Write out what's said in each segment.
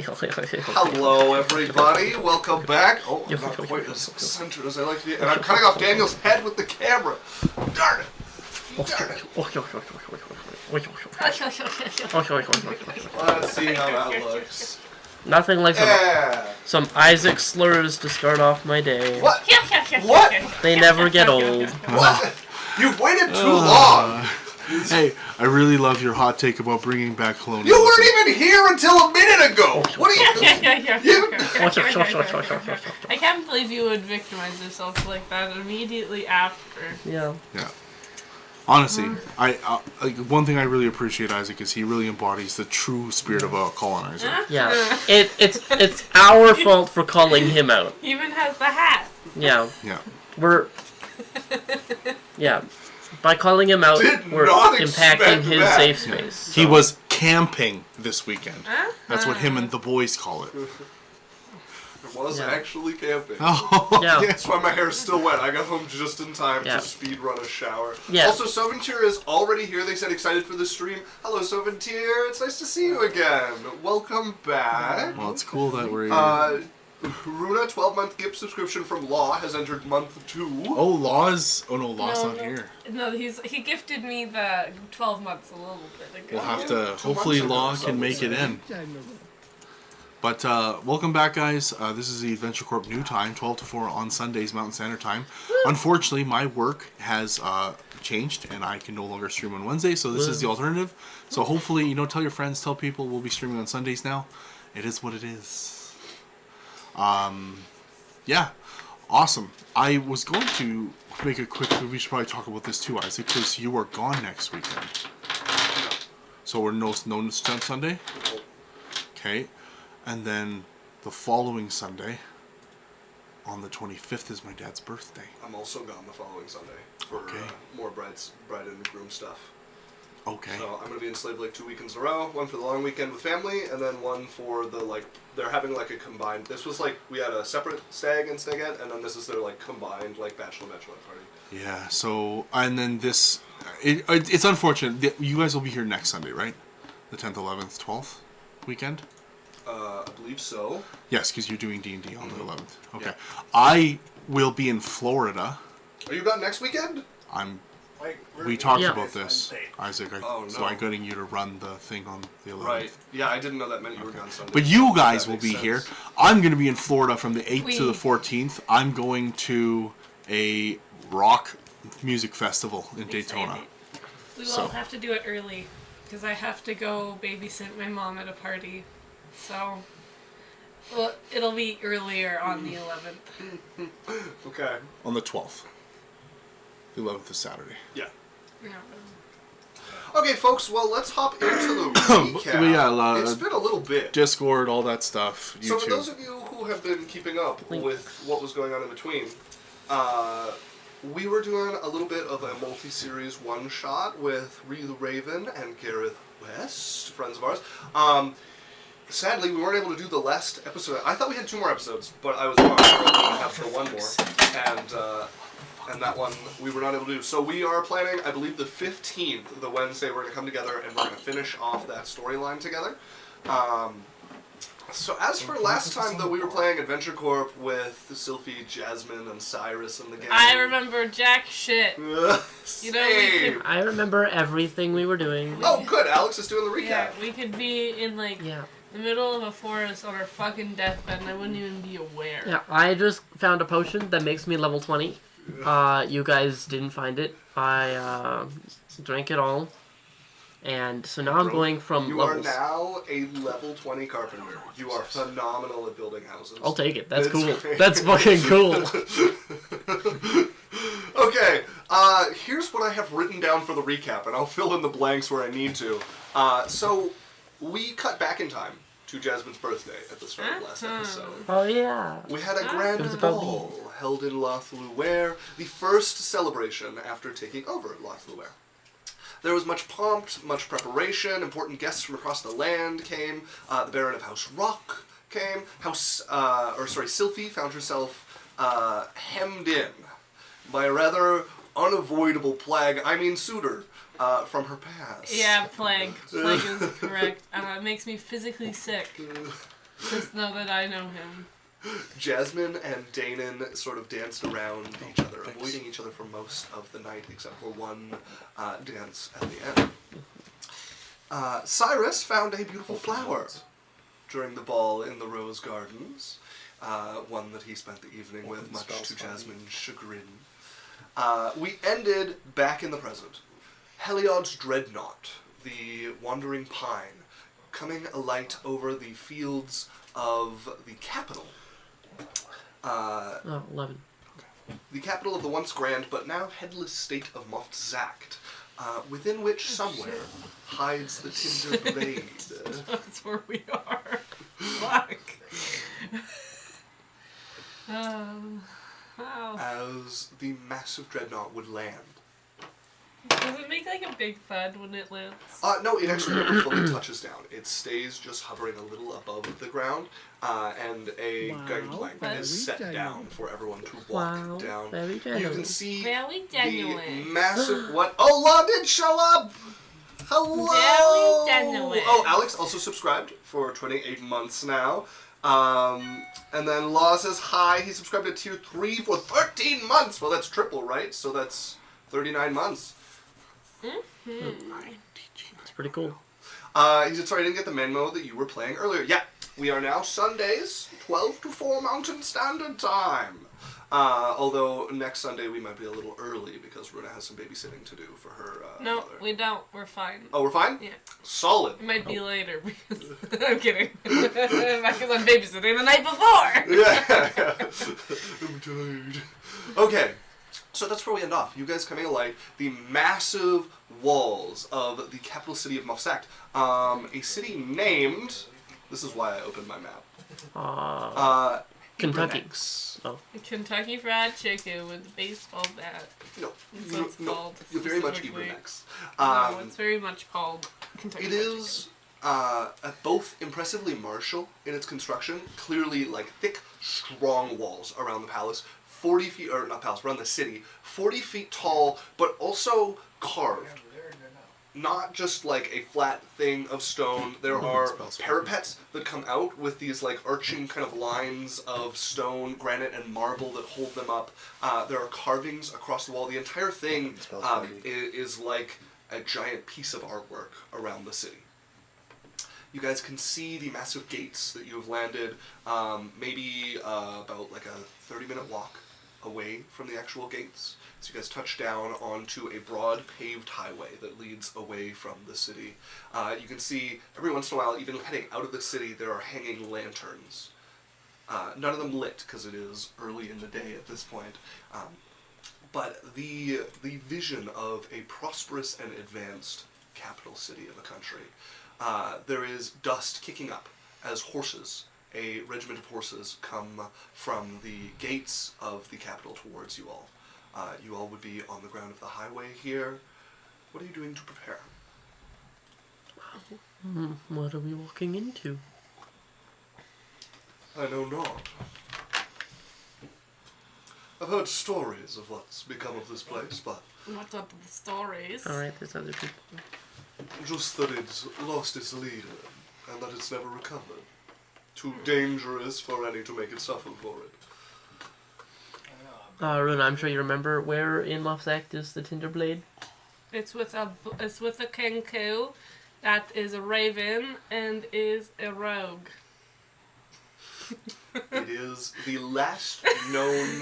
Hello, everybody. Welcome back. Oh, I'm not quite as centered as I like to be. And I'm cutting off Daniel's head with the camera. Darn it. Darn it. Let's see how that looks. Nothing like some Isaac slurs to start off my day. What? What? They never get old. What? You've waited too long. Hey, I really love your hot take about bringing back colonialism. You weren't even here until a minute ago. What are you? I can't believe you would victimize yourself like that immediately after. Yeah. Yeah. Honestly, I like one thing I really appreciate Isaac is he really embodies the true spirit of a colonizer. Yeah. It's our fault for calling him out. He even has the hat. Yeah. Yeah. Yeah. By calling him out, we're impacting his safe space. So. He was camping this weekend. That's what him and the boys call it. It was actually camping. Oh, yeah. That's why my hair's still wet. I got home just in time to speed run a shower. Yeah. Also, Soventir is already here. They said excited for the stream. Hello, Soventir. It's nice to see you again. Welcome back. Well, it's cool that we're here. Runa, 12-month gift subscription from Law, has entered month 2. Oh, Law's... Oh, no, Law's not here. No, he gifted me the 12 months a little bit ago. We'll have to... Hopefully Law can make it in. But, welcome back, guys. This is the Adventure Corp new time, 12 to 4 on Sundays, Mountain Standard Time. Unfortunately, my work has changed, and I can no longer stream on Wednesday, so this is the alternative. So hopefully, tell your friends, tell people we'll be streaming on Sundays now. It is what it is. Yeah, awesome. I was going to make a quick, we should probably talk about this too, Isaac, because you are gone next weekend. So we're no Sunday? Okay. And then the following Sunday, on the 25th, is my dad's birthday. I'm also gone the following Sunday for more bride and groom stuff. Okay. So I'm going to be in Slave Lake 2 weekends in a row. One for the long weekend with family, and then one for the, they're having, a combined... This was, we had a separate stag and stagette, and then this is their, combined, bachelorette party. Yeah, so... And then this... It's unfortunate. You guys will be here next Sunday, right? The 10th, 11th, 12th weekend? I believe so. Yes, because you're doing D&D on the 11th. Okay. Yeah. I will be in Florida. Are you gone next weekend? We talked about this, Isaac. Oh, no. So I'm getting you to run the thing on the 11th. Right. Yeah, I didn't know that meant you were gone Sunday. But you guys will be here. I'm going to be in Florida from the 8th to the 14th. I'm going to a rock music festival in Daytona. We will have to do it early, because I have to go babysit my mom at a party. So, it'll be earlier on the 11th. Okay. On the 12th. The 11th is Saturday. Yeah. No. Okay, folks, well, let's hop into the recap. It's been a little bit. Discord, all that stuff. YouTube. So for those of you who have been keeping up with what was going on in between, we were doing a little bit of a multi-series one-shot with Ryu Raven and Gareth West, friends of ours. Sadly, we weren't able to do the last episode. I thought we had 2 more episodes, but I was wrong. We were only have for 1 more. And that one we were not able to do. So we are planning, I believe, the 15th, the Wednesday, we're going to come together and we're going to finish off that storyline together. So as for last time, though, we were playing Adventure Corp with Sylphie, Jasmine, and Cyrus and the gang. I remember jack shit. I remember everything we were doing. Oh, good. Alex is doing the recap. Yeah, we could be in, the middle of a forest on our fucking deathbed and I wouldn't even be aware. Yeah, I just found a potion that makes me level 20. You guys didn't find it. I drank it all. And so now I'm going from levels. You are now a level 20 carpenter. You are phenomenal at building houses. I'll take it. That's cool. That's fucking cool. Okay, here's what I have written down for the recap, and I'll fill in the blanks where I need to. So, we cut back in time to Jasmine's birthday at the start of last episode. Oh, yeah. We had a grand ball held in Lothluwer, the first celebration after taking over Lothluwer. There was much pomp, much preparation, important guests from across the land came, the Baron of House Rock came, Sylphie found herself hemmed in by a rather unavoidable plague, suitor, from her past. Yeah, plague. Plague is correct. It makes me physically sick. Just know that I know him. Jasmine and Danon sort of danced around each other, avoiding each other for most of the night, except for one dance at the end. Cyrus found a beautiful flower during the ball in the Rose Gardens, one that he spent the evening with, much to Jasmine's chagrin. We ended back in the present. Heliod's dreadnought, the wandering pine, coming alight over the fields of the capital. 11. The capital of the once grand but now headless state of Moftzacht, within which somewhere hides the Tinder Blade. That's where we are. Fuck. Wow. As the massive dreadnought would land. Does it make like a big thud when it lands? No, it actually never fully touches down. It stays just hovering a little above the ground, and a gangplank is set down for everyone to walk down. Very You genuine. can see Very the genuine. massive... What? Oh, Law did show up! Hello! Very genuine. Oh, Alex also subscribed for 28 months now. And then Law says hi. He subscribed to Tier 3 for 13 months. Well, that's triple, right? So that's 39 months. That's pretty cool. He said, sorry, I didn't get the memo that you were playing earlier. Yeah, we are now Sundays, 12 to 4 Mountain Standard Time. Although next Sunday we might be a little early because Runa has some babysitting to do for her No, mother. we don't. We're fine. Oh, we're fine? Yeah. Solid. It might be later because I'm kidding. Because I'm babysitting the night before. Yeah. I'm tired. Okay. So that's where we end off. You guys coming alight, the massive walls of the capital city of Moftzacht. A city named... This is why I opened my map. Kentucky. Hebranex. Oh. Kentucky Fried Chicken with a baseball bat. No. That's what it's called. You're very much specifically. Hebranex. No, it's very much called Kentucky It Fried is both impressively martial in its construction, clearly like thick, strong walls around the palace, 40 feet, or not palace, around the city, 40 feet tall, but also carved. Not just like a flat thing of stone. There are parapets that come out with these like arching kind of lines of stone, granite, and marble that hold them up. There are carvings across the wall. The entire thing is like a giant piece of artwork around the city. You guys can see the massive gates that you have landed, maybe about like a 30-minute walk away from the actual gates. So you guys touch down onto a broad paved highway that leads away from the city. You can see every once in a while, even heading out of the city, there are hanging lanterns. None of them lit because it is early in the day at this point. But the vision of a prosperous and advanced capital city of a country. There is dust kicking up as horses, a regiment of horses, come from the gates of the capital towards you all. You all would be on the ground of the highway here. What are you doing to prepare? What are we walking into? I know not. I've heard stories of what's become of this place, but What's up with the stories? Alright, there's other people. just that it's lost its leader, and that it's never recovered. Too dangerous for any to make it suffer for it. Runa, I'm sure you remember where in Moftzacht is the Tinder Blade? It's with a kenku that is a raven and is a rogue. It is the last known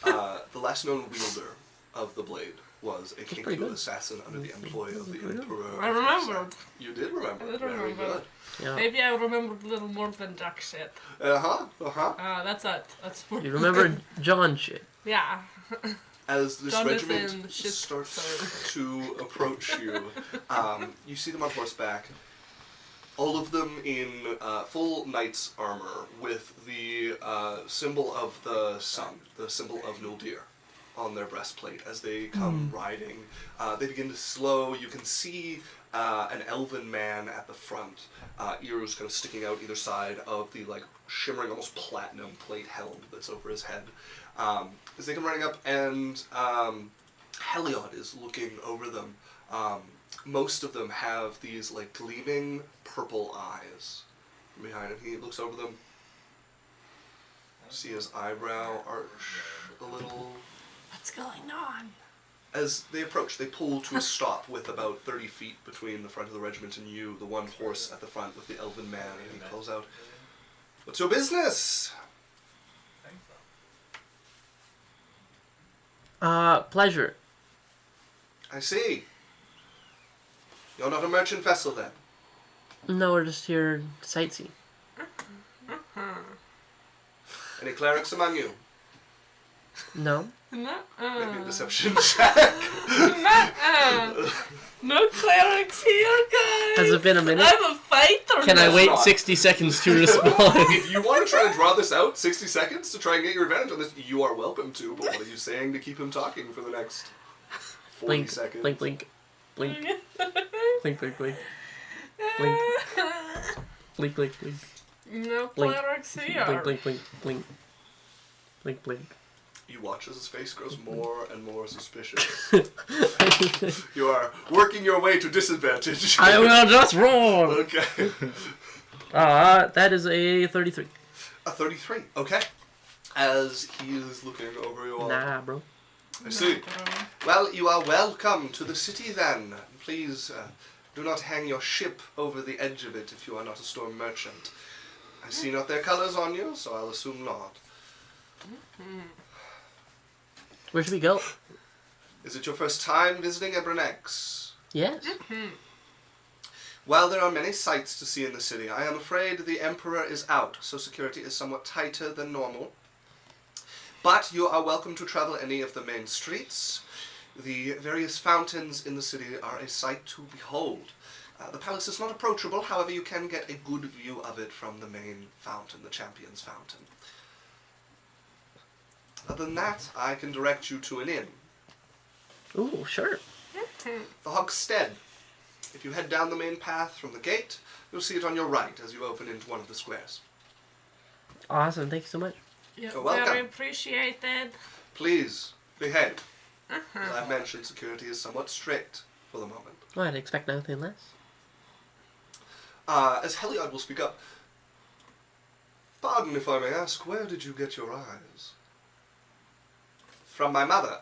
wielder of the blade was a pretty Kenku good. assassin under the employ of the Emperor. I remembered. You did remember. I did Very remember. good. Yeah. Maybe I remembered a little more than duck shit. That's it. That's more. You remember John shit. Yeah. As this Jonathan regiment shit starts to approach you, you see them on horseback. All of them in full knight's armor with the symbol of the sun, the symbol of Nuldir, on their breastplate as they come riding. They begin to slow. You can see an elven man at the front, ears kind of sticking out either side of the like shimmering, almost platinum plate helm that's over his head. As they come running up, and Heliod is looking over them. Most of them have these like gleaming purple eyes behind him. He looks over them. See his eyebrow arch a little. What's going on? As they approach, they pull to a stop with about 30 feet between the front of the regiment and you, the one horse at the front with the elven man, and he calls out, "What's your business?" Pleasure. I see. You're not a merchant vessel then? No, we're just here to sightsee. Any clerics among you? No? Maybe a deception check. No clerics here, guys. Has it been a minute? I have a fight or Can I no? wait not. 60 seconds to respond? If you want to try to draw this out, 60 seconds to try and get your advantage on this, you are welcome to, but what are you saying to keep him talking for the next 40 blink, seconds? blink, blink, blink, blink, blink, blink, blink, blink, blink, blink, No Blink. clerics here. blink, blink, blink, blink, blink, blink. You watch as his face grows more and more suspicious. You are working your way to disadvantage. I will just roll! Okay. That is a 33. A 33. Okay. As he is looking over your... Nah, bro. I see. Well, you are welcome to the city then. Please do not hang your ship over the edge of it if you are not a storm merchant. I see not their colors on you, so I'll assume not. Where should we go? Is it your first time visiting Ebronex? Yes. While there are many sights to see in the city, I am afraid the Emperor is out, so security is somewhat tighter than normal. But you are welcome to travel any of the main streets. The various fountains in the city are a sight to behold. The palace is not approachable, however you can get a good view of it from the main fountain, the Champion's Fountain. Other than that, I can direct you to an inn. Ooh, sure. The Hogstead. If you head down the main path from the gate, you'll see it on your right as you open into one of the squares. Awesome, thank you so much. You're welcome. Very appreciated. Please, behave. As I've mentioned, security is somewhat strict for the moment. Well, I'd expect nothing less. As Heliod will speak up, pardon if I may ask, where did you get your eyes? From my mother.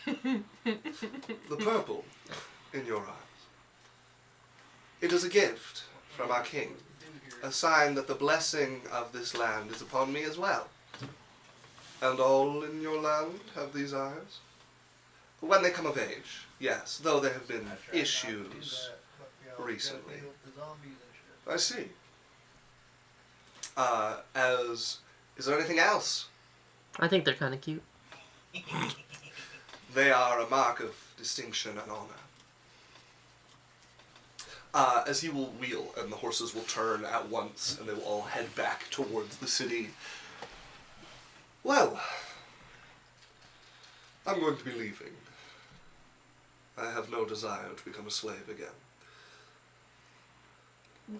The purple in your eyes. It is a gift from our king, a sign that the blessing of this land is upon me as well. And all in your land have these eyes? When they come of age, yes, though there have been issues recently. I see. Is there anything else? I think they're kind of cute. They are a mark of distinction and honor. As he will wheel and the horses will turn at once and they will all head back towards the city. Well, I'm going to be leaving. I have no desire to become a slave again.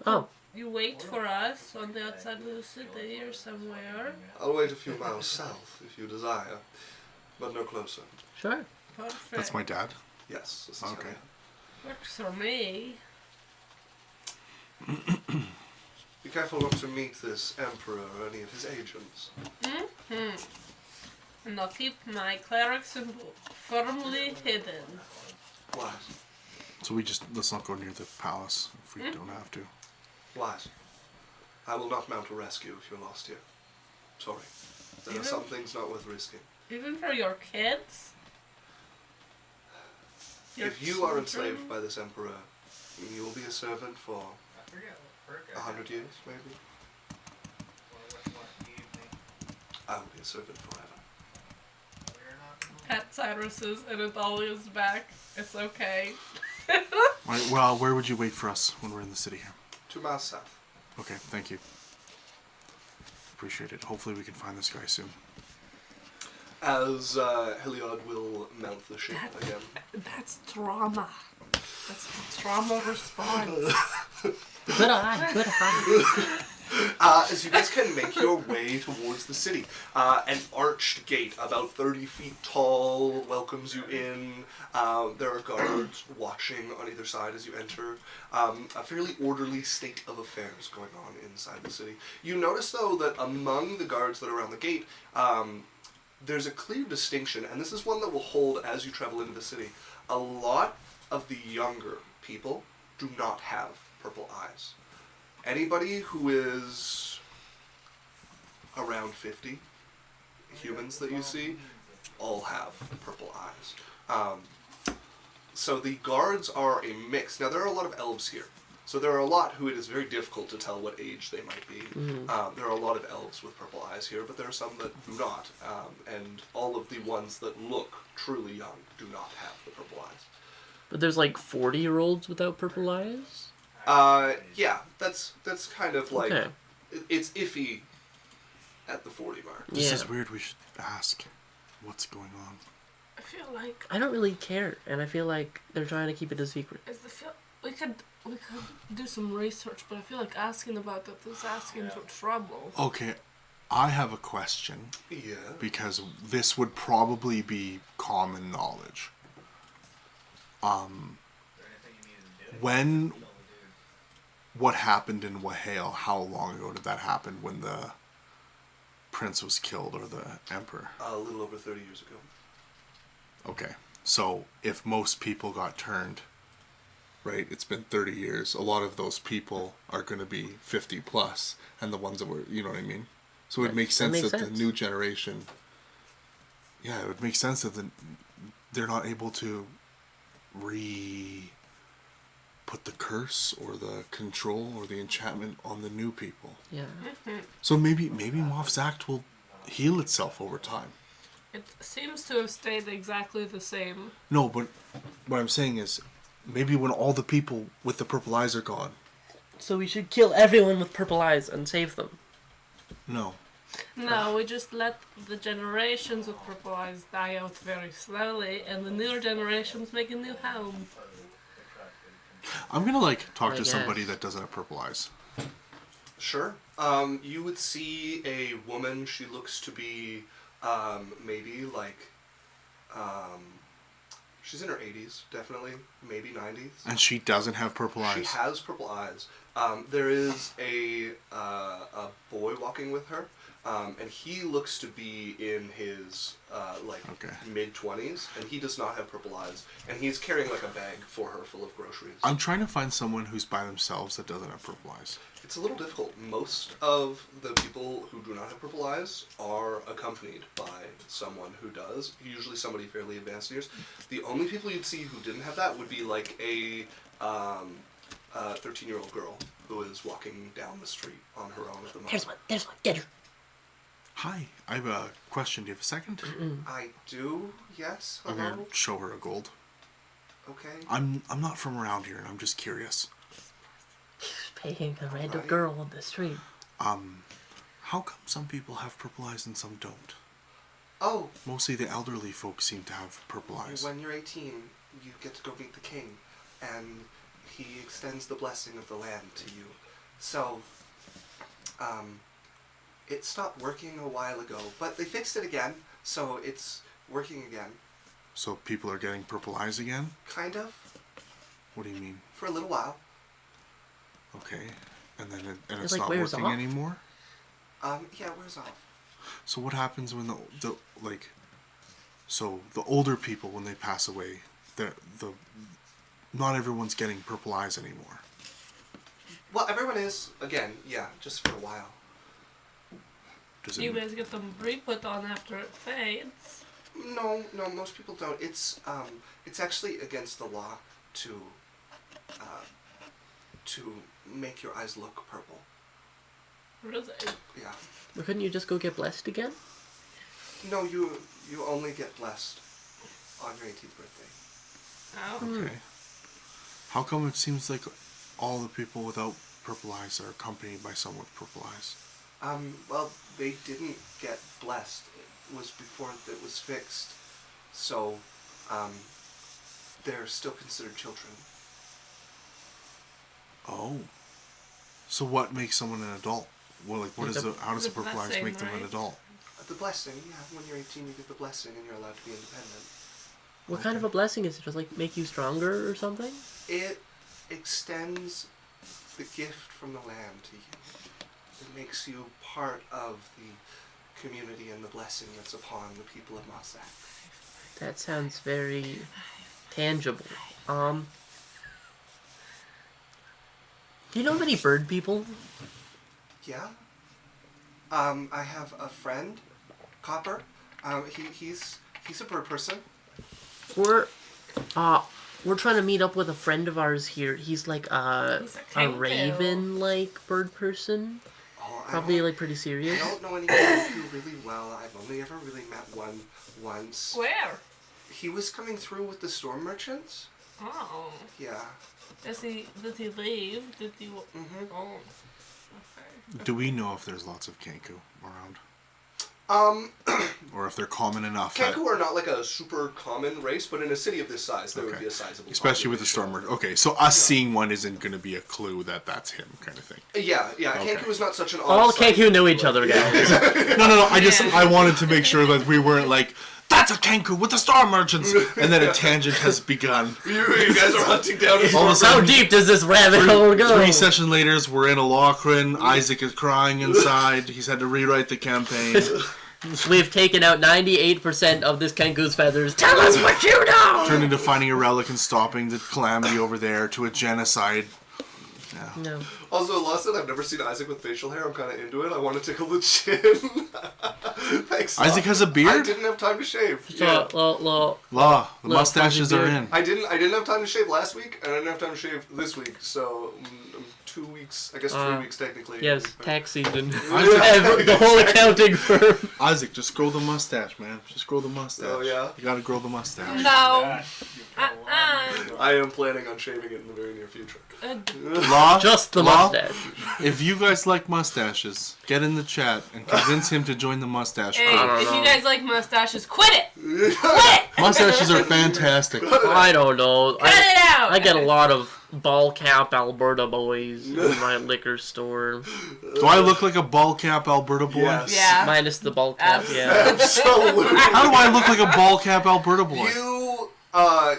Oh. You wait for us on the outside of the city or somewhere. I'll wait a few miles south if you desire, but no closer. Sure. Perfect. That's my dad. Yes, this is Okay. Works for me. Be careful not to meet this emperor or any of his agents. And I'll keep my cleric symbol firmly hidden. What? So let's not go near the palace if we don't have to. What? I will not mount a rescue if you're lost here. Sorry. There are some things not worth risking. Even for your kids? If you are enslaved by this emperor, you will be a servant for 100 years, maybe. I will be a servant forever. Pet Cyrus's and Athalia's back. It's okay. Right, well, where would you wait for us when we're in the city here? 2 miles south. Okay, thank you. Appreciate it. Hopefully we can find this guy soon. As Heliod will mount the ship again. That's trauma. That's the trauma response. Good eye, good eye. As you guys can make your way towards the city, an arched gate about 30 feet tall welcomes you in. There are guards watching on either side as you enter. A fairly orderly state of affairs going on inside the city. You notice, though, that among the guards that are around the gate, there's a clear distinction, and this is one that will hold as you travel into the city. A lot of the younger people do not have purple eyes. Anybody who is around 50, humans that you see, all have purple eyes. So the guards are a mix. Now, there are a lot of elves here. So there are a lot who it is very difficult to tell what age they might be. There are a lot of elves with purple eyes here, but there are some that do not. And all of the ones that look truly young do not have the purple eyes. But there's like 40-year-olds without purple eyes? Yeah, that's kind of like, Okay. It's iffy at the 40 mark. This is weird. We should ask what's going on. I feel like I don't really care, and I feel like they're trying to keep it a secret. we could do some research, but I feel like asking about that is asking for trouble. Okay, I have a question. Yeah. Because this would probably be common knowledge. What happened in Wahale, how long ago did that happen when the prince was killed, or the emperor? A little over 30 years ago. Okay, so if most people got turned, right, it's been 30 years, a lot of those people are going to be 50 plus, and the ones that were, you know what I mean? So it would make sense that the new generation, it would make sense that they're not able to put the curse or the control or the enchantment on the new people. Yeah. So maybe Moff's Act will heal itself over time. It seems to have stayed exactly the same. No, but what I'm saying is, maybe when all the people with the purple eyes are gone. So we should kill everyone with purple eyes and save them. No. No, we just let the generations with purple eyes die out very slowly, and the newer generations make a new home. I'm gonna talk to guess. somebody that doesn't have purple eyes. Sure. You would see a woman. She looks to be maybe she's in her 80s, definitely, maybe 90s. And she doesn't have purple She eyes. has purple eyes. There is a boy walking with her, and he looks to be in his mid-20s, and he does not have purple eyes, and he's carrying a bag for her full of groceries. I'm trying to find someone who's by themselves that doesn't have purple eyes. It's a little difficult. Most of the people who do not have purple eyes are accompanied by someone who does, usually somebody fairly advanced years. The only people you'd see who didn't have that would be a 13-year-old girl who is walking down the street on her own at the moment. There's one, get her. Hi, I have a question. Do you have a second? I do, yes. I'm Hello? gonna show her a gold. Okay. I'm not from around here, and I'm just curious. Paying a random girl on the street. How come some people have purple eyes and some don't? Oh. Mostly the elderly folks seem to have purple eyes. When you're 18, you get to go meet the king, and he extends the blessing of the land to you. So, it stopped working a while ago, but they fixed it again, so it's working again. So people are getting purple eyes again? Kind of. What do you mean? For a little while. Okay. And then it's It's like not wears working off? anymore? Yeah, it wears off. So what happens when so the older people, when they pass away, not everyone's getting purple eyes anymore? Well, everyone is, again, just for a while. Does You guys get them re-put on after it fades. No, most people don't. It's actually against the law to make your eyes look purple. Really? Yeah. Well, couldn't you just go get blessed again? No, you only get blessed on your 18th birthday. Oh. Okay. How come it seems like all the people without purple eyes are accompanied by someone with purple eyes? Well, they didn't get blessed. It was before it was fixed. So, they're still considered children. Oh. So what makes someone an adult? Well, like, how does the the purple eyes blessing, make them an right? adult? The blessing, yeah. When you're 18, you get the blessing, and you're allowed to be independent. What kind of a blessing is it? Just like make you stronger or something? It extends the gift from the land to you. It makes you part of the community and the blessing that's upon the people of Mossack. That sounds very tangible. Do you know many bird people? Yeah. I have a friend, Copper. He's a bird person. We're trying to meet up with a friend of ours here. He's like a raven-like bird person. Oh, Probably like pretty serious. I don't know anyone really well. I've only ever really met one once. Where? He was coming through with the storm merchants. Oh. Yeah. Did he leave? Did he... Mm-hmm. Oh. Okay. Do we know if there's lots of Kenku around? Or if they're common enough? Kenku are not like a super common race, but in a city of this size, there would be a sizable especially with the stormer. Okay, so us seeing one isn't going to be a clue that that's him, kind of thing. Yeah. Okay. Kenku is not such an All Kenku know each other, guys. No. I wanted to make sure that we weren't like, that's a Kenku with the star merchants, and then a tangent has begun. You guys are hunting down a All of a How sudden, deep does this rabbit hole go? 3 sessions later, we're in a Lochran. Isaac is crying inside. He's had to rewrite the campaign. We've taken out 98% of this Kenku's feathers. Tell us what you know! Turned into finding a relic and stopping the calamity over there to a genocide. Yeah. No. Also, Lawson, I've never seen Isaac with facial hair. I'm kind of into it. I want to tickle the chin. Thanks. Isaac has a I beard? didn't have time to shave. So, The Little mustaches fuzzy are beard. in. I didn't have time to shave last week, and I didn't have time to shave this week. So 2 weeks, I guess 3 weeks technically. yes, tax season. Isaac, The whole accounting firm. Isaac, just grow the mustache, man. Just grow the mustache. Oh, yeah? You gotta grow the mustache. No. I am planning on shaving it in the very near future. Law, Just the Law, mustache. if you guys like mustaches, get in the chat and convince him to join the mustache Hey, group. don't if know. you guys like mustaches, quit it! Quit! Mustaches are fantastic. I don't know. Cut it out! I get a lot of ball cap Alberta boys in my liquor store. Do I look like a ball cap Alberta boy? Yes. Yeah. Minus the ball cap, yeah. Absolutely. How do I look like a ball cap Alberta boy?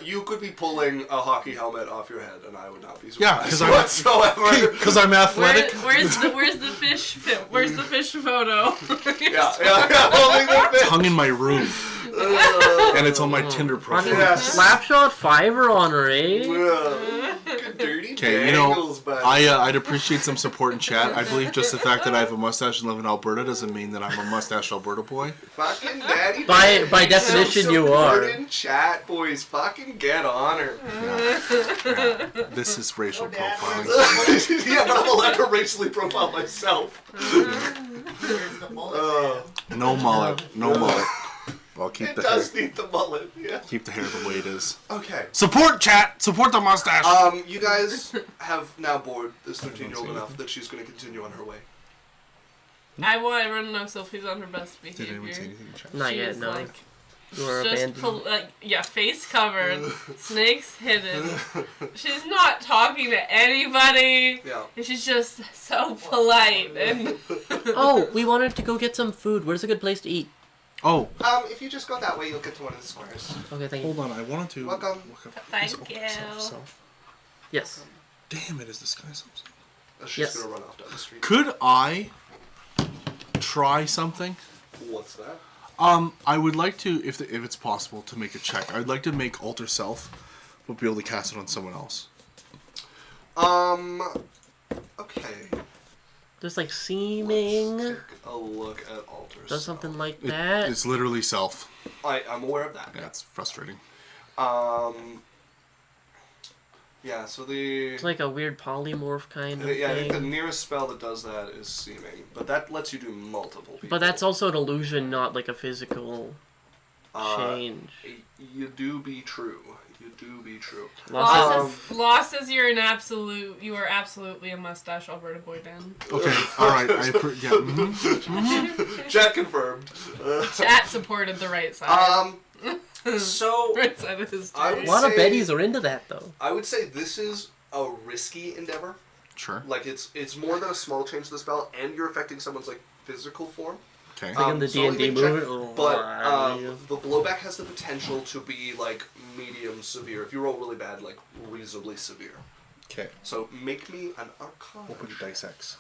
You could be pulling a hockey helmet off your head, and I would not be Yeah, surprised 'cause I'm- whatsoever. Because I'm athletic. Where's the fish? Where's the fish photo? Yeah. Holding the fish. Hung in my room. And it's on my Tinder On profile. Yes. Slapshot Fiverr on her, eh? Good dirty Okay, dangles, but I'd appreciate some support in chat. I believe just the fact that I have a mustache and live in Alberta doesn't mean that I'm a mustache Alberta boy. fucking daddy. By definition, you are. In chat, boys, fucking get on her. Yeah. This is racial profiling. Yeah, but I'm allowed to racially profile myself. No mullet. No mullet. I'll keep It the hair. does need the mullet. Yeah. Keep the hair the way it is. Okay. Support chat. Support the mustache. You guys have now bored this 13-year-old enough that she's going to continue on her way. I want everyone to know Sophie's on her best behavior. Did anyone say anything in chat? Not She yet, is, no. like, You are just abandoned. face covered, snakes hidden. She's not talking to anybody. Yeah. And she's just so polite and Oh, we wanted to go get some food. Where's a good place to eat? Oh, If you just go that way, you'll get to one of the squares. Okay, thank you. hold on. I wanted to. Welcome. look up Thank these you. self. Yes. Damn, it is this guy's self. She's Yes. going to run off down the street. Could I try something? What's that? I would like to, if it's possible, to make a check. I'd like to make alter self, but be able to cast it on someone else. Okay. Just like seeming. Take a look at Alter Does something Self. like that. It's literally self. I'm aware of that. Yeah, it's frustrating. Yeah, so the... It's like a weird polymorph kind of Yeah, I think the thing. nearest spell that does that is Seeming, but that lets you do multiple people. But that's also an illusion, not like a physical change. You do be true. You do be true. Law says you are absolutely a mustache Alberta boy, Dan. Okay, alright. Yeah. Mm-hmm. Chat confirmed. Chat supported the right side. So Right side of his I A would lot of say- Bettys are into that, though. I would say this is a risky endeavor. Sure. Like it's more than a small change to the spell, and you're affecting someone's like physical form. Okay. Like in the So let D&D me check, movie. but the blowback has the potential to be like medium severe. If you roll really bad, like reasonably severe. Okay. So make me an Arcana. Open Dice X.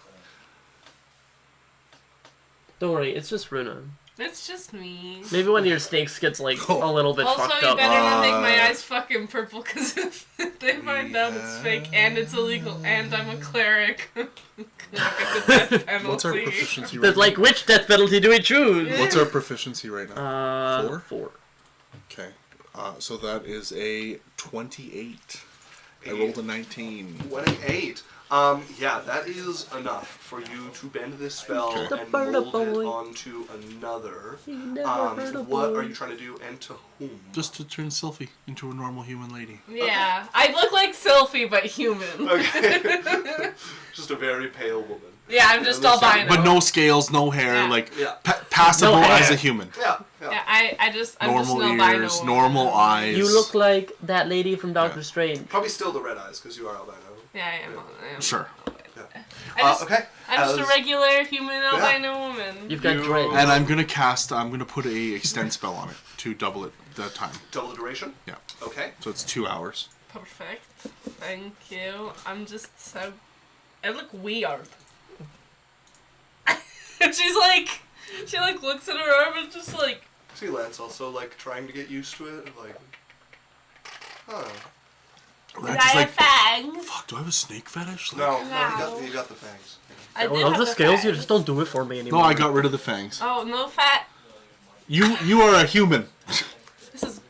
Don't worry, it's just Runa. It's just me. Maybe one of your snakes gets like a little bit Also, fucked you up. better not make my eyes fucking purple, because if they find out it's fake and it's illegal and I'm a cleric, I get the death penalty. What's our proficiency right There's like, which death penalty do we choose? now? What's our proficiency right now? 4? 4. Okay. So that is a 28. I rolled a 19. 28. Yeah, that is enough for you to bend this spell Okay. and Burn a mold it boy. onto another. You never heard of What boy. are you trying to do, and to whom? Just to turn Sylphie into a normal human lady. Yeah, I look like Sylphie, but human. Okay. Just a very pale woman. Yeah, I'm just albino. But no scales, no hair, Yeah. like Yeah. passable No hair. as a human. Yeah. Yeah, I'm just Normal an albino ears, woman. normal eyes. You look like that lady from Doctor Yeah. Strange. Probably still the red eyes, because you are albino. Yeah, I am. Sure. Okay. I'm just a As- regular human albino woman. You've got You- dreads. And I'm gonna put a extend spell on it to double it that time. Double the duration? Yeah. Okay. So it's 2 hours. Perfect. Thank you. I'm just so... I look weird. And she looks at her arm and just like... See, Lance also, like, trying to get used to it, like... Huh. Lance is like, fangs? fuck, do I have a snake fetish? Like, No, No. you got the fangs. I I did love have the scales, you fangs. just don't do it for me no, anymore. I got rid of the fangs. Oh, no fat. You are a human. This is...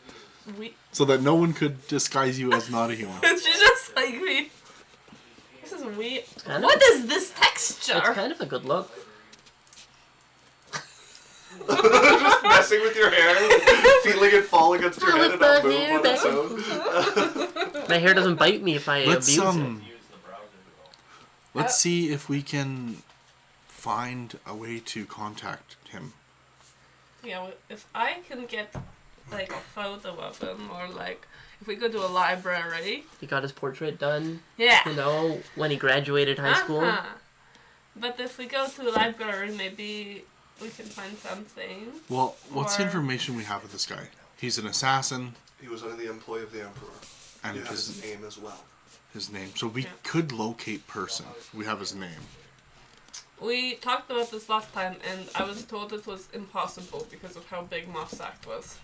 So that no one could disguise you as not a human. She's just like me. This is weird. kind of- What is this texture? It's kind of a good look. Just messing with your hair, feeling it fall against your Pull head it and not back move here, on its back. own. My hair doesn't bite me if I Let's abuse it. let's see if we can find a way to contact him. Yeah, well, if I can get like a photo of him, or like if we go to a library. He got his portrait done, Yeah. you know, when he graduated high school. Uh-huh. But if we go to a library, maybe we can find something. Well, what's the Or- information we have of this guy? He's an assassin, He was under the employ of the Emperor. and He has his his name as well. name. So we could locate person. We have his name. We talked about this last time, and I was told it was impossible because of how big Mossack was.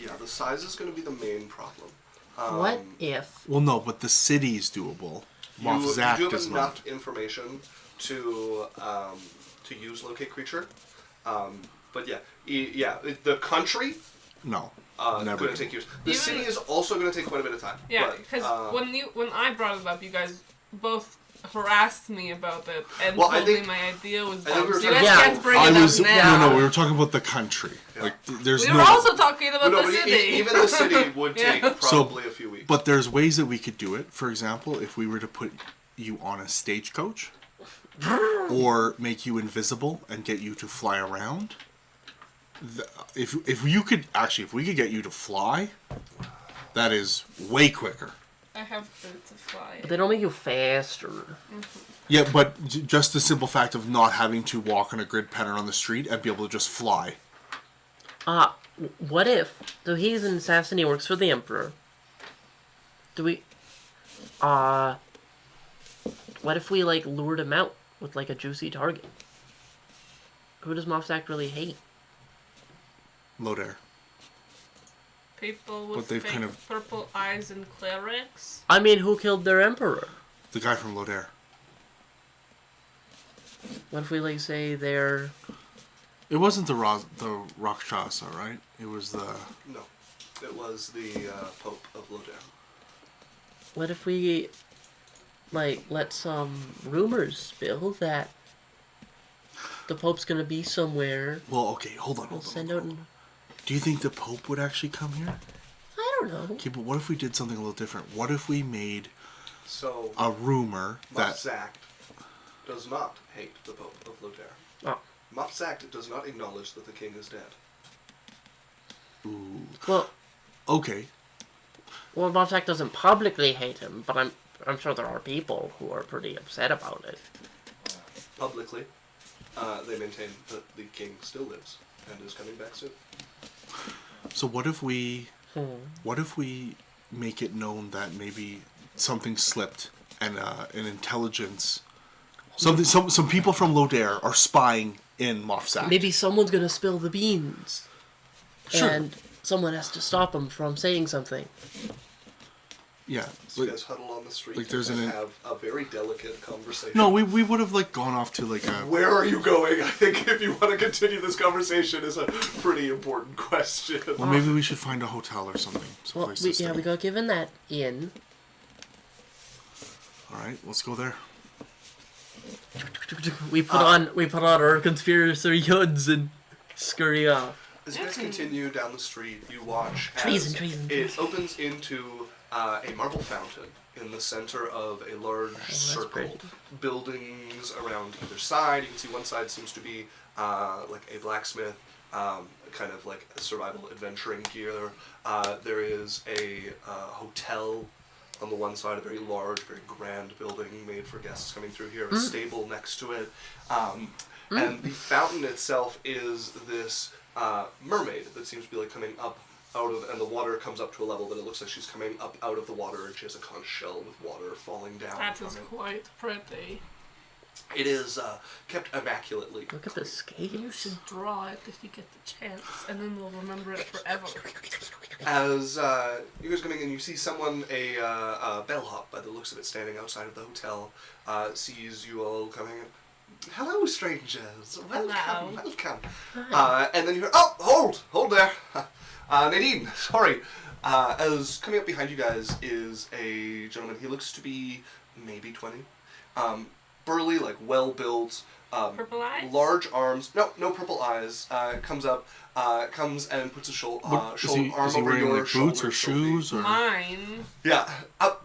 Yeah, the size is going to be the main problem. What if? Well, no, but the city's doable. Moff You Zach do have does enough not. information to use locate creature, but yeah, the country No, going never. to take years. The Even- city is also going to take quite a bit of time. Yeah, but, because uh, when I brought it up, you guys both harassed me about it and Well, I told me think- my idea was I think dumb. we were So you guys talking can't about- bring I it was up now. no. We were talking about the country. Yeah. Like there's We no. were also talking about no, the but city. even the city would Yeah. take So- probably a few weeks. But there's ways that we could do it. For example, if we were to put you on a stagecoach, or make you invisible and get you to fly around. If you could actually, if we could get you to fly, that is way quicker. I have boots to fly. They don't make you faster. Yeah, but just the simple fact of not having to walk on a grid pattern on the street and be able to just fly. What if? So he's an assassin, he works for the Emperor. Do we... What if we, like, lured him out with, like, a juicy target? Who does Moff Zach really hate? Lodair. People But with they've fake kind of- purple eyes and clerics. I mean, who killed their Emperor? The guy from Lodair. What if we, like, say they're... It wasn't the Rakshasa, right? It was the... No, it was the Pope of Lodair. What if we, like, let some rumors spill that the Pope's gonna be somewhere? Well, okay, hold on. We'll send out an... Do you think the Pope would actually come here? I don't know. Okay, but what if we did something a little different? What if we made So, a rumor that... Moff does not hate the Pope of Lodair. Oh. Moff does not acknowledge that the king is dead. Ooh. Well, Okay. Moff Zach doesn't publicly hate him, but I'm sure there are people who are pretty upset about it. Publicly, they maintain that the king still lives and is coming back soon. So what if we make it known that maybe something slipped and an intelligence, some people from Lodare are spying in Mofsack. Maybe someone's gonna spill the beans. Sure. And someone has to stop them from saying something. Yeah. So you guys huddle on the street and have a very delicate conversation. No, we would have like gone off to like a... Where are you going? I think if you want to continue this conversation is a pretty important question. Well, maybe we should find a hotel or something. Well, we got given that inn. Alright, let's go there. We put on our conspiracy hoods and scurry off. As you guys continue down the street, you watch as Treason. it opens into a marble fountain in the center of a large circle. great. Buildings around either side. You can see one side seems to be like a blacksmith, kind of like a survival adventuring gear. There is a hotel on the one side, a very large, very grand building made for guests coming through here, a stable next to it. And the fountain itself is this mermaid that seems to be like coming up out of, and the water comes up to a level that it looks like she's coming up out of the water, and she has a conch shell with water falling down. That is quite pretty. It is kept immaculately. Look at the scale. You should draw it if you get the chance, and then we'll remember it forever. As you guys coming in, you see someone, a bellhop by the looks of it, standing outside of the hotel, sees you all coming in. Hello, strangers. Welcome, Hello. welcome. And then you hear, oh, hold there. Nadine, sorry. As coming up behind you guys is a gentleman. He looks to be maybe 20. Burly, like well-built. Purple eyes? Large arms. No purple eyes. Comes and puts a shoulder arm is he over wearing your like shoulder, boots or Sophie. shoes or? Mine. Yeah.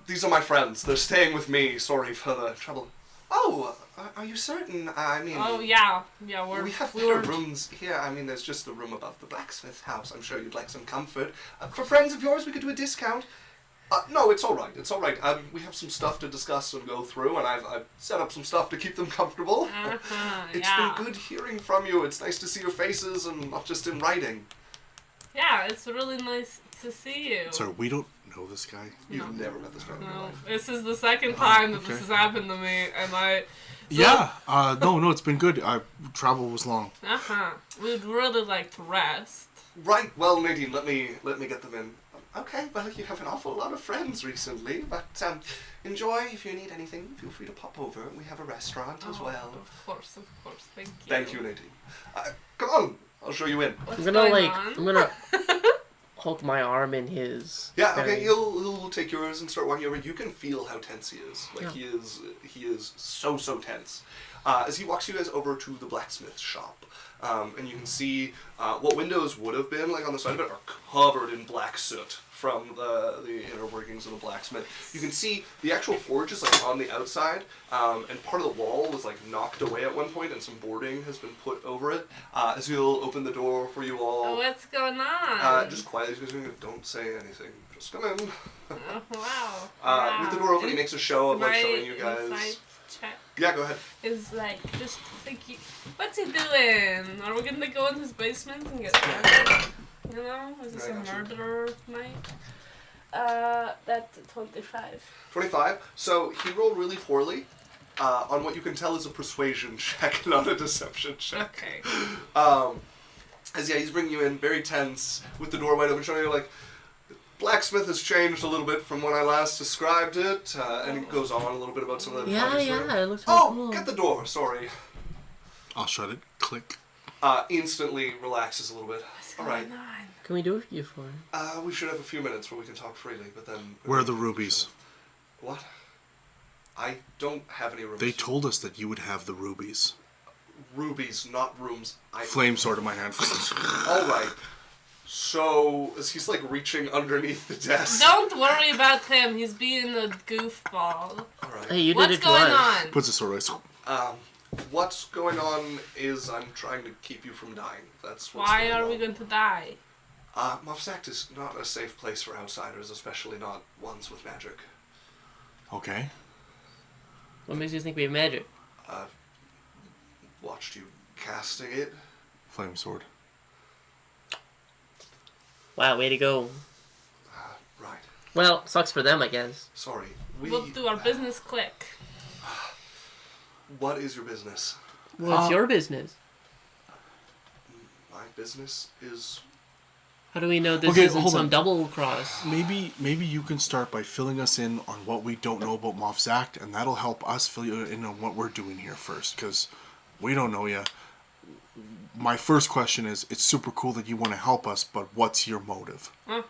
These are my friends. They're staying with me. Sorry for the trouble. Oh, are you certain? I mean... Oh, yeah. we have better rooms here. I mean, there's just a room above the blacksmith's house. I'm sure you'd like some comfort. For friends of yours, we could do a discount. No, it's all right. It's all right. We have some stuff to discuss and go through, and I've set up some stuff to keep them comfortable. It's been good hearing from you. It's nice to see your faces and not just in writing. Yeah, it's really nice to see you. Sorry, we don't know this guy. You've never met this guy in your No, life. this is the second time that this has happened to me, and No, it's been good. Travel was long. We'd really like to rest. Right. Well, Nadine, let me get them in. Okay, well, you have an awful lot of friends recently, but enjoy. If you need anything, feel free to pop over. We have a restaurant as well. Of course. Thank you. Thank you, Nadine. Come on, I'll show you in. What's I'm gonna hook my arm in his. Yeah, okay, he'll take yours and start walking over. You can feel how tense he is. Like, he is so tense. As he walks you guys over to the blacksmith shop. And you can see what windows would have been, like on the side of it, are covered in black soot from the inner workings of the blacksmith. You can see the actual forge is like on the outside, and part of the wall was like knocked away at one point, and some boarding has been put over it. As he'll open the door for you all. Oh, what's going on? Just quietly, don't say anything. Just come in. Oh, wow. With the door open, he makes a show of like showing you guys. Inside check Yeah, go ahead. is like just thinking, what's he doing? Are we gonna go in his basement and get murdered? You know, is this a murderer night? That's 25. 25. So he rolled really poorly on what you can tell is a persuasion check, not a deception check. Okay. As he's bringing you in, very tense, with the door wide open, showing you like, blacksmith has changed a little bit from when I last described it, and it goes on a little bit about some of the projects there. It looks really cool. Get the door, sorry. I'll shut it. Click. Instantly relaxes a little bit. Alright. Can we do it for you for him? We should have a few minutes where we can talk freely, but then... Where are the rubies? What? I don't have any rubies. They told us that you would have the rubies. Rubies, not rooms. Flame sword in my hand. Alright. So, as he's like reaching underneath the desk. Don't worry about him. He's being a goofball. Alright. Hey, you did What's it going twice. on? Puts the sword away. What's going on is I'm trying to keep you from dying. That's what's Why going are on. we going to die? Mofsack is not a safe place for outsiders, especially not ones with magic. Okay. What makes you think we have magic? Watched you casting it. Flame sword. Wow, way to go. Right. Well, sucks for them, I guess. Sorry. We'll do our business quick. What is your business? What's your business? My business is... How do we know this Okay, isn't hold some on. double cross? Maybe you can start by filling us in on what we don't know about Moff Zacht, and that'll help us fill you in on what we're doing here first, because we don't know you. My first question is, it's super cool that you want to help us, but what's your motive? I'm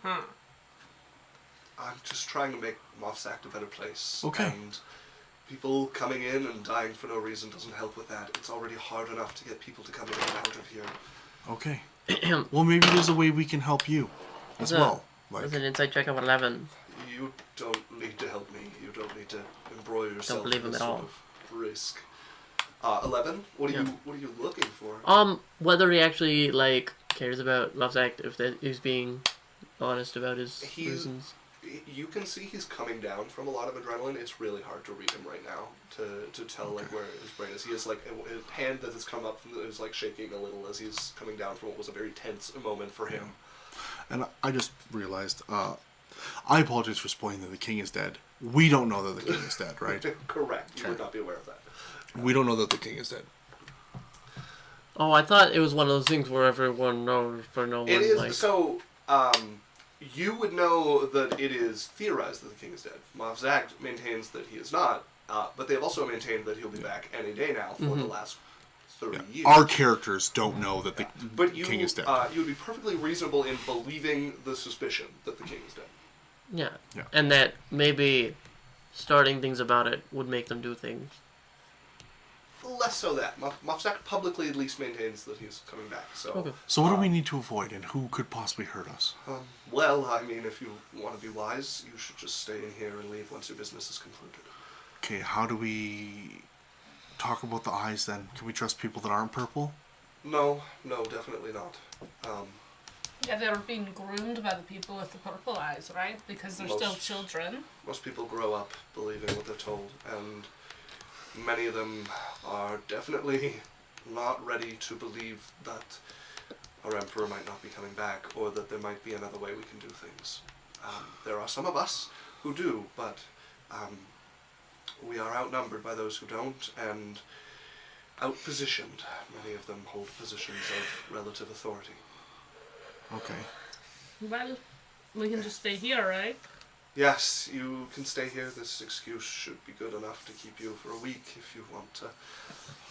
just trying to make Moff Zacht a better place. Okay. And people coming in and dying for no reason doesn't help with that. It's already hard enough to get people to come in and out of here. Okay. Well, maybe there's a way we can help you as well. That's an insight check of 11. You don't need to help me. You don't need to embroil yourself believe in him this at sort all. of risk. 11? What are you looking for? Whether he actually, cares about Love's Act, if he's being honest about his reasons. You can see he's coming down from a lot of adrenaline. It's really hard to read him right now to tell where his brain is. He has a hand that has come up is shaking a little as he's coming down from what was a very tense moment for him. And I just realized, I apologize for spoiling that the king is dead. We don't know that the king is dead, right? Correct. You would not be aware of that. We don't know that the king is dead. Oh, I thought it was one of those things where everyone knows, but no one, It is, so, you would know that it is theorized that the king is dead. Moff Zacht maintains that he is not, but they have also maintained that he'll be back any day now for the last 30 years. Our characters don't know that the king is dead. You would be perfectly reasonable in believing the suspicion that the king is dead. Yeah. And that maybe starting things about it would make them do things. Less so that. Moff Zacht publicly at least maintains that he's coming back. So, Okay. So what do we need to avoid, and who could possibly hurt us? Well, I mean, if you want to be wise, you should just stay in here and leave once your business is concluded. Okay, how do we talk about the eyes then? Can we trust people that aren't purple? No, definitely not. Yeah, they're being groomed by the people with the purple eyes, right? Because they're still children. Most people grow up believing what they're told, and many of them are definitely not ready to believe that our emperor might not be coming back, or that there might be another way we can do things. There are some of us who do, but we are outnumbered by those who don't, and outpositioned. Many of them hold positions of relative authority. Okay. Well, we can just stay here, right? Yes, you can stay here. This excuse should be good enough to keep you for a week if you want to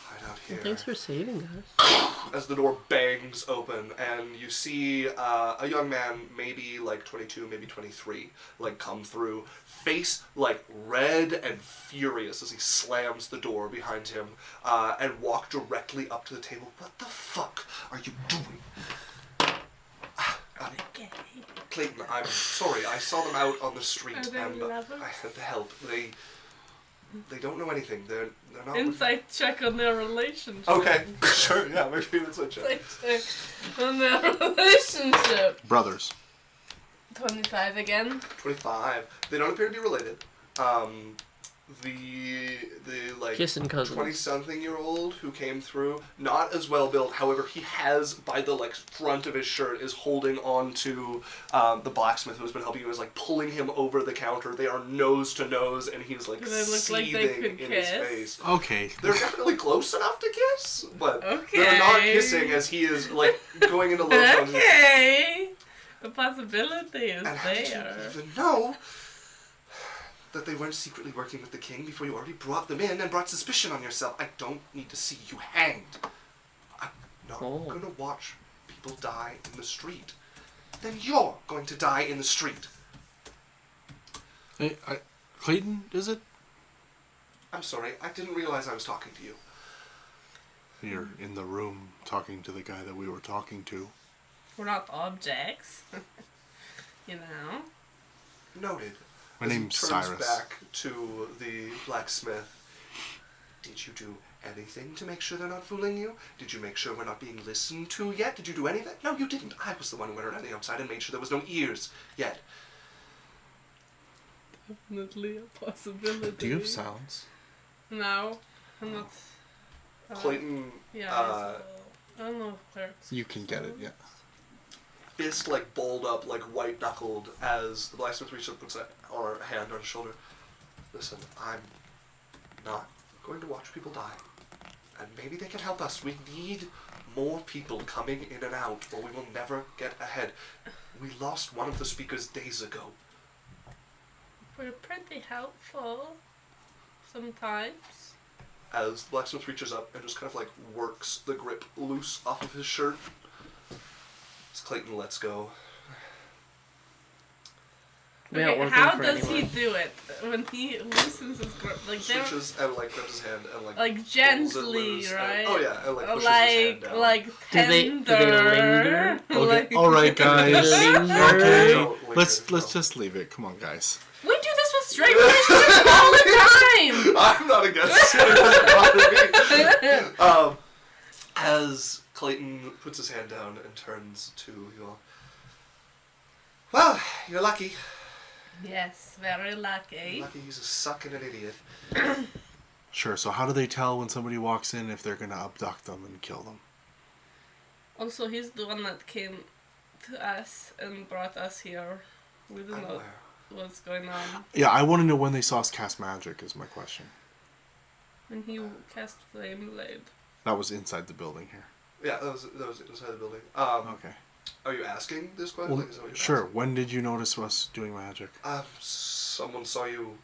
hide out here. Well, thanks for saving us. As the door bangs open and you see a young man, maybe 22, maybe 23, come through, face red and furious as he slams the door behind him, and walk directly up to the table. What the fuck are you doing? Clayton, I'm sorry. I saw them out on the street Are they and lovers? I had to help. They don't know anything. They're not. Insight check on their relationship. Okay, sure. Yeah, maybe that's a check. Insight check on their relationship. Brothers. 25 again. 25. They don't appear to be related. The Kissing cousins. 20-something-year-old who came through, not as well built. However, he has by the front of his shirt is holding on to the blacksmith who's been helping him. Is pulling him over the counter. They are nose to nose, and he's Do they look seething like they could in kiss? his face. Okay. They're definitely close enough to kiss, but Okay. they're not kissing as he is going into low tones. Okay. The possibility is And how did you there. even know that they weren't secretly working with the king before you already brought them in and brought suspicion on yourself? I don't need to see you hanged. I'm not going to watch people die in the street. Then you're going to die in the street. Hey, Clayton, is it? I'm sorry, I didn't realize I was talking to you. You're in the room talking to the guy that we were talking to. We're not objects. You know? Noted. My As he name's turns Cyrus. back to the blacksmith. Did you do anything to make sure they're not fooling you? Did you make sure we're not being listened to yet? Did you do anything? No, you didn't. I was the one who went around the outside and made sure there was no ears yet. definitely a possibility. Do you have silence? No, I'm not. Clayton, Yeah, I don't know if Clerk's. You can get it, yeah. fist like balled up, like white knuckled, as the blacksmith reaches up, puts a hand on his shoulder. Listen, I'm not going to watch people die, and maybe they can help us. We need more people coming in and out, or we will never get ahead. We lost one of the speakers days ago. We're pretty helpful sometimes. As the blacksmith reaches up and just kind of like works the grip loose off of his shirt. As Clayton lets go. Okay, how does he do it when he loosens his grip? Like switches and like grabs his hand and like gently, right? And, and like pushes his hand down. Like tender. Do they linger? Okay. Like, All right, guys. Okay. Don't linger, Let's just leave it. Come on, guys. we do this with straight relationships all the time. I'm not against it. It doesn't bother me. As Clayton puts his hand down and turns to you all. Well, you're lucky. Yes, very lucky. Lucky he's a suck and an idiot. Sure, so how do they tell when somebody walks in if they're going to abduct them and kill them? Also, he's the one that came to us and brought us here. We don't I'm know aware. what's going on. Yeah, I want to know when they saw us cast magic is my question. When he cast Flame Blade. That was inside the building here. Yeah, that was inside the building. Okay. Are you asking this question? Well, Is that what you're sure. asking? When did you notice us doing magic? Someone saw you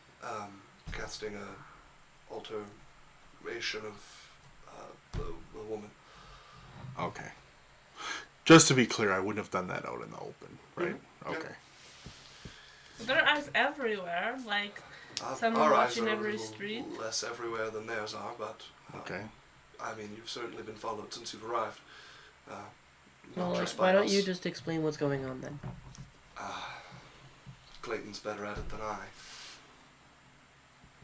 casting a alteration of the woman. Okay. Just to be clear, I wouldn't have done that out in the open, right? Yeah. Okay. There are eyes everywhere, like someone Our eyes watching are a every little street. less everywhere than theirs are, but Okay. I mean, you've certainly been followed since you've arrived. Well, Not just by why don't us. you just explain what's going on then? Clayton's better at it than I.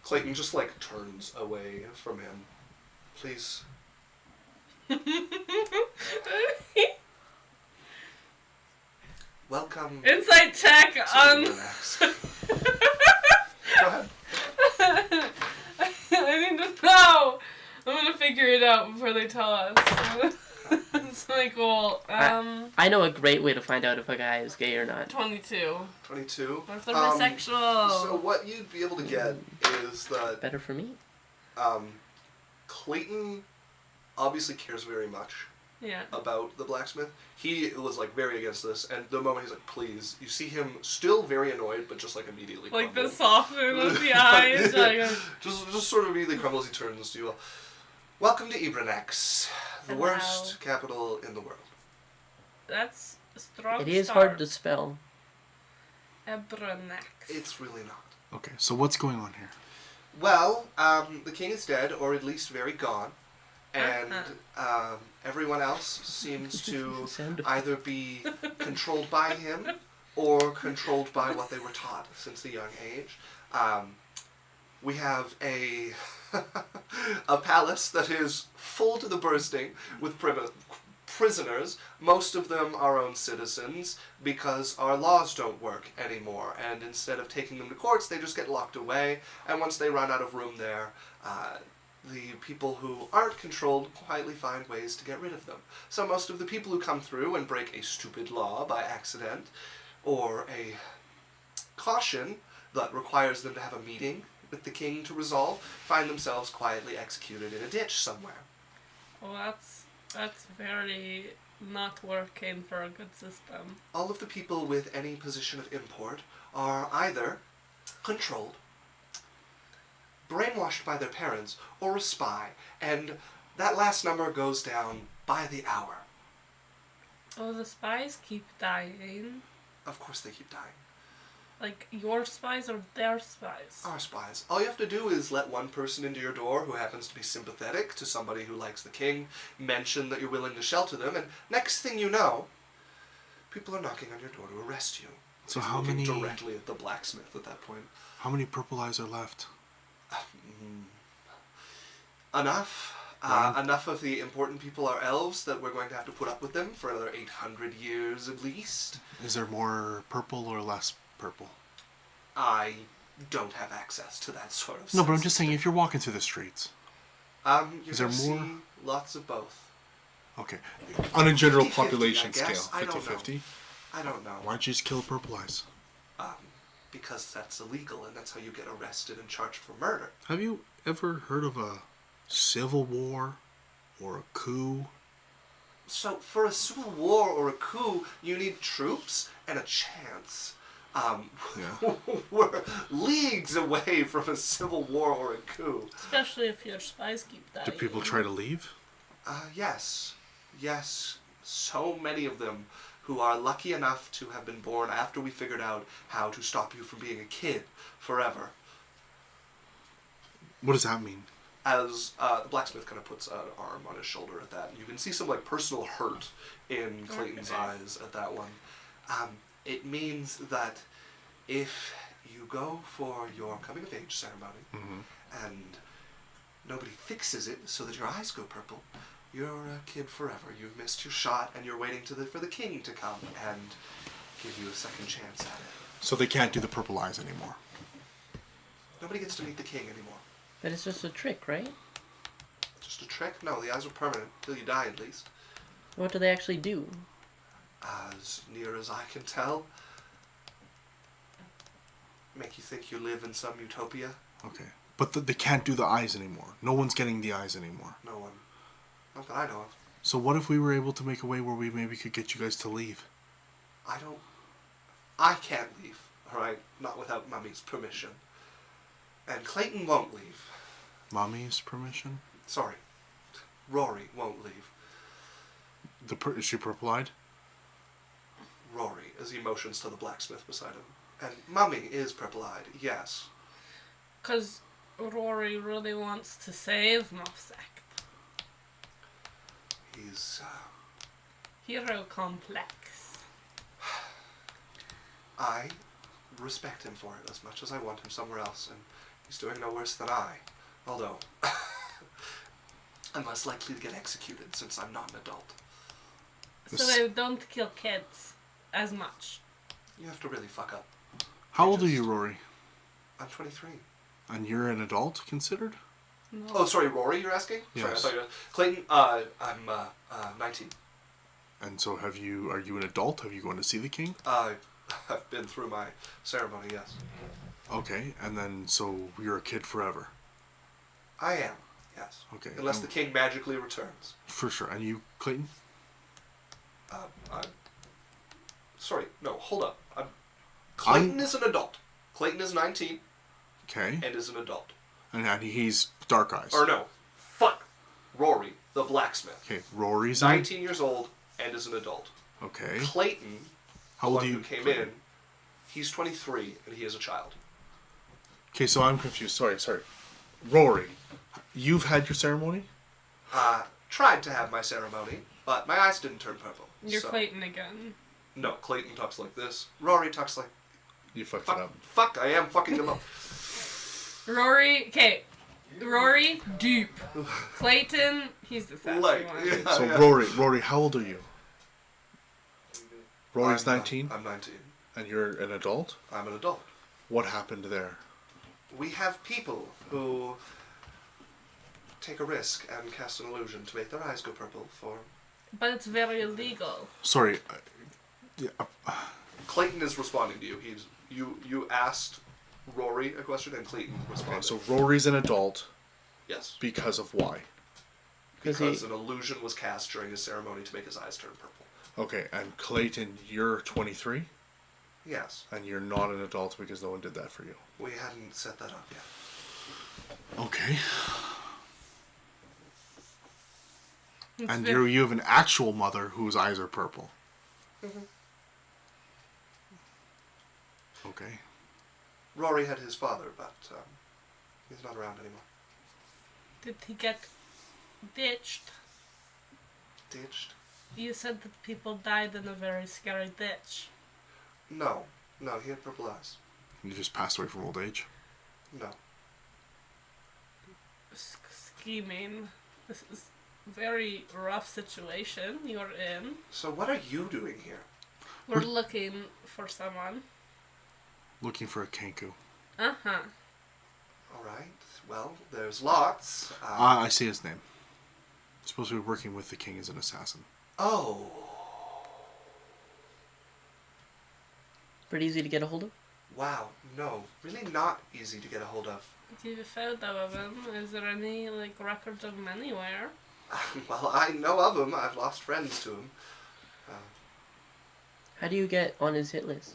Clayton just like turns away from him. Please. Welcome. Insight check to on. Relax. Go ahead. I need to know. I'm gonna figure it out before they tell us. It's my goal. I know a great way to find out if a guy is gay or not. 22. 22. That's the bisexual. So what you'd be able to get is that Better for me. Clayton obviously cares very much Yeah. about the blacksmith. He was like very against this, and the moment he's like, please, you see him still very annoyed, but just like immediately Like the crumble. softening of the eyes. Like, just sort of immediately crumbles. He turns to you. Welcome to Ibranex, the Hello. worst capital in the world. that's a strong It is start. hard to spell. Ebranex. It's really not. Okay, so what's going on here? Well, the king is dead, or at least very gone, and everyone else seems to Sound of- either be controlled by him or controlled by what they were taught since a young age. We have a a palace that is full to the bursting with prisoners. Most of them our own citizens, because our laws don't work anymore, and instead of taking them to courts, they just get locked away, and once they run out of room there, the people who aren't controlled quietly find ways to get rid of them. So most of the people who come through and break a stupid law by accident, or a caution that requires them to have a meeting with the king to resolve, find themselves quietly executed in a ditch somewhere. Well, that's very not working for a good system. All of the people with any position of import are either controlled, brainwashed by their parents, or a spy, and that last number goes down by the hour. Oh, the spies keep dying. Of course they keep dying. Like your spies or their spies? Our spies. All you have to do is let one person into your door who happens to be sympathetic to somebody who likes the king, mention that you're willing to shelter them, and next thing you know, people are knocking on your door to arrest you. So He's how looking many directly at the blacksmith at that point. purple eyes are left? Enough. Wow. Enough of the important people are elves that we're going to have to put up with them for another 800 years at least. Is there more purple or less purple? I don't have access to that sort of. No, but I'm just saying, if you're walking through the streets, you're is there gonna more? see lots of both. Okay, on a general 50-50, population I guess. scale, I don't 50-50. I don't know. Why'd you just kill Purple Eyes? Because that's illegal, and that's how you get arrested and charged for murder. Have you ever heard of a civil war or a coup? So, for a civil war or a coup, you need troops and a chance. Yeah. We're leagues away from a civil war or a coup. Especially if your spies keep dying. Do people try to leave? Yes. Yes. So many of them who are lucky enough to have been born after we figured out how to stop you from being a kid forever. What does that mean? As the blacksmith kind of puts an arm on his shoulder at that, and you can see some like personal hurt in Clayton's eyes at that one. It means that if you go for your coming of age ceremony and nobody fixes it so that your eyes go purple, you're a kid forever. You've missed your shot, and you're waiting for the king to come and give you a second chance at it. So they can't do the Purple Eyes anymore. Nobody gets to meet the king anymore. But it's just a trick, right? Just a trick? No, the eyes are permanent till you die, at least. What do they actually do? As near as I can tell, make you think you live in some utopia. Okay. But they can't do the eyes anymore. No one's getting the eyes anymore. No one. Not that I know of. So what if we were able to make a way where we maybe could get you guys to leave? I can't leave, alright? Not without Mummy's permission. And Clayton won't leave. Mommy's permission? Sorry. Rory won't leave. Is she purple-eyed? Rory, as he motions to the blacksmith beside him. And Mummy is purple-eyed, yes. Because Rory really wants to save Mossack. He's, Hero complex. I respect him for it as much as I want him somewhere else, and he's doing no worse than I. Although, I'm less likely to get executed since I'm not an adult. So they don't kill kids as much. You have to really fuck up. How old are you, Rory? I'm 23. And you're an adult considered? No. Oh, sorry, Rory, you're asking? Yes. Sorry, I thought Clayton, I'm 19. And so are you an adult? Have you gone to see the king? I've been through my ceremony, yes. Okay, and then so you're a kid forever? I am, yes. Okay. Unless the king magically returns. For sure. And you, Clayton? Sorry, no, hold up. Clayton is an adult. Clayton is 19 Okay. and is an adult. And he's dark eyes. Or no, fuck. Rory, the blacksmith. Okay, Rory's 19 years old and is an adult. Okay. Clayton, How the old one are you? who came Clayton? in, he's 23 and he is a child. Okay, so I'm confused. Sorry. Rory, you've had your ceremony? Tried to have my ceremony, but my eyes didn't turn purple. You're so. Clayton again. No, Clayton talks like this. Rory talks like... You fucked it up. Fuck, I am fucking him up. Rory, dupe. Clayton, he's the sassy Like, one. yeah. So Rory, how old are you? Rory's 19? I'm 19. And you're an adult? I'm an adult. What happened there? We have people who take a risk and cast an illusion to make their eyes go purple for... But it's very illegal. Sorry. Clayton is responding to you. You asked Rory a question and Clayton responded. Okay, so Rory's an adult Yes. because of why? Because an illusion was cast during his ceremony to make his eyes turn purple. Okay, and Clayton, you're 23? Yes. And you're not an adult because no one did that for you. We hadn't set that up yet. Okay. It's And very- you have an actual mother whose eyes are purple. Mm-hmm. Okay. Rory had his father, but he's not around anymore. Did he get ditched? Ditched? You said that people died in a very scary ditch. No, he had purple eyes. You just passed away from old age? No. Scheming. This is a very rough situation you're in. So what are you doing here? We're looking for someone. Looking for a Kenku. Uh-huh. All right. Well, there's lots. I see his name. Supposed to be working with the king as an assassin. Oh. Pretty easy to get a hold of? Wow. No, really not easy to get a hold of. You photo of him. Is there any records of him anywhere? Well, I know of him. I've lost friends to him. How do you get on his hit list?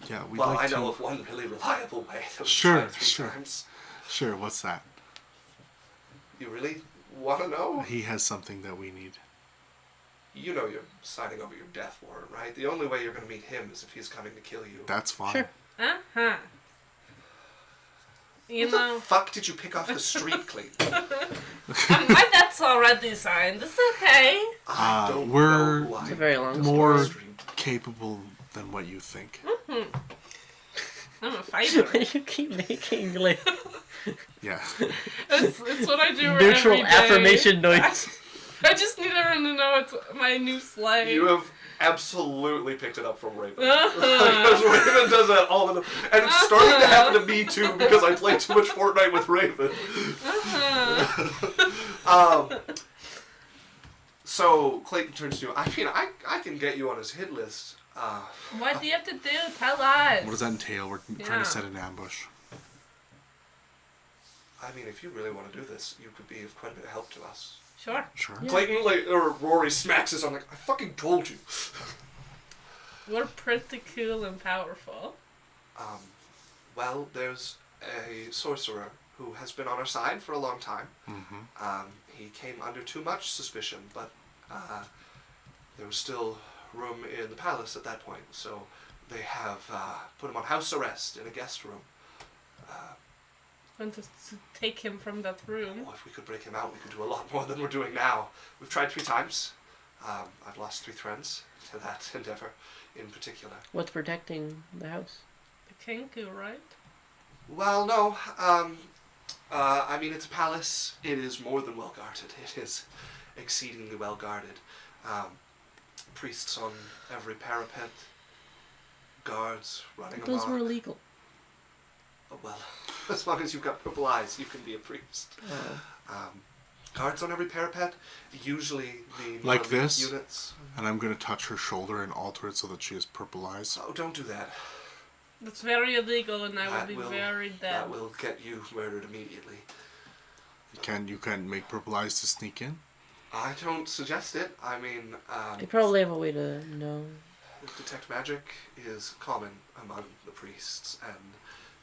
Yeah, we'd Well, like I to... know of one really reliable way. That we've Sure, tried 3 sure. times. Sure, what's that? You really want to know? He has something that we need. You know you're signing over your death warrant, right? The only way you're going to meet him is if he's coming to kill you. That's fine. Sure. Uh-huh. You What know, the fuck did you pick off the street, Clayton? my debt's already signed. It's okay. I don't we're- know who It's I a very long More story. capable than what you think. I'm a fighter. You keep making like Yeah. It's what I do neutral every day. affirmation noise. I just need everyone to know it's my new slave. You have absolutely picked it up from Raven. Uh-huh. Because Raven does that all the time. And it's starting to happen to me too because I play too much Fortnite with Raven. So Clayton turns to you. I mean, I can get you on his hit list. What do you have to do? Tell us. What does that entail? We're trying Yeah. to set an ambush. I mean, if you really want to do this, you could be of quite a bit of help to us. Sure. Sure. Yeah. Clayton, or Rory smacks his arm like, I fucking told you. We're pretty cool and powerful. Well, there's a sorcerer who has been on our side for a long time. Mm-hmm. He came under too much suspicion, but there was still room in the palace at that point, so they have put him on house arrest in a guest room. Want us to take him from that room? Oh, if we could break him out, we could do a lot more than we're doing now. We've tried 3 times. I've lost 3 friends to that endeavor in particular. What's protecting the house? The Kenku, right? Well, no. I mean, it's a palace. It is more than well guarded. It is exceedingly well guarded. Priests on every parapet. Guards running Those amok. were illegal. Oh, well, as long as you've got purple eyes, you can be a priest. Guards on every parapet. Usually the Like monolithic this? units. And I'm going to touch her shoulder and alter it so that she has purple eyes. Oh, don't do that. That's very illegal, and I That will be will- very dead. That will get you murdered immediately. You can't make purple eyes to sneak in? I don't suggest it. I mean, They probably have a way to know. detect magic is common among the priests and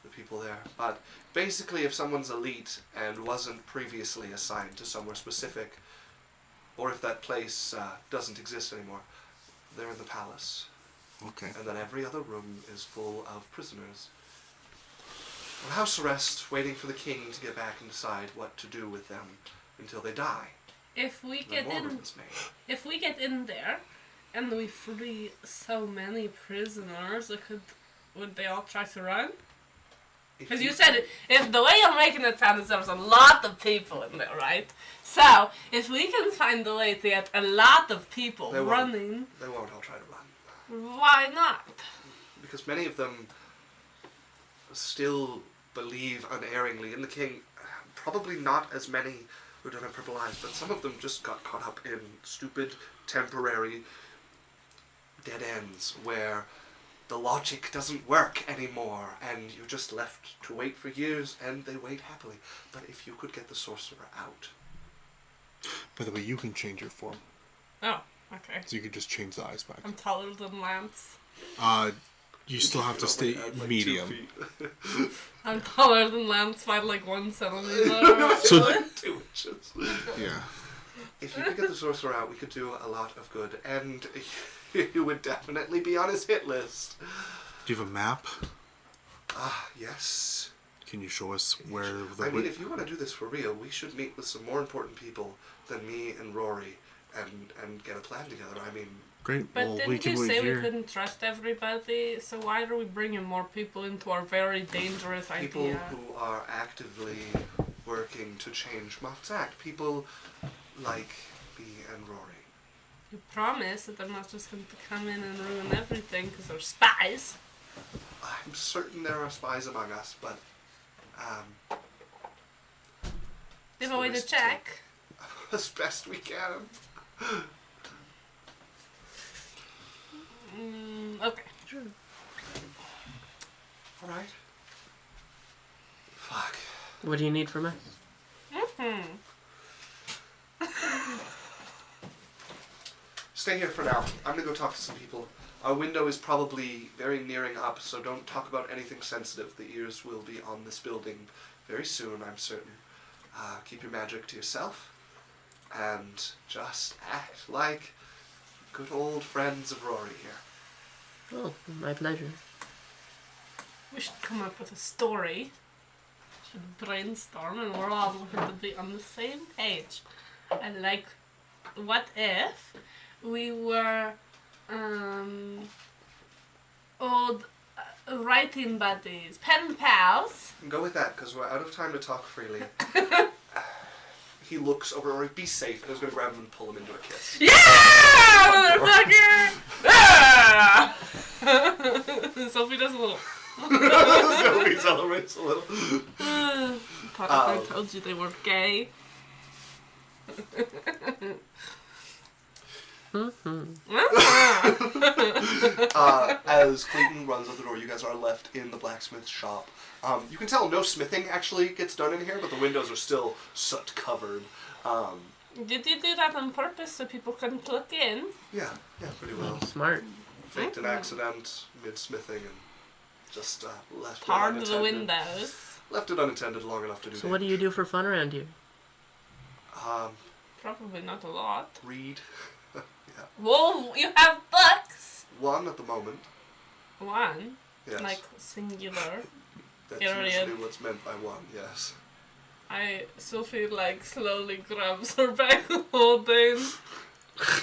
the people there. But basically, if someone's elite and wasn't previously assigned to somewhere specific, or if that place doesn't exist anymore, they're in the palace. Okay. And then every other room is full of prisoners. On house arrest, waiting for the king to get back and decide what to do with them until they die. If we Then get more in, room is made. if we get in there, and we free so many prisoners, would they all try to run? If Because you said if the way you're making it sound is there's a lot of people in there, right? So if we can find a way to get a lot of people They won't. running, They won't all try to run. why not? Because many of them still believe unerringly in the king. Probably not as many who don't have purple eyes, but some of them just got caught up in stupid, temporary dead ends where the logic doesn't work anymore and you're just left to wait for years, and they wait happily. But if you could get the sorcerer out... By the way, you can change your form. Oh, okay. So you can just change the eyes back. I'm taller than Lance. You still have to stay Add, like, 2 medium. feet. I'm taller than Lance by like 1 centimeter. So- Like 2 inches. Yeah. If you could get the sorcerer out, we could do a lot of good, and you would definitely be on his hit list. Do you have a map? Yes. Can you show us where the... I mean, if you want to do this for real, we should meet with some more important people than me and Rory and get a plan together. I mean, Great. But Well, we didn't can you wait say here. we couldn't trust everybody? So why are we bringing more people into our very dangerous people idea? who are actively working to change Moff's act. People like me and Rory. You promise that they're not just going to come in and ruin everything because they're spies? I'm certain there are spies among us, but Give a way to check. as best we can. Okay. Sure. All right. Fuck. What do you need from us? Stay here for now. I'm gonna go talk to some people. Our window is probably very nearing up, so don't talk about anything sensitive. The ears will be on this building very soon, I'm certain. Keep your magic to yourself, and just act like good old friends of Rory here. Oh, my pleasure. We should come up with a story. Should brainstorm, and we're all going to be on the same page. And like, what if we were old writing buddies, pen pals? Go with that, because we're out of time to talk freely. He looks over Rory, be safe, and is going to grab him and pull him into a kiss. Yeah, motherfucker! Ah! Sophie does a little. Sophie celebrates a little. Thought I told you they were gay. As Clayton runs out the door, you guys are left in the blacksmith shop. You can tell no smithing actually gets done in here, but the windows are still soot covered. Did you do that on purpose so people couldn't look in? Yeah, pretty well. Smart. Faked an accident mid-smithing and just left it Tarred unattended. the windows. Left it unattended long enough to do So what do you do for fun around here? Probably not a lot. Read. Yeah. Whoa, you have books! One at the moment. One? Yes. Like singular. That's period. usually what's meant by one, yes. Sophie like slowly grabs her bag holding.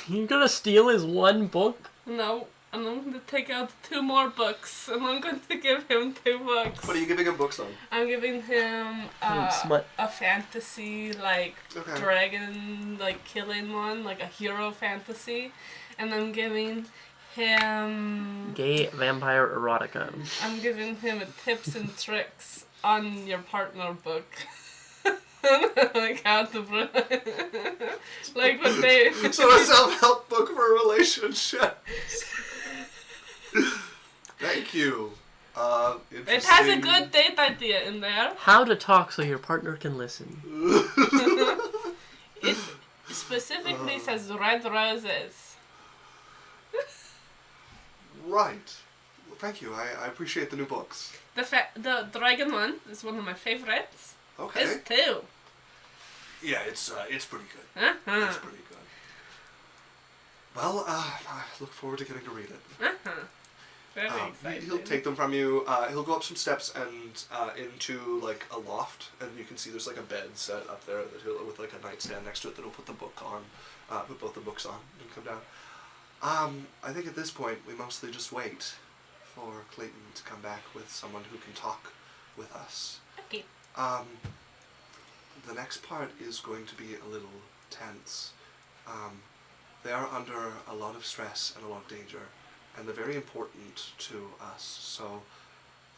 You're gonna steal his one book? No, and I'm going to take out 2 more books, and I'm going to give him 2 books. What are you giving him books on? I'm giving him Smut. a fantasy, like, Okay. dragon, like, killing one, like a hero fantasy. And I'm giving him... Gay vampire erotica. I'm giving him a tips and tricks on your partner book. Like how to... like what they... So a self-help book for relationships. Thank you. It has a good date idea in there. How to talk so your partner can listen. It specifically says red roses. Right. Well, thank you. I appreciate the new books. The dragon one is one of my favorites. Okay. It's 2. Yeah, it's pretty good. Uh-huh. It's pretty good. Well, I look forward to getting to read it. Uh-huh. Very exciting. He'll take them from you. He'll go up some steps and into like a loft, and you can see there's like a bed set up there that he'll, with like a nightstand next to it that he'll put the book on, put both the books on, and come down. I think at this point we mostly just wait for Clayton to come back with someone who can talk with us. Okay. The next part is going to be a little tense. They are under a lot of stress and a lot of danger, and they're very important to us, so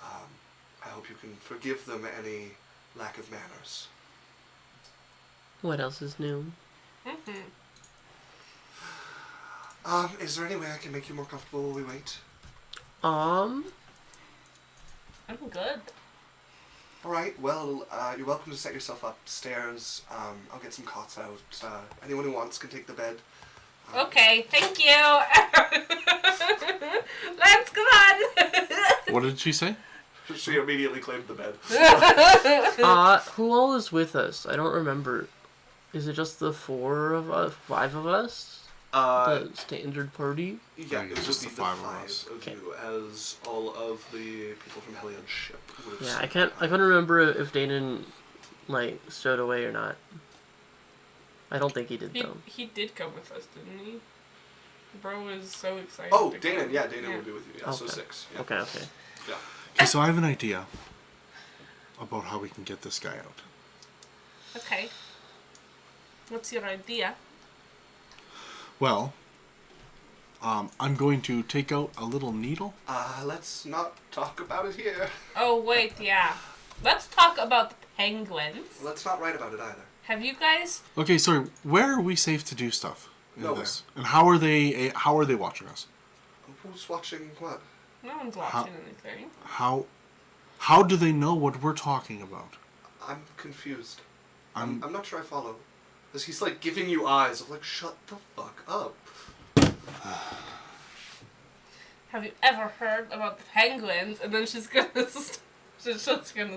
I hope you can forgive them any lack of manners. What else is new? Mm-hmm. Is there any way I can make you more comfortable while we wait? I'm good. Alright, well, you're welcome to set yourself upstairs. I'll get some cots out. Anyone who wants can take the bed. Okay, thank you. Let's go on. What did she say? She immediately claimed the bed. Who all is with us? I don't remember. Is it just the 5 of us? The standard party? Yeah, I think it's it's just just the the 5 5 of us. of Okay. you, as all of the people from Heliod's ship would have Yeah, seen. I couldn't remember if Dayton, like, stowed away or not. I don't think he did, though. He did come with us, didn't he? Bro was so excited. Oh, to Dana, come. yeah, Dana will be with you. Yeah, so Okay. 6. Yeah. Okay. Yeah. Okay, so I have an idea about how we can get this guy out. Okay. What's your idea? Well, I'm going to take out a little needle. Let's not talk about it here. Oh, wait, yeah. Let's talk about the penguins. Let's not write about it either. Have you guys... Okay, sorry. Where are we safe to do stuff in Nowhere. this? And how are they watching us? Who's watching what? No one's watching anything. How do they know what we're talking about? I'm confused. I'm I'm not sure I follow. Because he's like giving you eyes of like, shut the fuck up. Have you ever heard about the penguins? And then she's gonna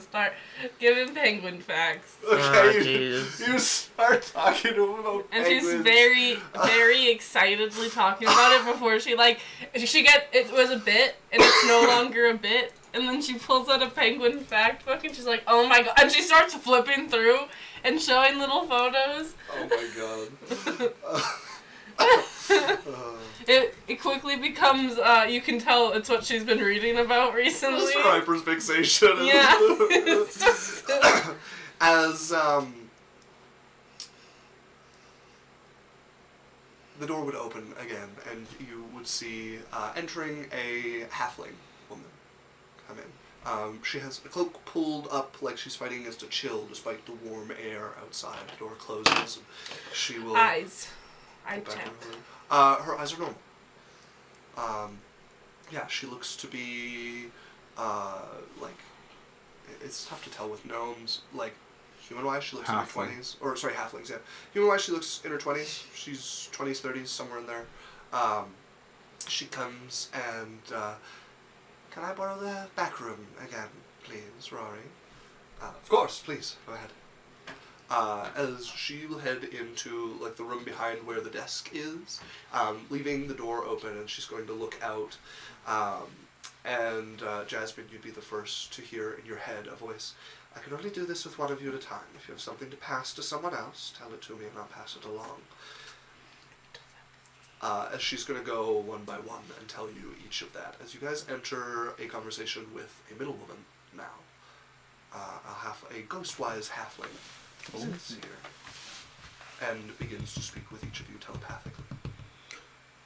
start giving penguin facts. Okay, jeez. you start talking to him about And penguins. she's very, very excitedly talking about it before it was a bit, and it's no longer a bit, and then she pulls out a penguin fact book, and she's like, oh my god, and she starts flipping through and showing little photos. Oh my god. It quickly becomes, you can tell it's what she's been reading about recently. This Piper's fixation. Yeah. It's just... As, the door would open again, and you would see, entering a halfling woman come in. She has a cloak pulled up like she's fighting against a chill despite the warm air outside. The door closes, and she will... Eyes. Eye Go back check. in her eyes are normal. Yeah, she looks to be, like, it's tough to tell with gnomes. Like, human-wise, she looks in her Halfling. 20s. Or, sorry, halflings, yeah. Human-wise, she looks in her 20s. She's 20s, 30s, somewhere in there. She comes and, can I borrow the back room again, please, Rory? Of course, please, go ahead. As she will head into like the room behind where the desk is, leaving the door open, and she's going to look out. Jasmine, you'd be the first to hear in your head a voice. I can only do this with one of you at a time. If you have something to pass to someone else, tell it to me and I'll pass it along. As she's going to go one by one and tell you each of that. As you guys enter a conversation with a middle woman now. A ghostwise halfling sits here and begins to speak with each of you telepathically.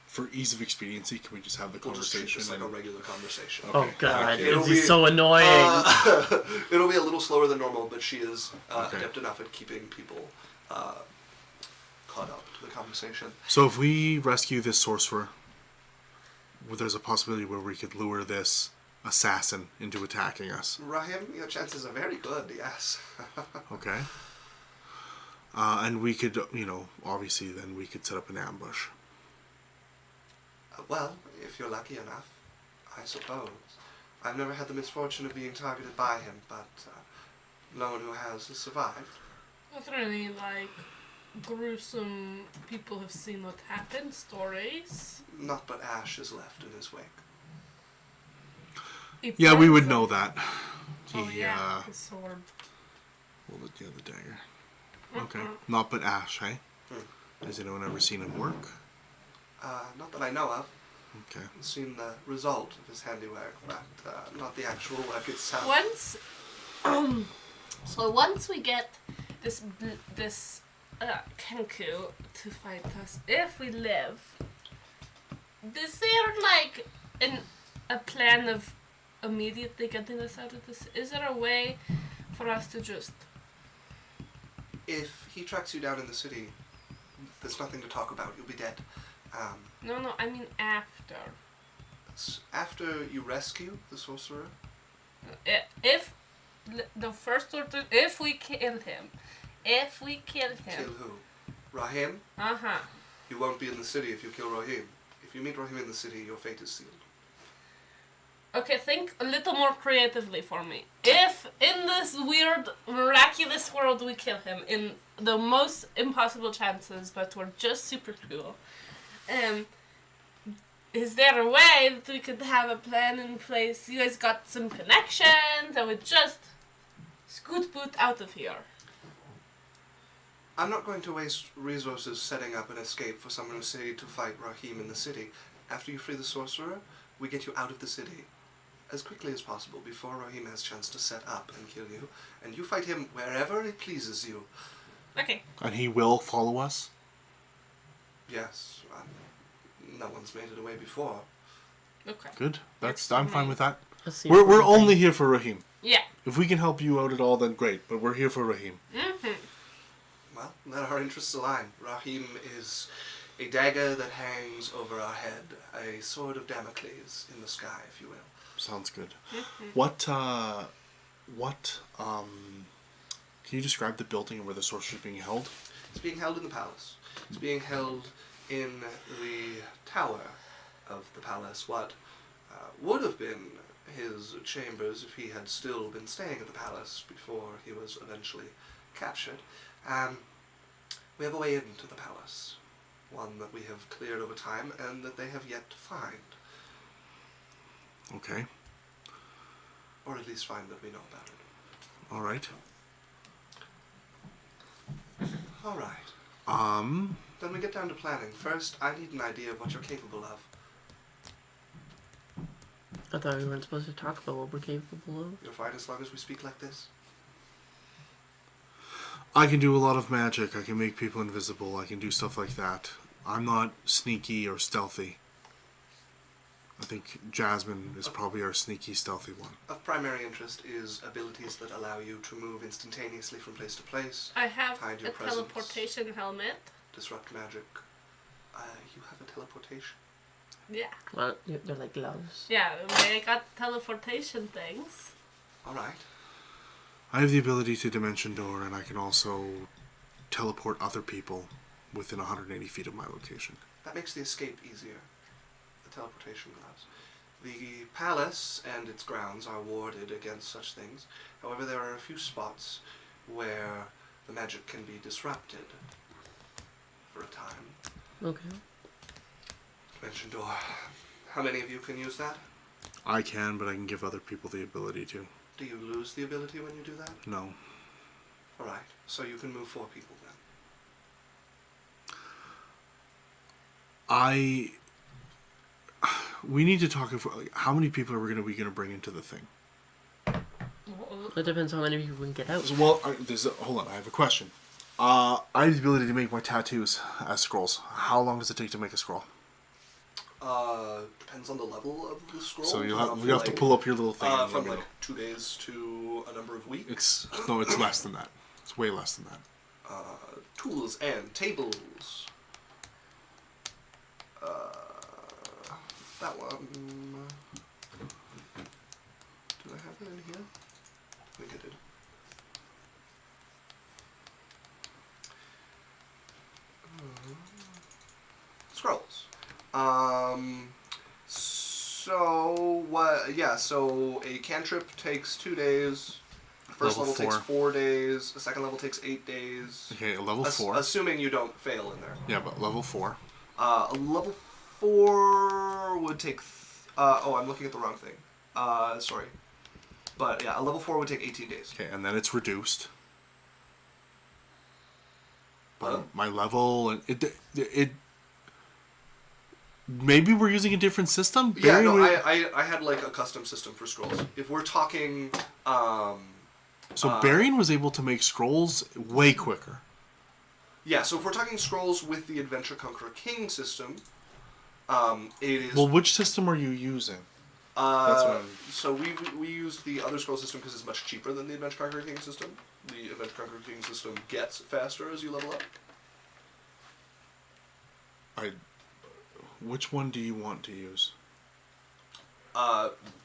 For ease of expediency, can we just have the We'll just treat conversation? this like a regular conversation. Oh god, It'll is be- he so annoying? It'll be a little slower than normal, but she is Okay. adept enough at keeping people caught up to the conversation. So if we rescue this sorcerer, well, there's a possibility where we could lure this assassin into attacking us. Rahim, your chances are very good, yes. Okay. And we could, obviously then we could set up an ambush. Well, if you're lucky enough, I suppose. I've never had the misfortune of being targeted by him, but no one who has survived. Are there any, like, gruesome people have seen what happened stories? Not but ash is left in his wake. Yeah, we would know that. Oh, yeah, his sword. The dagger. Okay. Not but Ash, hey? Has anyone ever seen him work? Not that I know of. Okay. I've seen the result of his handiwork, but not the actual work itself. Once we get this Kenku to fight us, if we live, is there like a plan of immediately getting us out of this? Is there a way for us to just... If he tracks you down in the city, there's nothing to talk about. You'll be dead. No, I mean after. After you rescue the sorcerer? If the first order, if we kill him. Kill who? Rahim? Uh-huh. You won't be in the city if you kill Rahim. If you meet Rahim in the city, your fate is sealed. Okay, think a little more creatively for me. If in this weird, miraculous world we kill him, in the most impossible chances, but we're just super cool, is there a way that we could have a plan in place? You guys got some connections and we just scoot boot out of here. I'm not going to waste resources setting up an escape for someone who's ready to fight Rahim in the city. After you free the sorcerer, we get you out of the city as quickly as possible before Rahim has a chance to set up and kill you, and you fight him wherever it pleases you. Okay. And he will follow us? Yes, No one's made it away before. Okay. Good. I'm fine with that. Let's see We're what we only think. here for Raheem. Yeah. If we can help you out at all, then great. But we're here for Raheem. Well, then our interests align. Rahim is a dagger that hangs over our head, a sword of Damocles in the sky, if you will. Sounds good. Can you describe the building and where the sorcery is being held? It's being held in the palace. It's being held in the tower of the palace, what would have been his chambers if he had still been staying at the palace before he was eventually captured. We have a way into the palace, one that we have cleared over time and that they have yet to find. Okay. Or at least find that we know about it. All right. All right. Um. Then we get down to planning. First, I need an idea of what you're capable of. I thought we weren't supposed to talk about what we're capable of. You're fine as long as we speak like this? I can do a lot of magic. I can make people invisible. I can do stuff like that. I'm not sneaky or stealthy. I think Jasmine is probably our sneaky, stealthy one. Of primary interest is abilities that allow you to move instantaneously from place to place. I have Hide a your presence. teleportation helmet. Disrupt magic. You have a teleportation. Yeah. Well, they're like gloves. Yeah, I got teleportation things. All right. I have the ability to dimension door, and I can also teleport other people within 180 feet of my location. That makes the escape easier. The teleportation gloves. The palace and its grounds are warded against such things. However, there are a few spots where the magic can be disrupted for a time. Okay. Dimension door. How many of you can use that? I can, but I can give other people the ability to. Do you lose the ability when you do that? No. Alright, so you can move 4 people then. We need to talk. How many people are we gonna bring into the thing? It depends how many people we can get out. Well, hold on. I have a question. I have the ability to make my tattoos as scrolls. How long does it take to make a scroll? Depends on the level of the scroll. So you have to pull up your little thing. From like 2 days to a number of weeks. It's less than that. It's way less than that. Tools and tables. That one. Do I have it in here? I think I did. Scrolls. So what? Yeah. So a cantrip takes 2 days. First level takes 4 days. The second level takes 8 days. Okay, a level 4. Assuming you don't fail in there. Yeah, but level 4. A level 4 would take. I'm looking at the wrong thing. Sorry. But yeah, a level 4 would take 18 days. Okay, and then it's reduced. But my level and it. Maybe we're using a different system. Yeah, no, I had like a custom system for scrolls. If we're talking, So Barian was able to make scrolls way quicker. Yeah, so if we're talking scrolls with the Adventure Conqueror King system, it is. Well, which system are you using? That's what So we used the other scroll system because it's much cheaper than the Adventure Conqueror King system. The Adventure Conqueror King system gets faster as you level up. Which one do you want to use?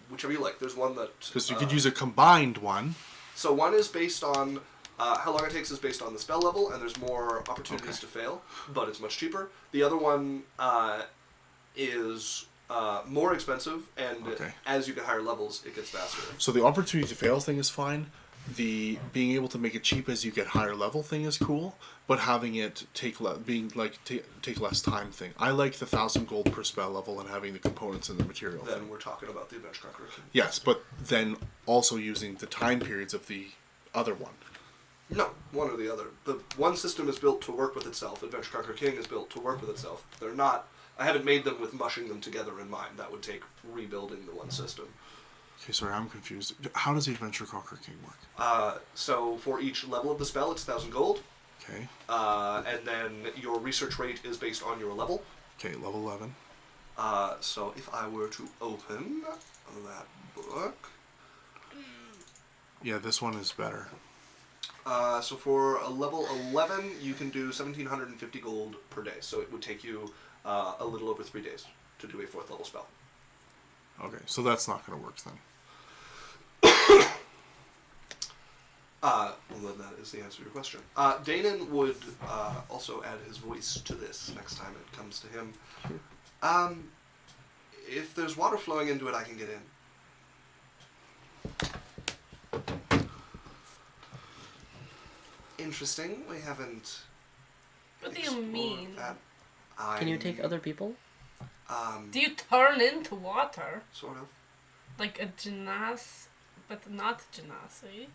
Whichever you like. There's one that. Because you could use a combined one. So one is based on how long it takes is based on the spell level, and there's more opportunities to fail, but it's much cheaper. The other one is more expensive, and as you get higher levels, it gets faster. So the opportunity to fail thing is fine. The being able to make it cheap as you get higher level thing is cool, but having it take less time thing. I like the 1,000 gold per spell level and having the components and the material. Then we're talking about the Adventure Conqueror King. Yes, but then also using the time periods of the other one. No, one or the other. The one system is built to work with itself. Adventure Conqueror King is built to work with itself. They're not. I haven't made them with mushing them together in mind. That would take rebuilding the one system. Okay, sorry, I'm confused. How does the Adventure Conqueror King work? So for each level of the spell, it's 1,000 gold. Okay. And then your research rate is based on your level. Okay, level 11. So if I were to open that book... Yeah, this one is better. So for a level 11, you can do 1,750 gold per day. So it would take you a little over 3 days to do a 4th level spell. Okay, so that's not going to work then. Well, then that is the answer to your question. Danon would also add his voice to this next time it comes to him. If there's water flowing into it, I can get in. Interesting. We haven't. What do you mean? That. Can you take other people? Do you turn into water? Sort of. Like a gymnast, but not genasi?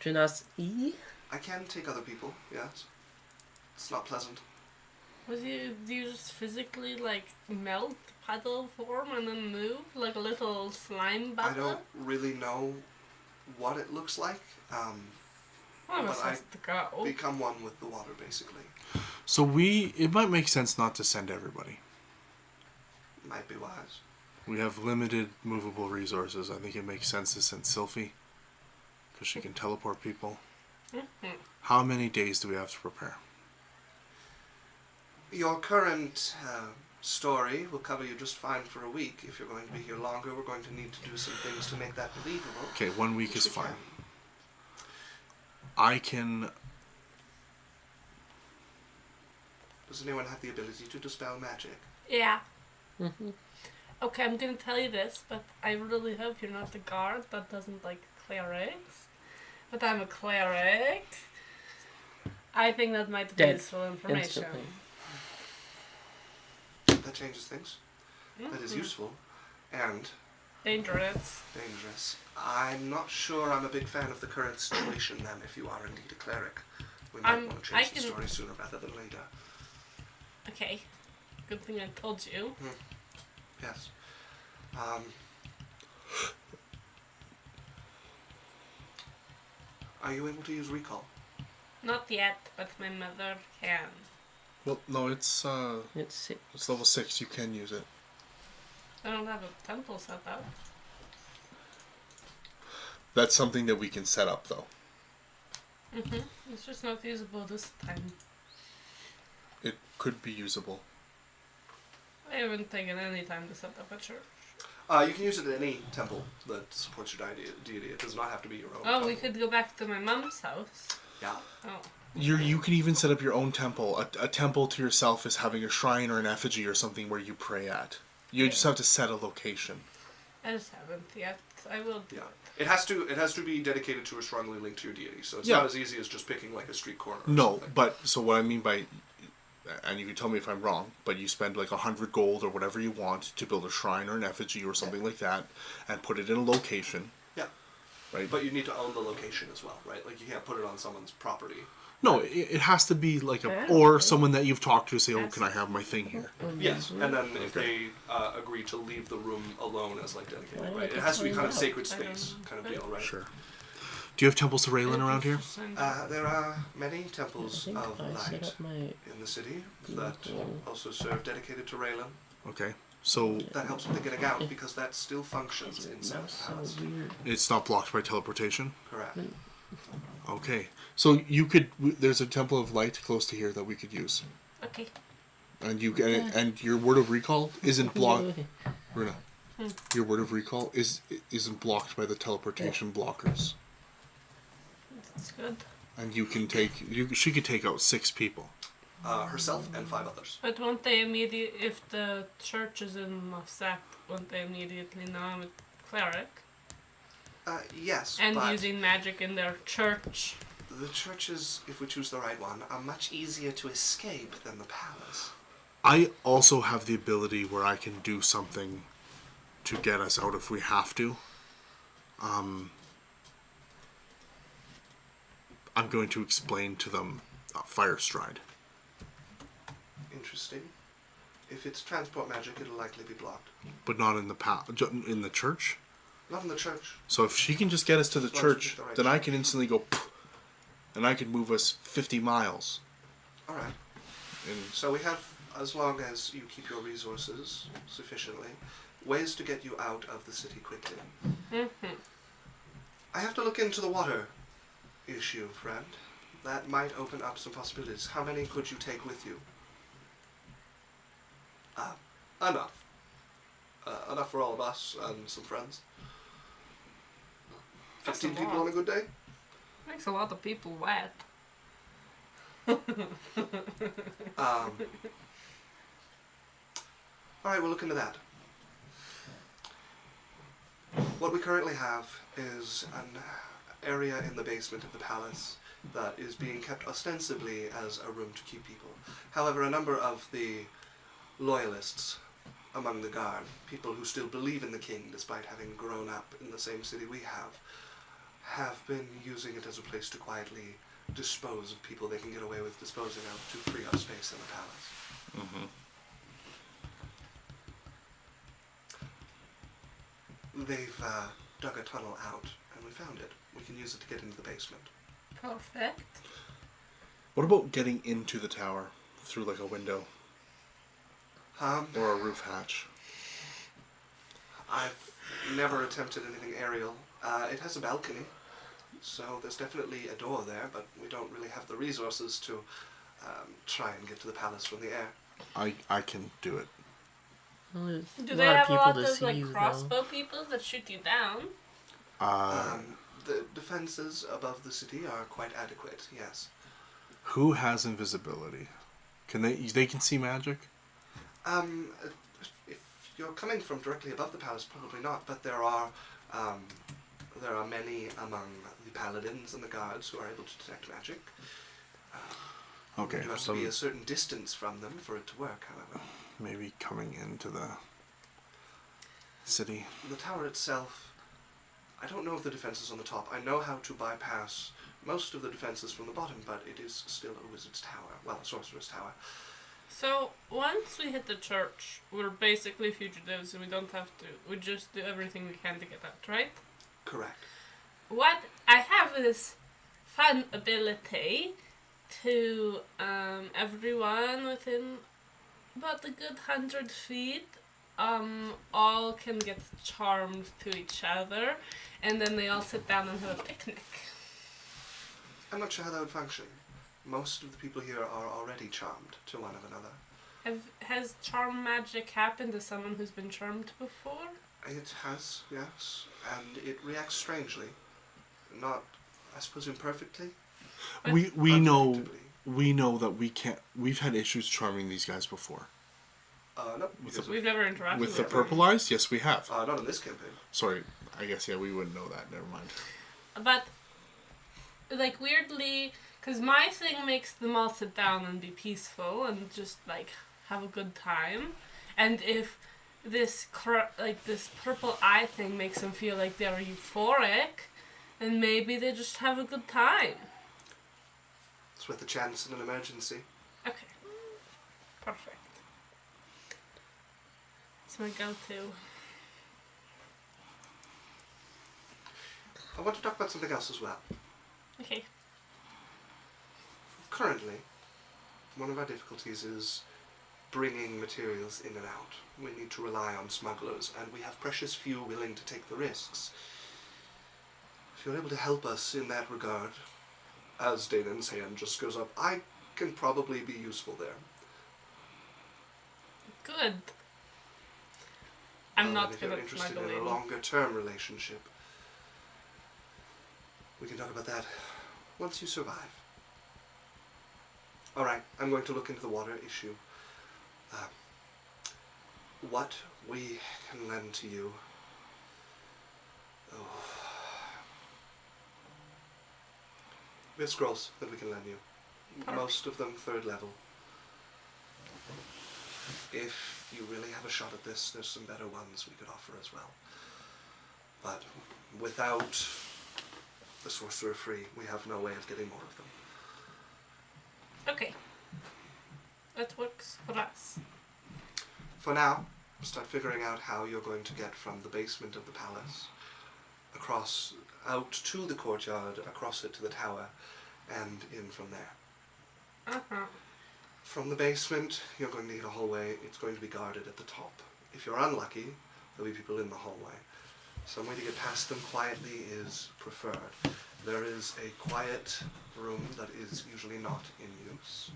Genasi? I can take other people, yes. It's not pleasant. Do you just physically like melt puddle form and then move like a little slime bubble? I don't really know what it looks like. Well, but I has to go. become one with the water, basically. So it might make sense not to send everybody. Might be wise. We have limited movable resources. I think it makes sense to send Sylphie, because she can teleport people. Mm-hmm. How many days do we have to prepare? Your current story will cover you just fine for a week. If you're going to be here longer, we're going to need to do some things to make that believable. Okay, 1 week Which is we fine. can. I can... Does anyone have the ability to dispel magic? Yeah. Mm-hmm. Okay, I'm gonna tell you this, but I really hope you're not the guard that doesn't like clerics. But I'm a cleric. I think that might be Dead. useful information. Instantly. That changes things. That is Mhm. useful. And Dangerous. dangerous. I'm not sure I'm a big fan of the current situation, then, if you are indeed a cleric. We might want to I change the can- story sooner rather than later. Okay. Good thing I told you. Yes. Are you able to use recall? Not yet, but my mother can. Well, no, it's It's level 6. You can use it. I don't have a temple set up. That's something that we can set up, though. It's just not usable this time. It could be usable. I haven't taken any time to set up a church. You can use it at any temple that supports your deity. It does not have to be your own. Oh, temple. we could go back to my mom's house. Yeah. Oh. You can even set up your own temple. A temple to yourself is having a shrine or an effigy or something where you pray at. You just have to set a location. I just haven't yet. I will do Yeah. it. It has to be dedicated to or strongly linked to your deity. So it's Yeah. not as easy as just picking like a street corner. Or No, something. but so what I mean by, and you can tell me if I'm wrong, but you spend like 100 gold or whatever you want to build a shrine or an effigy or something like that, and put it in a location. Yeah. Right. But you need to own the location as well, right? Like you can't put it on someone's property. No, it has to be like Yeah. or someone that you've talked to say, oh, can I have my thing here? Yes, and then if they agree to leave the room alone as like dedicated, Well, right? I It has to be can kind of find sacred out. I don't space know. kind of deal, right? Sure. Do you have temples to Raylan around here? There are many I temples think of I set light up my... in the city that Cool. also serve dedicated to Raylan. Okay. So That helps with the getting out because that still functions inside That's the so palace. weird. it's not blocked by teleportation? Correct. Okay. So you could, there's a temple of light close to here that we could use. Okay. And and your word of recall isn't blocked. Runa, your word of recall isn't blocked by the teleportation blockers. That's good. And you can take she could take out 6 people. Herself and 5 others. But won't they immediately, if the church is in Mossack, won't they immediately know I'm a cleric? Yes, And but using magic in their church. the churches, if we choose the right one, are much easier to escape than the palace. I also have the ability where I can do something to get us out if we have to. I'm going to explain to them Fire Stride. Interesting. If it's transport magic, it'll likely be blocked. But not in in the church. Not in the church. So if she can just get us to the As long as you church, get the right then I church. can instantly go, "Pff," and I can move us 50 miles. All right. And So we have as long as you keep your resources sufficiently, ways to get you out of the city quickly. Mm-hmm. I have to look into the water issue, friend. That might open up some possibilities. How many could you take with you? Enough. Enough for all of us and some friends. That's 15 a people lot. on a good day? Makes a lot of people wet. Alright, we'll look into that. What we currently have is an area in the basement of the palace that is being kept ostensibly as a room to keep people. However, a number of the loyalists among the guard, people who still believe in the king despite having grown up in the same city we have been using it as a place to quietly dispose of people they can get away with disposing of to free up space in the palace. Mm-hmm. They've dug a tunnel out, and we found it. We can use it to get into the basement. Perfect. What about getting into the tower through like a window or a roof hatch? I've never attempted anything aerial. It has a balcony, so there's definitely a door there, but we don't really have the resources to try and get to the palace from the air. I can do it. Well, there's Do a they lot of have a people lot to of see like you, though. crossbow people that shoot you down? The defenses above the city are quite adequate, yes. Who has invisibility? Can they can see magic? If you're coming from directly above the palace, probably not, but there are many among the paladins and the guards who are able to detect magic. Okay, You have so to be a certain distance from them for it to work, however. maybe coming into the city. The tower itself, I don't know of the defenses on the top. I know how to bypass most of the defenses from the bottom, but it is still a wizard's tower. Well, a sorcerer's tower. So once we hit the church, we're basically fugitives, and we don't have to. We just do everything we can to get out, right? Correct. What I have this fun ability to everyone within about a good 100 feet, all can get charmed to each other, and then they all sit down and have a picnic. I'm not sure how that would function. Most of the people here are already charmed to one of another. Has charm magic happened to someone who's been charmed before? It has, yes, and it reacts strangely. Not, I suppose, imperfectly. We know Unpredictably. that we can't. We've had issues charming these guys before. No. We've never interacted With the them. purple eyes, yes, we have. Not in this campaign. Sorry, I guess we wouldn't know that. Never mind. But, like, weirdly, because my thing makes them all sit down and be peaceful and just, like, have a good time. And if this, this purple eye thing makes them feel like they're euphoric, then maybe they just have a good time. It's worth a chance in an emergency. Okay. Perfect. It's my go-to. I want to talk about something else as well. Okay. Currently, one of our difficulties is bringing materials in and out. We need to rely on smugglers, and we have precious few willing to take the risks. If you're able to help us in that regard, as Danon's hand just goes up, I can probably be useful there. Good. I'm not if good you're at interested in a smuggling. longer-term relationship, we can talk about that once you survive. Alright, I'm going to look into the water issue. What we can lend to you. Oh. We have scrolls that we can lend you. Perfect. Most of them 3rd level. If you really have a shot at this, there's some better ones we could offer as well. But without the Sorcerer Free, we have no way of getting more of them. Okay. That works for us. For now, start figuring out how you're going to get from the basement of the palace across, out to the courtyard, across it to the tower, and in from there. Uh-huh. From the basement, you're going to need a hallway. It's going to be guarded at the top. If you're unlucky, there'll be people in the hallway. Some way to get past them quietly is preferred. There is a quiet room that is usually not in use.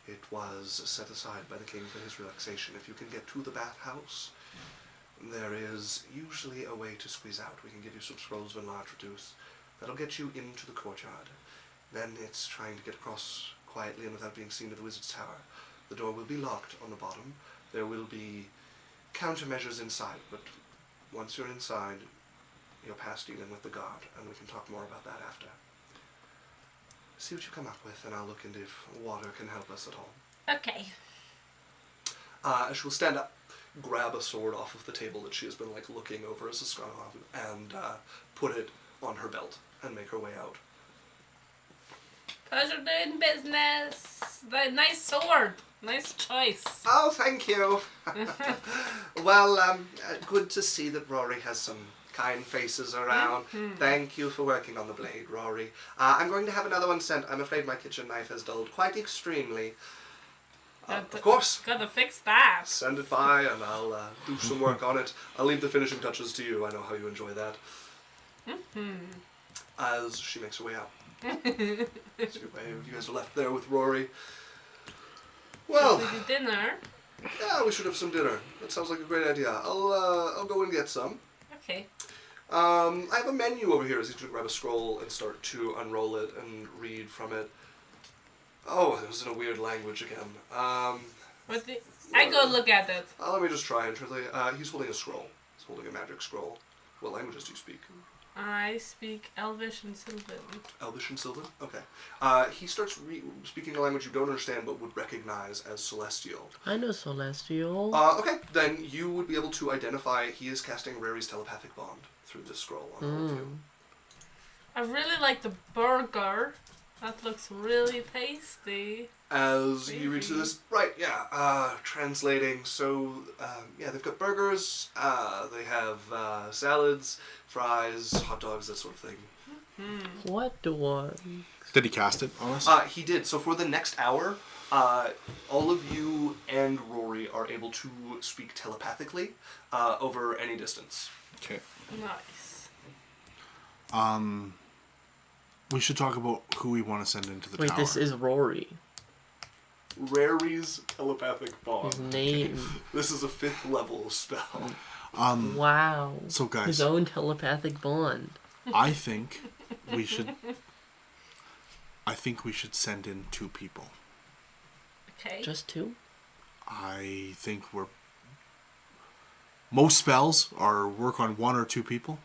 It was set aside by the king for his relaxation. If you can get to the bathhouse, there is usually a way to squeeze out. We can give you some scrolls of enlarge reduce. That'll get you into the courtyard. Then it's trying to get across quietly and without being seen to the wizard's tower. The door will be locked on the bottom. There will be countermeasures inside, but once you're inside, you're past dealing with the guard, and we can talk more about that after. See what you come up with, and I'll look into if water can help us at all. Okay. She will stand up, grab a sword off of the table that she has been looking over as a scar, and put it on her belt, and make her way out. Pleasure doing business. Nice sword. Nice choice. Oh, thank you. Well, good to see that Rory has some kind faces around. Thank you for working on the blade, Rory. I'm going to have another one sent. I'm afraid my kitchen knife has dulled quite extremely. Of course. Gotta fix that. Send it by and I'll do some work on it. I'll leave the finishing touches to you. I know how you enjoy that. As she makes her way out. So you guys are left there with Rory. Well, we do dinner. Yeah, we should have some dinner. That sounds like a great idea. I'll go and get some. Okay. I have a menu over here. As he's going to grab a scroll and start to unroll it and read from it. Oh, it was in a weird language again. I go look at it. Let me just try and translate. He's holding a scroll. He's holding a magic scroll. What languages do you speak? I speak Elvish and Sylvan. Elvish and Sylvan? Okay. He starts speaking a language you don't understand but would recognize as Celestial. I know Celestial. Okay, then you would be able to identify he is casting Rary's telepathic bond through this scroll on all of you. I really like the burger. That looks really tasty. As you read through this, right, yeah, translating, so, they've got burgers, they have salads, fries, hot dogs, that sort of thing. What one? Did he cast it on us? He did. So for the next hour, all of you and Rory are able to speak telepathically over any distance. Okay. Nice. We should talk about who we want to send into the tower. Wait, this is Rory. Rary's telepathic bond. His name. This is a 5th level spell. Wow. So guys, his own telepathic bond. I think we should send in 2 people. Okay. Just 2? I think most spells work on 1 or 2 people.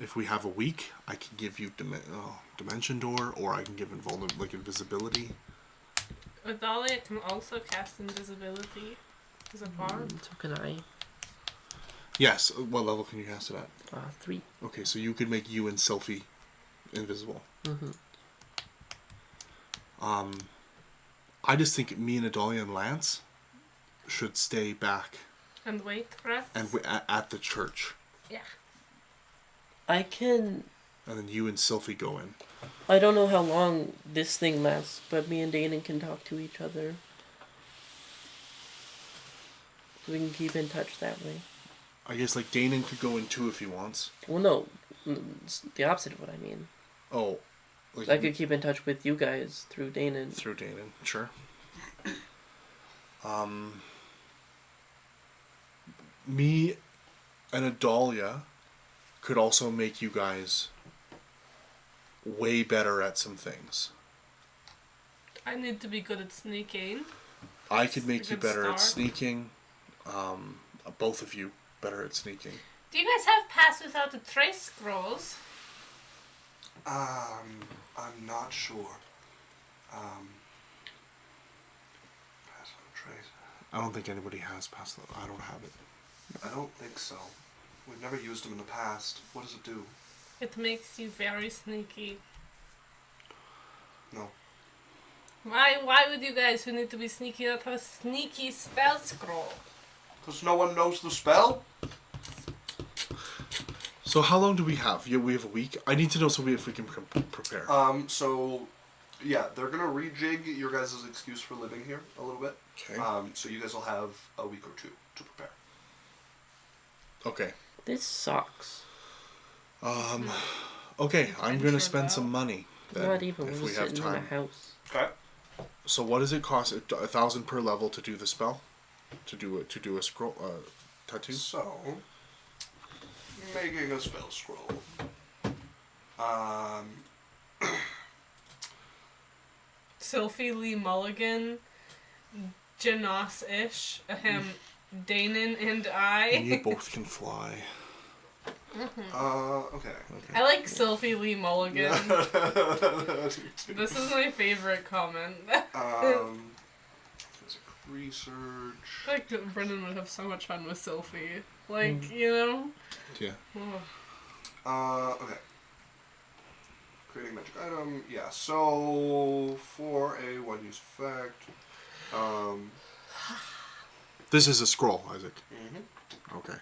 If we have a week, I can give you Dimension Door, or I can give invisibility. Adalia can also cast invisibility as a bard. So can I. Yes. What level can you cast it at? 3. Okay, so you could make you and Sylphie invisible. I just think me and Adalia and Lance should stay back And wait for us. and at the church. Yeah. I can... And then you and Sylphie go in. I don't know how long this thing lasts, but me and Danon can talk to each other. We can keep in touch that way. I guess Danon could go in too if he wants. Well, no. It's the opposite of what I mean. Oh. I could keep in touch with you guys through Danon. Through Danon, sure. Me and Adalia could also make you guys way better at some things. I need to be good at sneaking. I could make you Good better at start. sneaking. Both of you better at sneaking. Do you guys have pass without the trace scrolls? I'm not sure. Pass on trace. I don't think anybody has passed that. I don't have it. I don't think so. We've never used them in the past. What does it do? It makes you very sneaky. No. Why would you guys who need to be sneaky not have a sneaky spell scroll? Because no one knows the spell? So how long do we have? Yeah, we have a week. I need to know so if we can prepare. So, yeah, they're gonna rejig your guys' excuse for living here a little bit. Okay. So you guys will have a week or two to prepare. Okay. This sucks. Okay, I'm gonna Adventure spend some though. money then, Not even. if We're we just have sitting in a time. house. Okay. So what does it cost? 1,000 per level to do the spell, to do a scroll tattoo. So, making a spell scroll. Sophie Lee Mulligan, Janos-ish, Danon and And you I. both can fly. Okay. I like Sophie Lee Mulligan. This is my favorite comment. Physical research. I feel like Brendan would have so much fun with Sophie. Like, you know? Yeah. Oh. Okay. Creating magic item. Yeah. So for a one-use effect. This is a scroll, Isaac. Mm-hmm. Okay.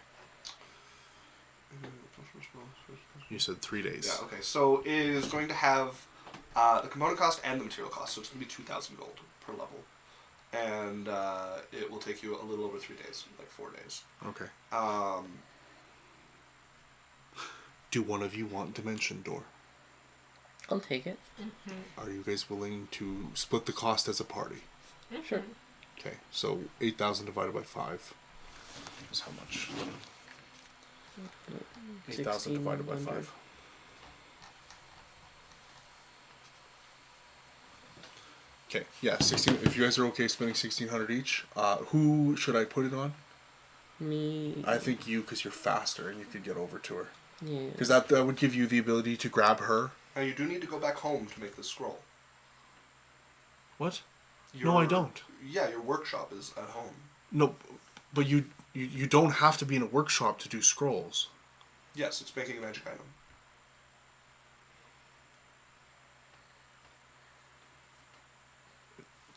You said 3 days. Yeah. Okay. So it is going to have the component cost and the material cost. So it's going to be 2,000 gold per level, and it will take you a little over 3 days, like 4 days. Okay. Do one of you want Dimension Door? I'll take it. Are you guys willing to split the cost as a party? Sure. Okay, so 8,000 divided by 5 is how much? 8,000 divided by 1600. 5. Okay, yeah, 16. If you guys are okay spending 1,600 each, who should I put it on? Me. I think you, because you're faster and you could get over to her. Yeah. Because that would give you the ability to grab her. Now you do need to go back home to make this scroll. What? Your, No, I don't. Yeah, your workshop is at home. No, but you don't have to be in a workshop to do scrolls. Yes, it's making a magic item.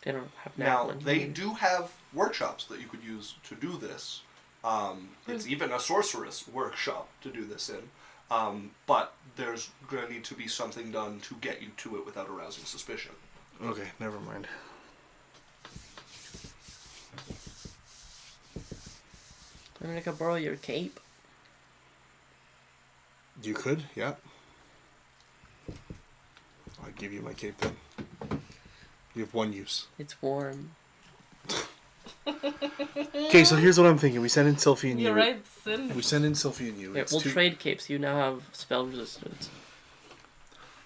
They don't have Now, one they here. do have workshops that you could use to do this. It's even a sorceress workshop to do this in. But there's going to need to be something done to get you to it without arousing suspicion. Okay, never mind. I mean, I could borrow your cape. You could, yeah. I'll give you my cape then. You have one use. It's warm. Okay, so here's what I'm thinking. We send in Sylphie and you. You're right, Sin. We send in Sylphie and you. Yeah, It's we'll two- trade capes. You now have spell resistance.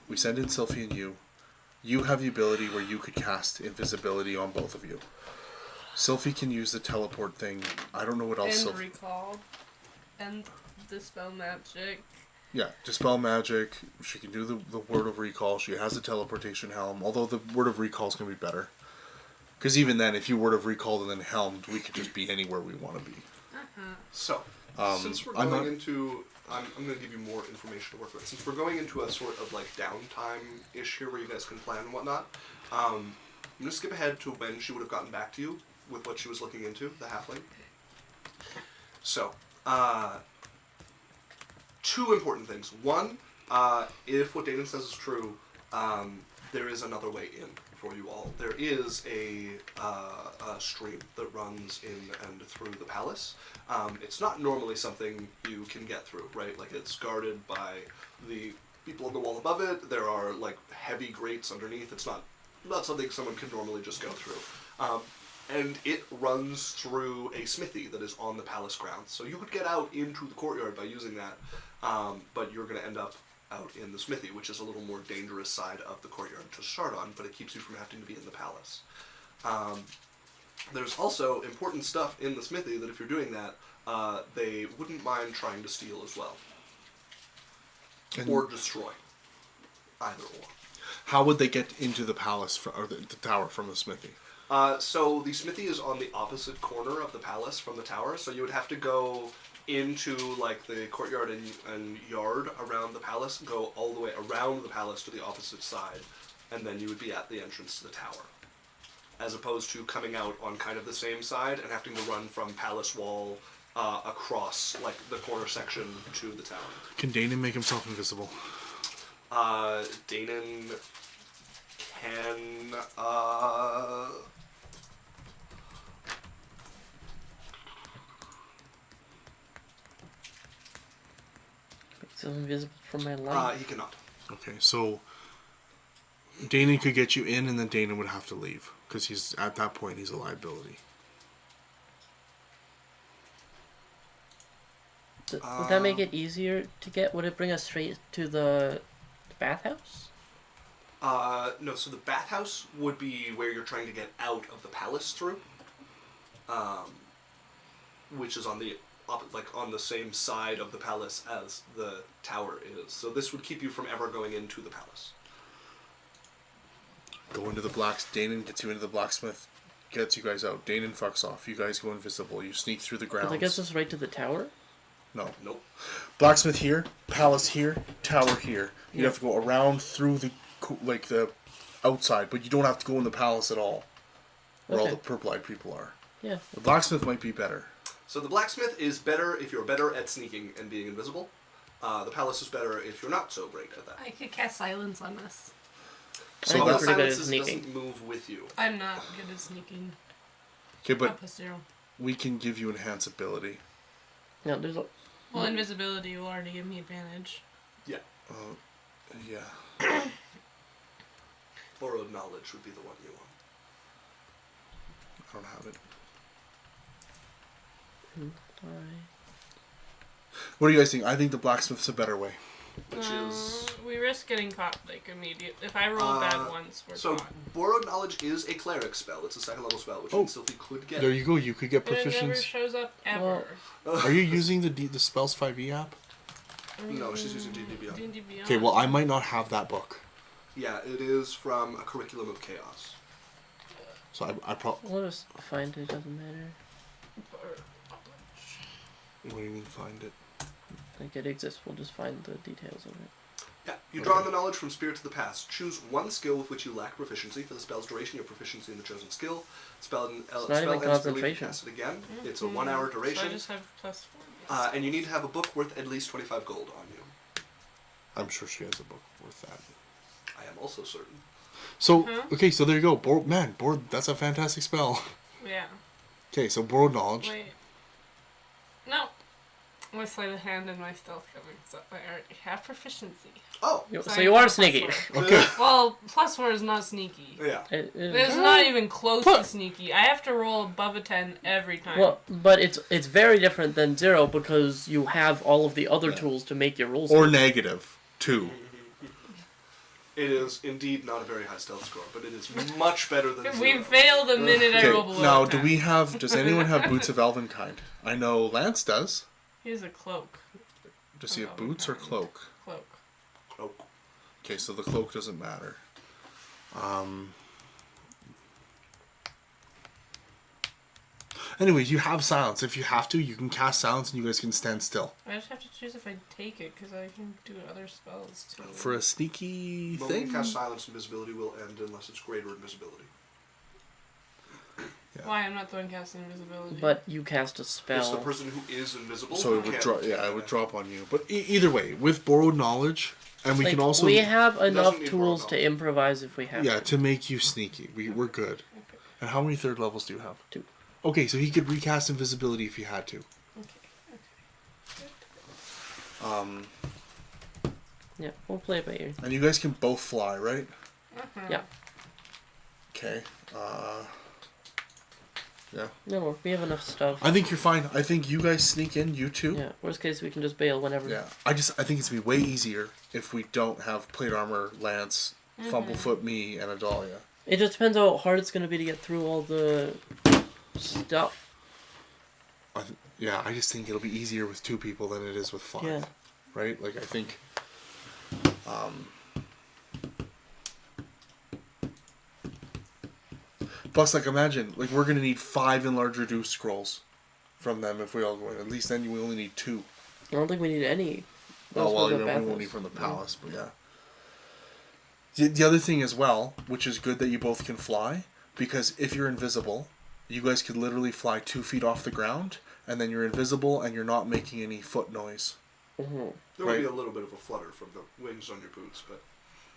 We send in Sylphie and you. You have the ability where you could cast invisibility on both of you. Sylphie can use the teleport thing. I don't know what else. And Sylphie... recall. And dispel magic. Yeah, dispel magic. She can do the word of recall. She has a teleportation helm. Although the word of recall is going to be better. Because even then, if you word of recalled and then helmed, we could just be anywhere we want to be. So, since we're I'm going not- into... I'm going to give you more information to work with. Since we're going into a sort of like downtime-ish here where you guys can plan and whatnot, I'm going to skip ahead to when she would have gotten back to you with what she was looking into, the halfling. So, two important things. One, if what Danon says is true, there is another way in for you all. There is a stream that runs in and through the palace. It's not normally something you can get through, right? Like, it's guarded by the people on the wall above it. There are, like, heavy grates underneath. It's not something someone can normally just go through. And it runs through a smithy that is on the palace grounds. So you could get out into the courtyard by using that, but you're going to end up out in the smithy, which is a little more dangerous side of the courtyard to start on, but it keeps you from having to be in the palace. There's also important stuff in the smithy that if you're doing that, they wouldn't mind trying to steal as well. And or destroy. Either or. how would they get into the palace or the tower from the smithy? So the smithy is on the opposite corner of the palace from the tower, so you would have to go into like the courtyard and yard around the palace, go all the way around the palace to the opposite side, and then you would be at the entrance to the tower. As opposed to coming out on kind of the same side and having to run from palace wall across like the corner section to the town. Can Danon make himself invisible? Danon can. So invisible from my life. He cannot. Okay, so Danon could get you in, and then Danon would have to leave because he's at that point he's a liability. Would that make it easier to get? Would it bring us straight to the bathhouse? No. So the bathhouse would be where you're trying to get out of the palace through, which is on the on the same side of the palace as the tower is. So this would keep you from ever going into the palace. Go into the Danon gets you into the blacksmith, gets you guys out. Danon fucks off. You guys go invisible. You sneak through the grounds. But that gets us right to the tower? No. Nope. Blacksmith here, palace here, tower here. You have to go around through the outside, but you don't have to go in the palace at all, where all the purple-eyed people are. Yeah. The blacksmith might be better. So the blacksmith is better if you're better at sneaking and being invisible. The palace is better if you're not so great at that. I could cast silence on this. So I'm that's pretty good at silence sneaking. doesn't move with you. I'm not good at sneaking. Okay, but Up a 0. we can give you enhance ability. No, there's a... Well, invisibility will already give me advantage. Yeah. Yeah. Borrowed knowledge would be the one you want. I don't have it. What do you guys think? I think the blacksmith's a better way. Which is... We risk getting caught, like, immediate. If I roll bad once, we're So, caught. borrowed knowledge is a cleric spell. It's a second level spell, which means Sylphie could get. There you go. You could get But it never proficiency. shows up ever. Are you using the Spells 5e app? No, she's using D&D Beyond. D&D Beyond. Okay, well, I might not have that book. Yeah, it is from a curriculum of chaos. So I probably... We'll just find it, doesn't matter. What do you mean find it? Like, it exists, we'll just find the details of it. Yeah, you draw on the knowledge from Spirits of the Past. Choose one skill with which you lack proficiency. For the spell's duration, your proficiency in the chosen skill. Spell not ends even ability to concentration. cast it again. It's a 1 hour So I duration. just have +4. And you need to have a book worth at least 25 gold on you. I'm sure she has a book worth that. I am also certain. So, okay, so there you go. That's a fantastic spell. Yeah. Okay, so borrowed knowledge. Wait. No. I'm gonna sleight of hand in my stealth coming, so I already have proficiency. Oh! So you are sneaky. Okay. Well, +4 is not sneaky. Yeah. It's not even close to sneaky. I have to roll above a 10 every time. Well, but it's very different than 0 because you have all of the other tools to make your rolls. Or negative, 2. It is indeed not a very high stealth score, but it is much better than 0. We failed the minute I roll below now a 10. does anyone have boots of Elvenkind? I know Lance does. He has a cloak. Does he have boots or cloak? Cloak. Cloak. Okay, so the cloak doesn't matter. Anyways, you have silence. If you have to, you can cast silence and you guys can stand still. I just have to choose if I take it, because I can do other spells too. For a sneaky Well, when thing? you cast silence, invisibility will end unless it's greater invisibility. Yeah. Why? I'm not the one casting invisibility. But you cast a It's the spell. person who is invisible. So who it would can't drop. take Yeah, it would damage. drop on you. But either way, with borrowed knowledge, and we Like, can also we have enough need tools borrowed to improvise if we have to. to make you sneaky. We're good. Okay. And how many third levels do you have? 2. Okay, so he could recast invisibility if he had to. Okay. Yeah, we'll play it by ear. And you guys can both fly, right? Yeah. Okay. Yeah. No, we have enough stuff. I think you're fine. I think you guys sneak in, you two. Yeah, worst case we can just bail whenever. Yeah. I think it's gonna be way easier if we don't have plate armor, Lance, Fumblefoot, me, and Adalia. It just depends how hard it's going to be to get through all the stuff. I just think it'll be easier with 2 people than it is with 5. Yeah. Right? Like, I think... Plus, like, imagine, like, we're going to need 5 enlarge reduce scrolls from them if we all go in. At least then we only need 2. I don't think we need any. Oh, well, we bathhouse. won't need from the palace, but yeah. The other thing as well, which is good that you both can fly, because if you're invisible, you guys could literally fly 2 feet off the ground, and then you're invisible and you're not making any foot noise. Mm-hmm. There would be a little bit of a flutter from the wings on your boots, but...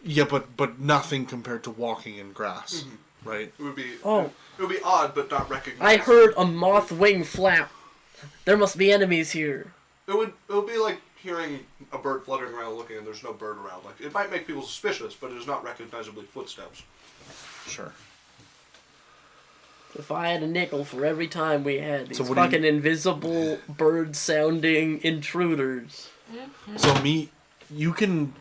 Yeah, but nothing compared to walking in grass, right? It would be Oh. it would be odd, but not recognized. I heard a moth wing flap. There must be enemies here. It would be like hearing a bird fluttering around looking and there's no bird around. Like, it might make people suspicious, but it is not recognizably footsteps. Sure. If I had a nickel for every time we had these So what do fucking invisible bird-sounding intruders. So you can...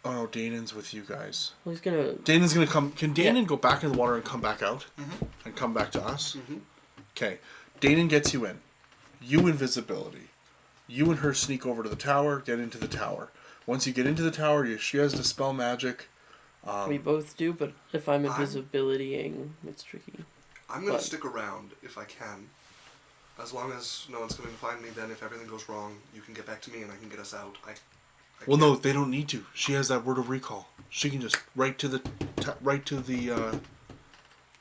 Oh no, Danon's with you guys. Who's gonna... Danon's gonna come... Can Danon go back in the water and come back out? And come back to us? Okay. Danon gets you in. You invisibility. You and her sneak over to the tower, get into the tower. Once you get into the tower, she has dispel magic. we both do, but if I'm invisibilitying, it's tricky. I'm going to stick around if I can. As long as no one's coming to find me, then if everything goes wrong, you can get back to me and I can get us out. Well, no, they don't need to. She has that word of recall. She can just right to the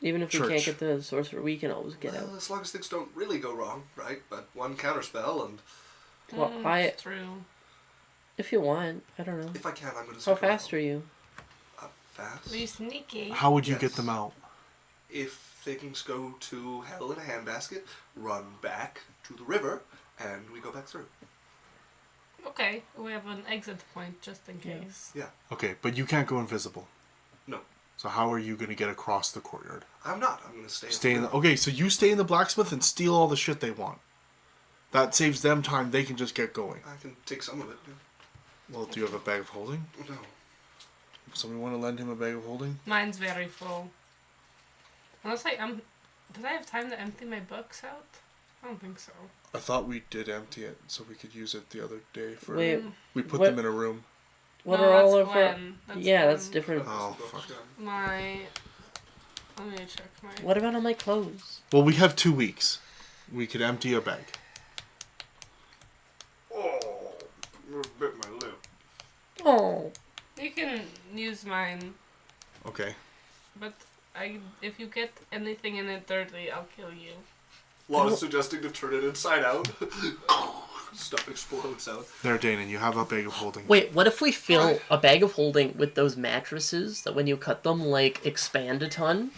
Even if we church. can't get the sorcerer, we can always get out. As long as things don't really go wrong, right? But one counterspell, and Well, It's true. if you want, I don't know. if I can, I'm going to How stick fast around. are you? Fast? Are you sneaky? How would you Yes. get them out? If things go to hell in a handbasket, run back to the river, and we go back through. Okay, we have an exit point just in case. Yeah. Okay, but you can't go invisible. No. So how are you going to get across the courtyard? I'm not. I'm going to stay. Stay in the... Okay, so you stay in the blacksmith and steal all the shit they want. That saves them time. They can just get going. I can take some of it. Yeah. Well, do you have a bag of holding? No. Somebody want to lend him a bag of holding? Mine's very full. Unless did I have time to empty my books out? I don't think so. I thought we did empty it so we could use it the other day for... Wait, We put what- them in a room. what No, are all that's of our... Gwen. Yeah, Gwen. that's different. Oh, fuck. My... Let me check my... What about all my clothes? Well, we have 2 weeks. We could empty a bag. Oh, you bit my lip. Oh. You can use mine, Okay. but if you get anything in it dirty, I'll kill you. Lana's suggesting to turn it inside out. Stuff explodes out. There, Danon, you have a bag of holding. Wait, what if we fill a bag of holding with those mattresses that when you cut them, like, expand a ton?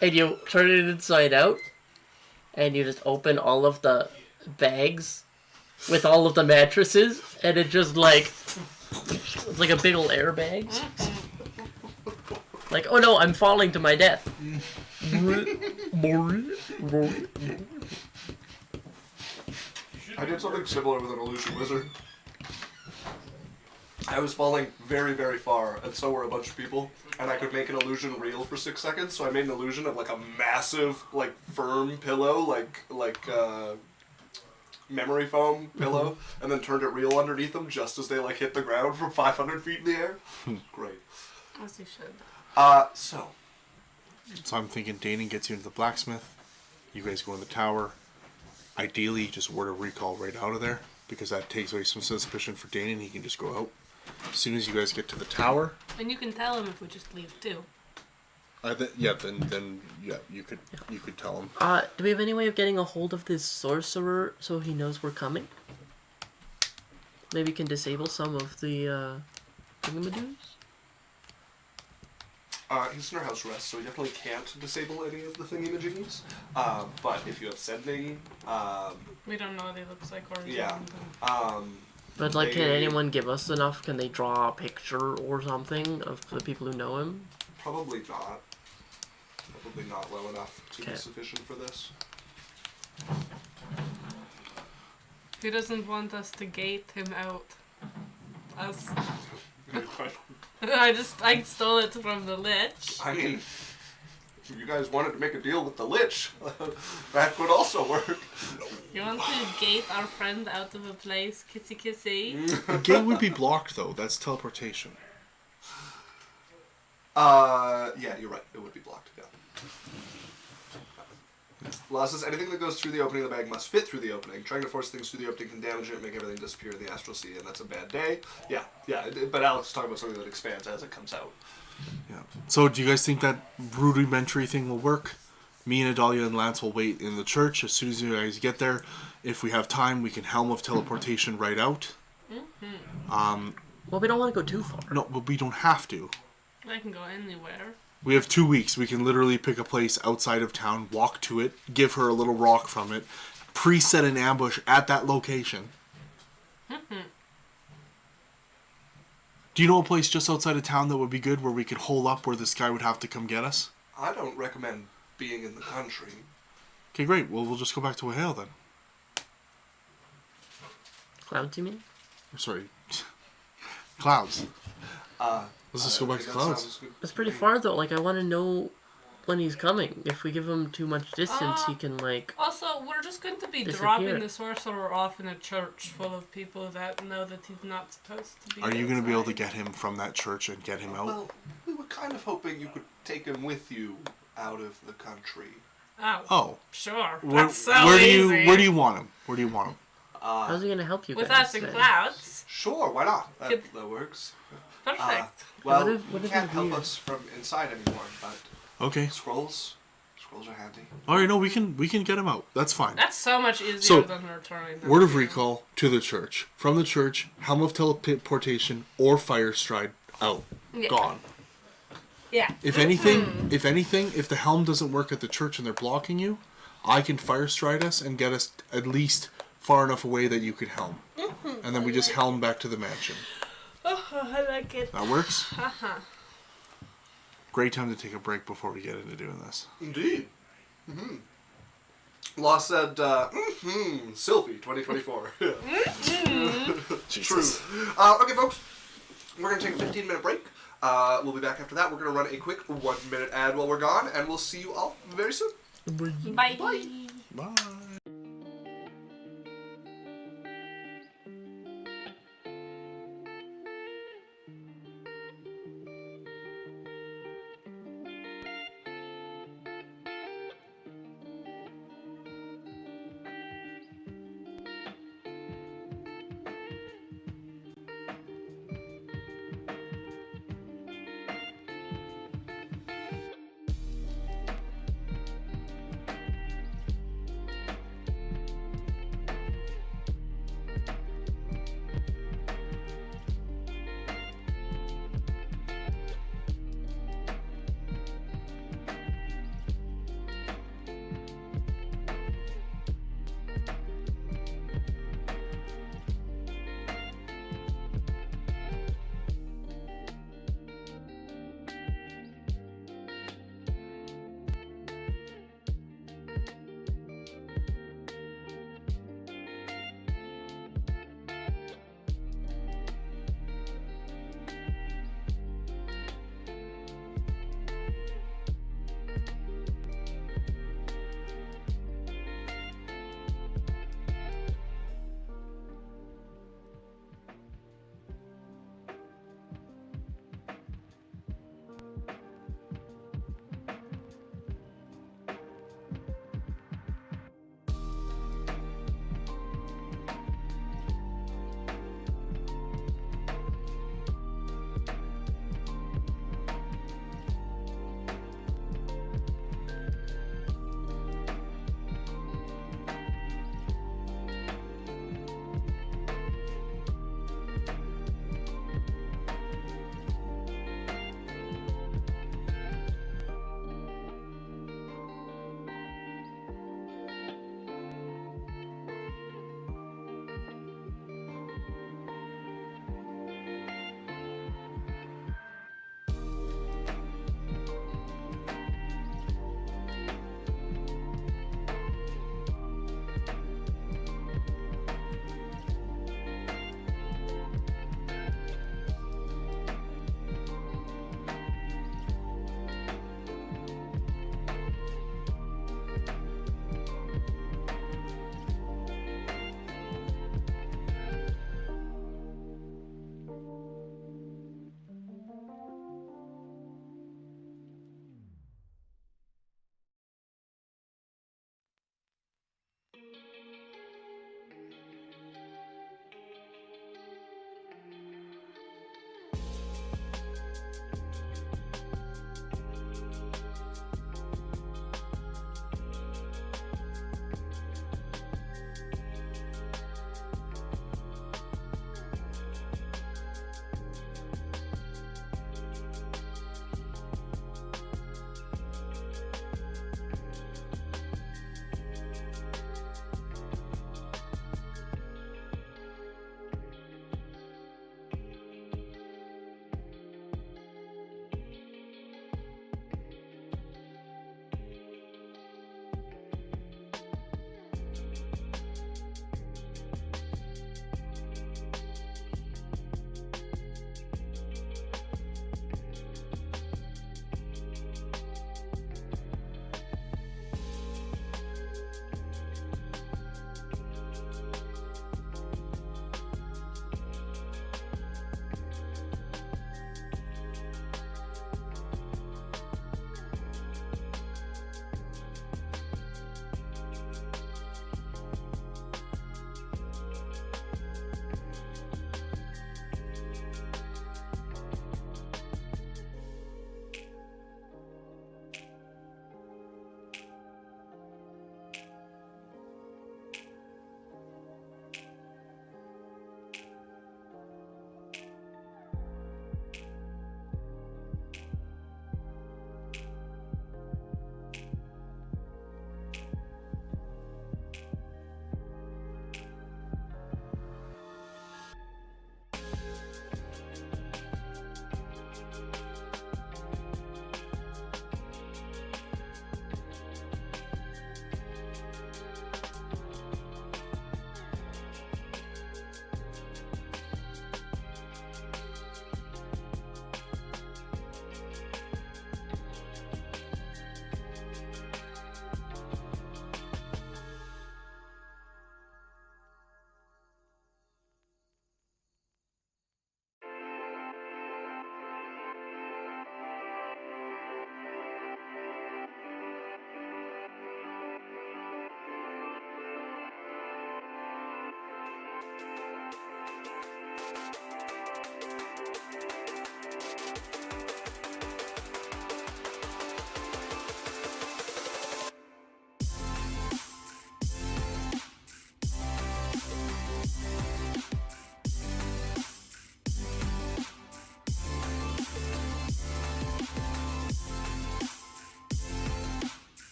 And you turn it inside out? And you just open all of the bags with all of the mattresses? And it just, like... It's like a big ol' airbag. Like, oh no, I'm falling to my death. I did something similar with an illusion wizard. I was falling very, very far, and so were a bunch of people, and I could make an illusion real for 6 seconds, so I made an illusion of, like, a massive, like, firm pillow, like memory foam pillow, and then turned it real underneath them just as they, like, hit the ground from 500 feet in the air. Great. As you should. So I'm thinking Danon gets you into the blacksmith. You guys go in the tower. Ideally, you just word a recall right out of there, because that takes away some suspicion for Danon. He can just go out. As soon as you guys get to the tower... And you can tell him if we just leave too. then you could tell him. Do we have any way of getting a hold of this sorcerer so he knows we're coming? Maybe can disable some of the thingamadoos? He's in our house arrest, so he definitely can't disable any of the thingy-majiggies. But if you have sending, We don't know what he looks like or yeah. something. But, like, can They- anyone give us enough? Can they draw a picture or something of the people who know him? Probably not. Probably not well enough to be Okay. sufficient for this. He doesn't want us to gate him out. Us. I stole it from the Lich. I mean, if you guys wanted to make a deal with the Lich, that would also work. You want to gate our friend out of a place, kissy kissy? The gate would be blocked, though. That's teleportation. Yeah, you're right. It would be blocked, yeah. Law says anything that goes through the opening of the bag must fit through the opening. Trying to force things through the opening can damage it, make everything disappear in the astral sea, and that's a bad day. Yeah, but Alex is talking about something that expands as it comes out. Yeah. So, do you guys think that rudimentary thing will work? Me and Adalia and Lance will wait in the church. As soon as you guys get there, if we have time, we can helm of teleportation right out. Well, we don't want to go too far. No, but we don't have to. I can go anywhere. We have 2 weeks. We can literally pick a place outside of town, walk to it, give her a little rock from it, preset an ambush at that location. Do you know a place just outside of town that would be good where we could hole up where this guy would have to come get us? I don't recommend being in the country. Okay, great. Well, we'll just go back to Wahale then. Clouds, you mean? Sorry. Clouds. Let's just go back to that Clouds. sounds good It's to pretty me. far, though. Like, I want to know when he's coming. If we give him too much distance, he can, like... Also, we're just going to be Disappear. dropping the sorcerer off in a church full of people that know that he's not supposed to be. Are you going to be able to outside. get him from that church and get him out? Well, we were kind of hoping you could take him with you out of the country. Oh. Sure. Where, That's so where do easy. you where do you want him? Where do you want him? How's he going to help you With guys? us in then? clouds. Sure, why not? Good. That works. Perfect. Well, what you if can't it's help weird? us from inside anymore, but Okay. scrolls are handy. All right, no, we can get him out. That's fine. That's so much easier So, than returning them. Word of to you. recall to the church. From the church, helm of teleportation or fire stride out. Yeah. Gone. Yeah. If anything, if the helm doesn't work at the church and they're blocking you, I can fire stride us and get us at least far enough away that you could helm. And then we just helm back to the mansion. Oh, I like it. That works? Uh-huh. Great time to take a break before we get into doing this. Indeed. Law said, Sylvie, 2024. True. Okay, folks. We're going to take a 15-minute break. We'll be back after that. We're going to run a quick 1-minute ad while we're gone, and we'll see you all very soon. Bye. Bye.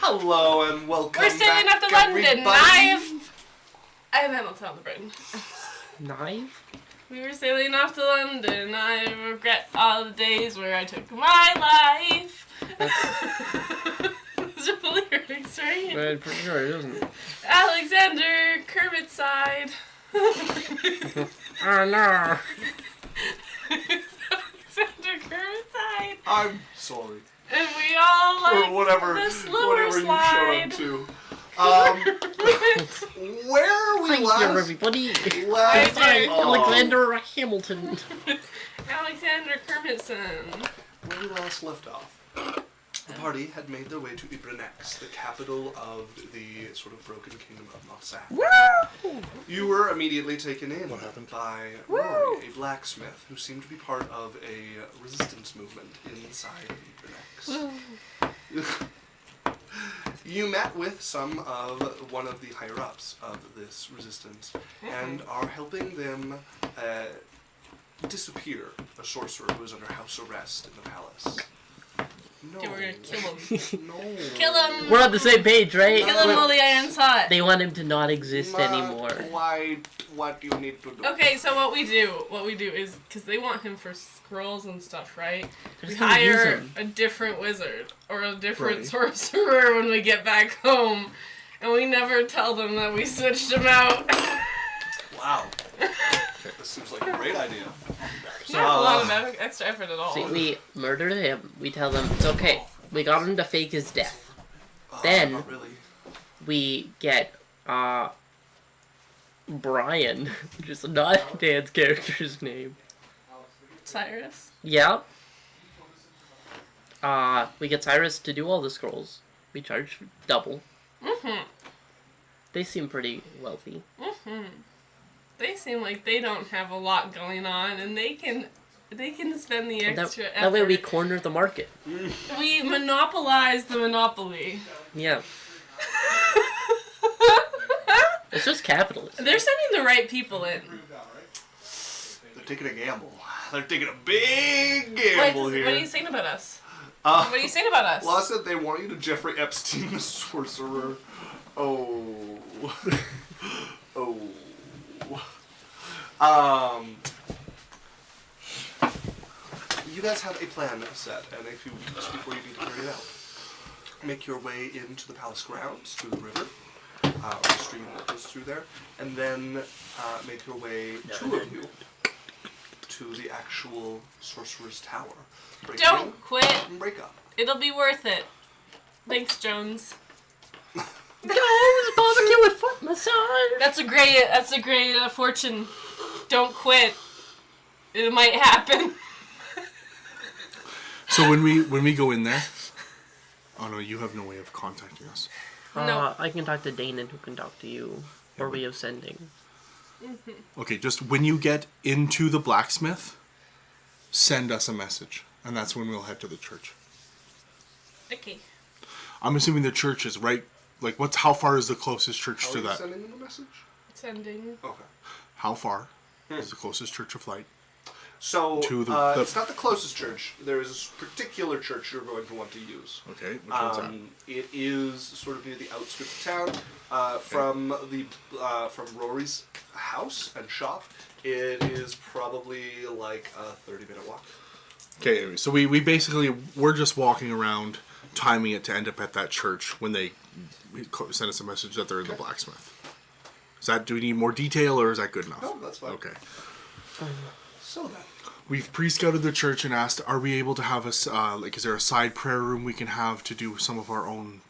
Hello and welcome We're sailing back, up to London, everybody. knife! And then I'll tell the brain. Knife? We were sailing off to London. I regret all the days where I took my life. Those are the lyrics, right? I'm pretty sure it isn't. Alexander Kermit side. Oh no. Alexander Kermit side. I'm sorry. And we all like Or whatever, the slower whatever slide. you showed up to. Where we Hi there, last... everybody. last Hi, Alexander Hamilton. Alexander Kermitson. Where we last left off, the party had made their way to Ibrenex, the capital of the sort of broken kingdom of Mossad. Woo! You were immediately taken in What happened? by Rory, a blacksmith who seemed to be part of a resistance movement inside of Ibrenex. You met with one of the higher-ups of this resistance and are helping them disappear a sorcerer who is under house arrest in the palace. No. Okay, we're gonna kill him. No. Kill him! We're on the same page, right? Kill him while the iron's hot. They want him to not exist anymore. Why? What do you need to do? Okay, so what we do is, because they want him for scrolls and stuff, right? They're We just gonna use hire him. a different wizard or a different Right. sorcerer when we get back home, and we never tell them that we switched him out. Wow. This seems like a great idea. Not a lot of extra effort at all. See, we murdered him. We tell them it's okay. We got him to fake his death. Then- Not really. We get Brian, which is not Dan's character's name. Cyrus. Yeah. We get Cyrus to do all the scrolls. We charge double. Mm-hmm. They seem pretty wealthy. Mm-hmm. They seem like they don't have a lot going on, and they can spend the extra effort. That way we corner the market. We monopolize the monopoly. Yeah. It's just capitalism. They're sending the right people in. They're taking a gamble. They're taking a big What gamble here. are you saying about us? Uh, What are you saying about us? Well, I said they want you to Jeffrey Epstein the sorcerer. Oh. Oh. You guys have a plan set, and a few weeks before you need to carry it out. Make your way into the palace grounds through the river, or the stream that goes through there, and then make your way, two of you, to the actual sorcerer's tower. Break in Don't quit. and break up. It'll be worth it. Thanks, Jones. Guys, barbecue with foot massage. That's a great fortune. Don't quit. It might happen. So when we go in there, oh no, you have no way of contacting us. No. I can talk to Danon, who can talk to you. Or we have sending. Okay, just when you get into the blacksmith, send us a message, and that's when we'll head to the church. Okay. I'm assuming the church is right. Like, how far is the closest church How to are you that? sending them a message? Sending. Okay. How far is the closest church of light? So, To the- it's not the closest church. There is a particular church you're going to want to use. Okay, which one's that? It is sort of near the outskirts of town. From Rory's house and shop, it is probably like a 30-minute walk. Okay, anyway, so we're just walking around, timing it to end up at that church when they send us a message that they're in the blacksmith. Do we need more detail, or is that good enough? No, that's fine. Okay. So then, We've pre-scouted the church and asked, are we able to have is there a side prayer room we can have to do some of our own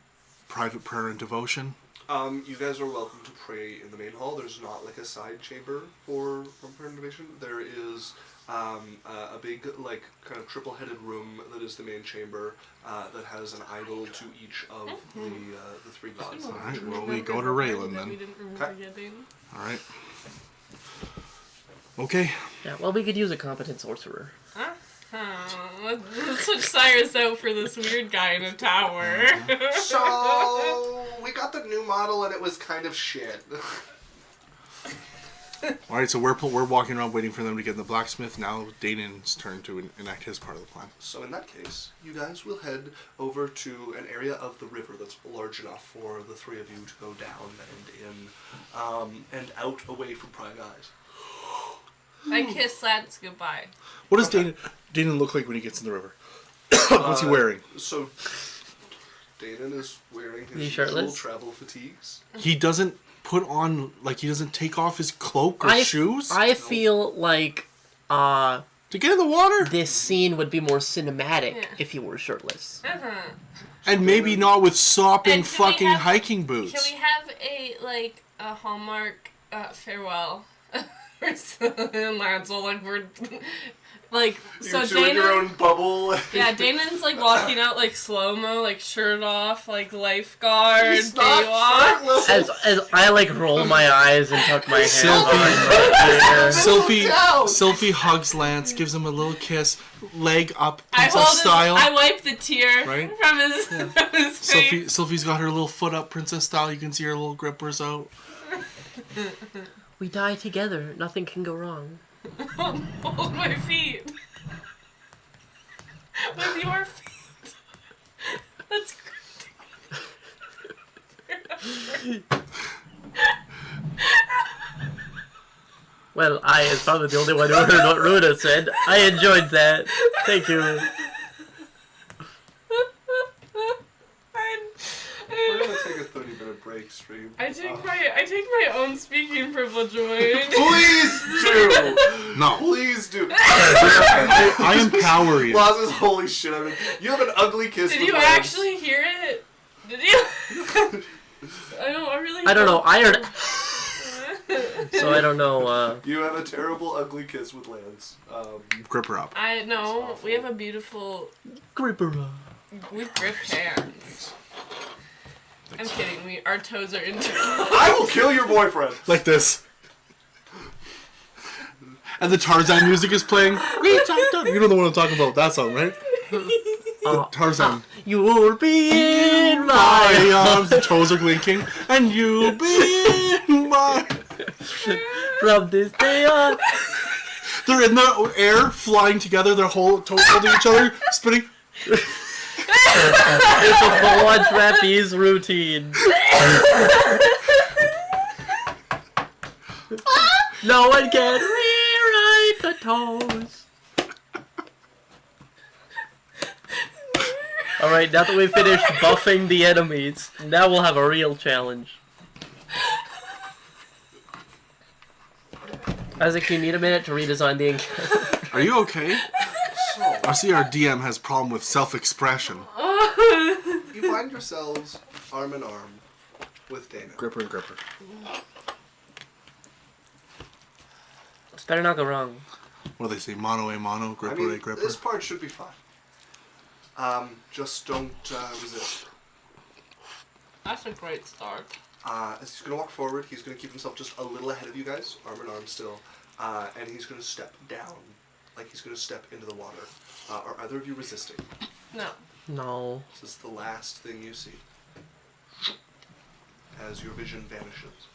private prayer and devotion? you guys are welcome to pray in the main hall. There's not like a side chamber for prayer and devotion. There is a big, like, kind of triple-headed room that is the main chamber that has an idol to each of the three gods. All right, well, we go to Raylan We then. didn't remember getting. All right. Okay. Yeah, well, we could use a competent sorcerer. Let's switch Cyrus out for this weird guy in a tower. So we got the new model and it was kind of shit. All right, so we're walking around waiting for them to get in the blacksmith. Now Danon's turn to enact his part of the plan. So in that case, you guys will head over to an area of the river that's large enough for the three of you to go down and in, and out away from prying eyes. I kiss Lance goodbye. What does Danon look like when he gets in the river? What's he wearing? So Danon is wearing his He's usual shirtless? travel fatigues. He doesn't put on, like, he doesn't take off his cloak or shoes I feel like to get in the water? this scene would be more cinematic if he were shirtless. And maybe not with sopping And can we fucking have- hiking boots. Can we have a Hallmark farewell? And Lance will we're so You two in your own bubble. Yeah, Danon's walking out slow-mo, shirt off, lifeguard, He's not Baywatch. shirtless. As I roll my eyes and tuck my hands Sylphie hugs Lance, gives him a little kiss, leg up, I princess style. I wipe the tear Right? from his face. Sylphie's got her little foot up, princess style. You can see her little grippers out. We die together. Nothing can go wrong. Hold my feet. With your feet. That's great. Well, I is probably the only one who heard what Runa said. I enjoyed that. Thank you. We're gonna take a 30-minute break stream. I take my own speaking privilege away. Please do! No. Please do! I empower you. Loz's holy shit. I mean, you have an ugly kiss Did with you Lance. actually hear it? Did you? I don't know. I heard. So I don't know. You have a terrible ugly kiss with Lance. Grip her up. I know. We have a beautiful. Gripper. We grip hands. I'm kidding. Our toes are into. I will kill your boyfriend! Like this. And the Tarzan music is playing. You know the one I'm talking about. That song, right? Tarzan. You'll be in My my arms, the toes are linking, and you'll be in my... from this day on. They're in the air, flying together, their whole toes holding each other, spinning. It's a full-on trapeze routine. No one can rewrite the toes. Alright, now that we've finished buffing the enemies, now we'll have a real challenge. Isaac, you need a minute to redesign the encounter. Are you okay? So, I see our DM has a problem with self-expression. you find yourselves arm in arm with Dana. Gripper and gripper. This better not go wrong. What do they say? Mono a mono, gripper I mean, a gripper. this part should be fine. Just don't resist. That's a great start. As he's going to walk forward, he's going to keep himself just a little ahead of you guys, arm in arm still, and he's going to step down, like he's going to step into the water. Are either of you resisting? No. No. This is the last thing you see as your vision vanishes.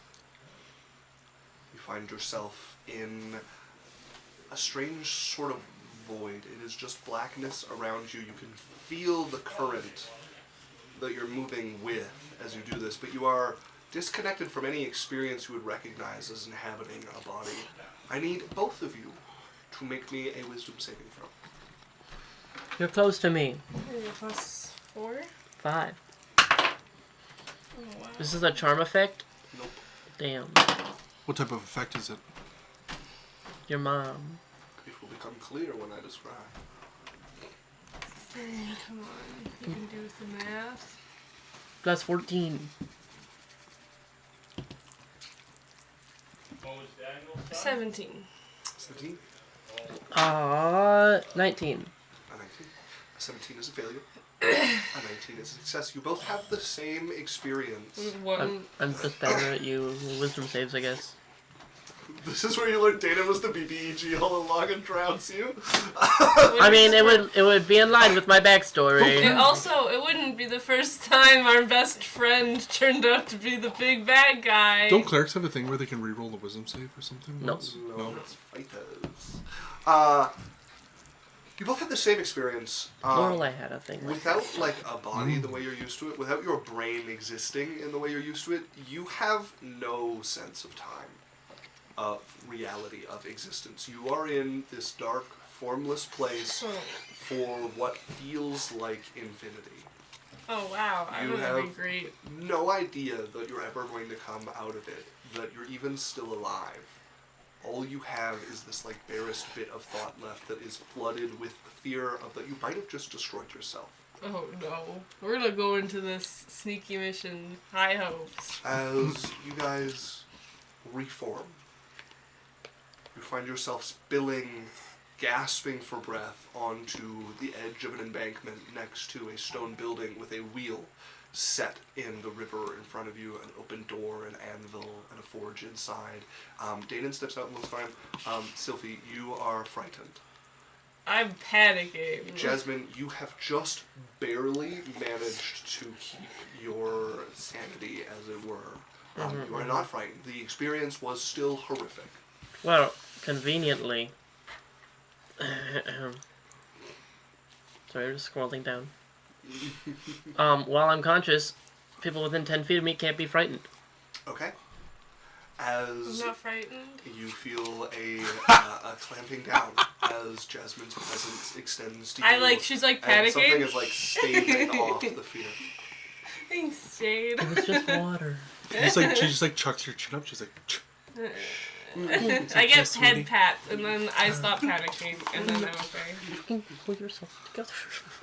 You find yourself in a strange sort of void. It is just blackness around you. You can feel the current that you're moving with as you do this, but you are disconnected from any experience you would recognize as inhabiting a body. I need both of you to make me a wisdom saving throw. You're close to me. +4? 5. Oh, wow. This is a charm effect? Nope. Damn. What type of effect is it? Your mom. It will become clear when I describe. Come on. You can do the math. Plus 14. 17. 17? 19. A 19. A 17 is a failure. A 19 is a success. You both have the same experience. One. I'm just better at you. Wisdom saves, I guess. This is where you learn Dana was the BBEG all along and drowns you. I mean, it would be in line with my backstory. It wouldn't be the first time our best friend turned out to be the big bad guy. Don't clerics have a thing where they can reroll the wisdom save or something? No. No, it's fighters. You both had the same experience. Lorelei had a thing. Without like a body the way you're used to it, without your brain existing in the way you're used to it, you have no sense of time, of reality, of existence. You are in this dark, formless place for what feels like infinity. Oh wow, I would be great. No idea that you're ever going to come out of it, that you're even still alive. All you have is this like barest bit of thought left that is flooded with the fear of that you might have just destroyed yourself. Oh no. We're gonna go into this sneaky mission high hopes. As you guys reform, you find yourself spilling, gasping for breath onto the edge of an embankment next to a stone building with a wheel set in the river in front of you, an open door, an anvil, and a forge inside. Danon steps out and looks fine. Sylphie, you are frightened. I'm panicking. Jasmine, you have just barely managed to keep your sanity, as it were. You are not frightened. The experience was still horrific. Well, conveniently. Sorry, just scrolling down. While I'm conscious, people within 10 feet of me can't be frightened. Okay. I'm As not frightened. you feel a clamping down as Jasmine's presence extends to you. She's like And panicking. something is like staving off the fear. Thanks, Jade. It was just water. She just like chucks her chin up. She's like, I get head pats, and then I stop panicking, and then I'm okay. You can pull yourself together.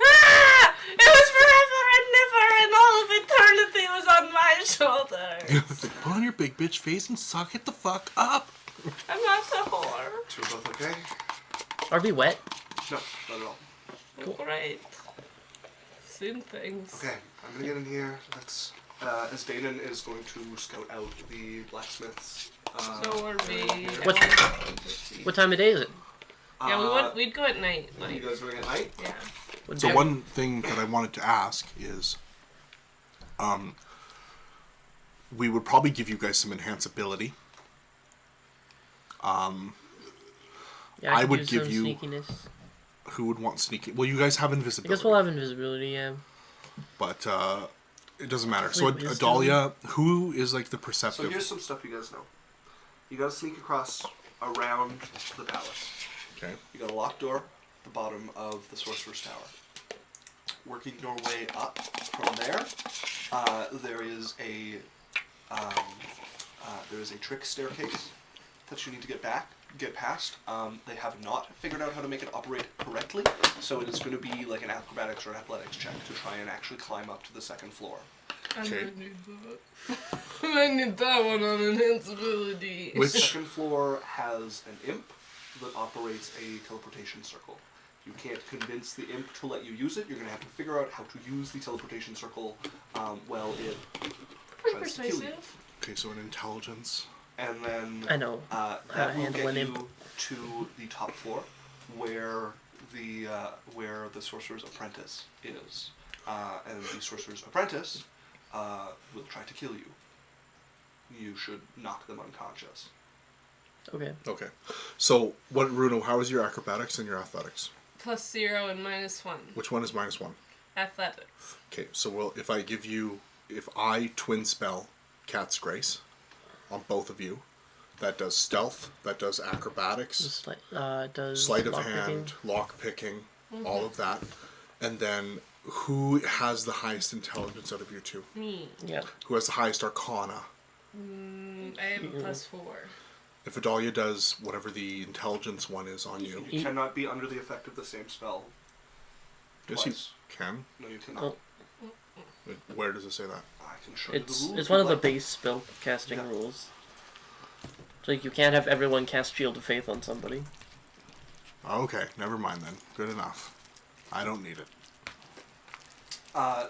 Ah! It was forever and never, and all of eternity was on my shoulders. put on your big bitch face and suck it the fuck up. I'm not a whore. So we're both okay? Or be wet. No, not at all. Cool. Great. Seen things. Okay, I'm gonna get in here. Let's, as Danon is going to scout out the blacksmiths. So are we. What time of day is it? Yeah, we'd go at night. You guys going at night? Yeah. So one thing that I wanted to ask is, we would probably give you guys some enhanceability. Yeah, I could would use give some you- sneakiness. Who would want sneaky? Well, you guys have I invisibility. guess we'll have invisibility, yeah. But it doesn't matter. So Wait, wisdom? Adalia, who is like the So perceptive? here's some stuff you guys know. You gotta sneak across around the palace. Okay. You got a locked door at the bottom of the Sorcerer's Tower. Working your way up from there, there is a trick staircase that you need to get past. They have not figured out how to make it operate correctly, so it is going to be like an acrobatics or athletics check to try and actually climb up to the second floor. Okay. I need that one on enhanceability. The second floor has an imp that operates a teleportation circle. You can't convince the imp to let you use it. You're going to have to figure out how to use the teleportation circle while it tries to kill you. Persuasive. Okay, so an intelligence. And then I know how to that will handle get an you imp. to the top floor where the sorcerer's apprentice is. And the sorcerer's apprentice will try to kill you. You should knock them unconscious. Okay. Okay. So, Bruno, how is your acrobatics and your athletics? +0 and -1. Which one is -1? Athletics. Okay, so if I twin spell Cat's Grace on both of you, that does stealth, that does acrobatics, Does sleight of lockpicking. hand, lock picking, all of that. And then who has the highest intelligence out of you two? Me. Yeah. Who has the highest arcana? I have a +4. If Adalia does whatever the intelligence one is on you. You cannot be under the effect of the same spell. Yes, you Twice. can. No, you cannot. Oh. Where does it say that? I can show you the rules. It's one of the like. base spell casting Yeah. rules. So you can't have everyone cast Shield of Faith on somebody. Okay, never mind then. Good enough. I don't need it.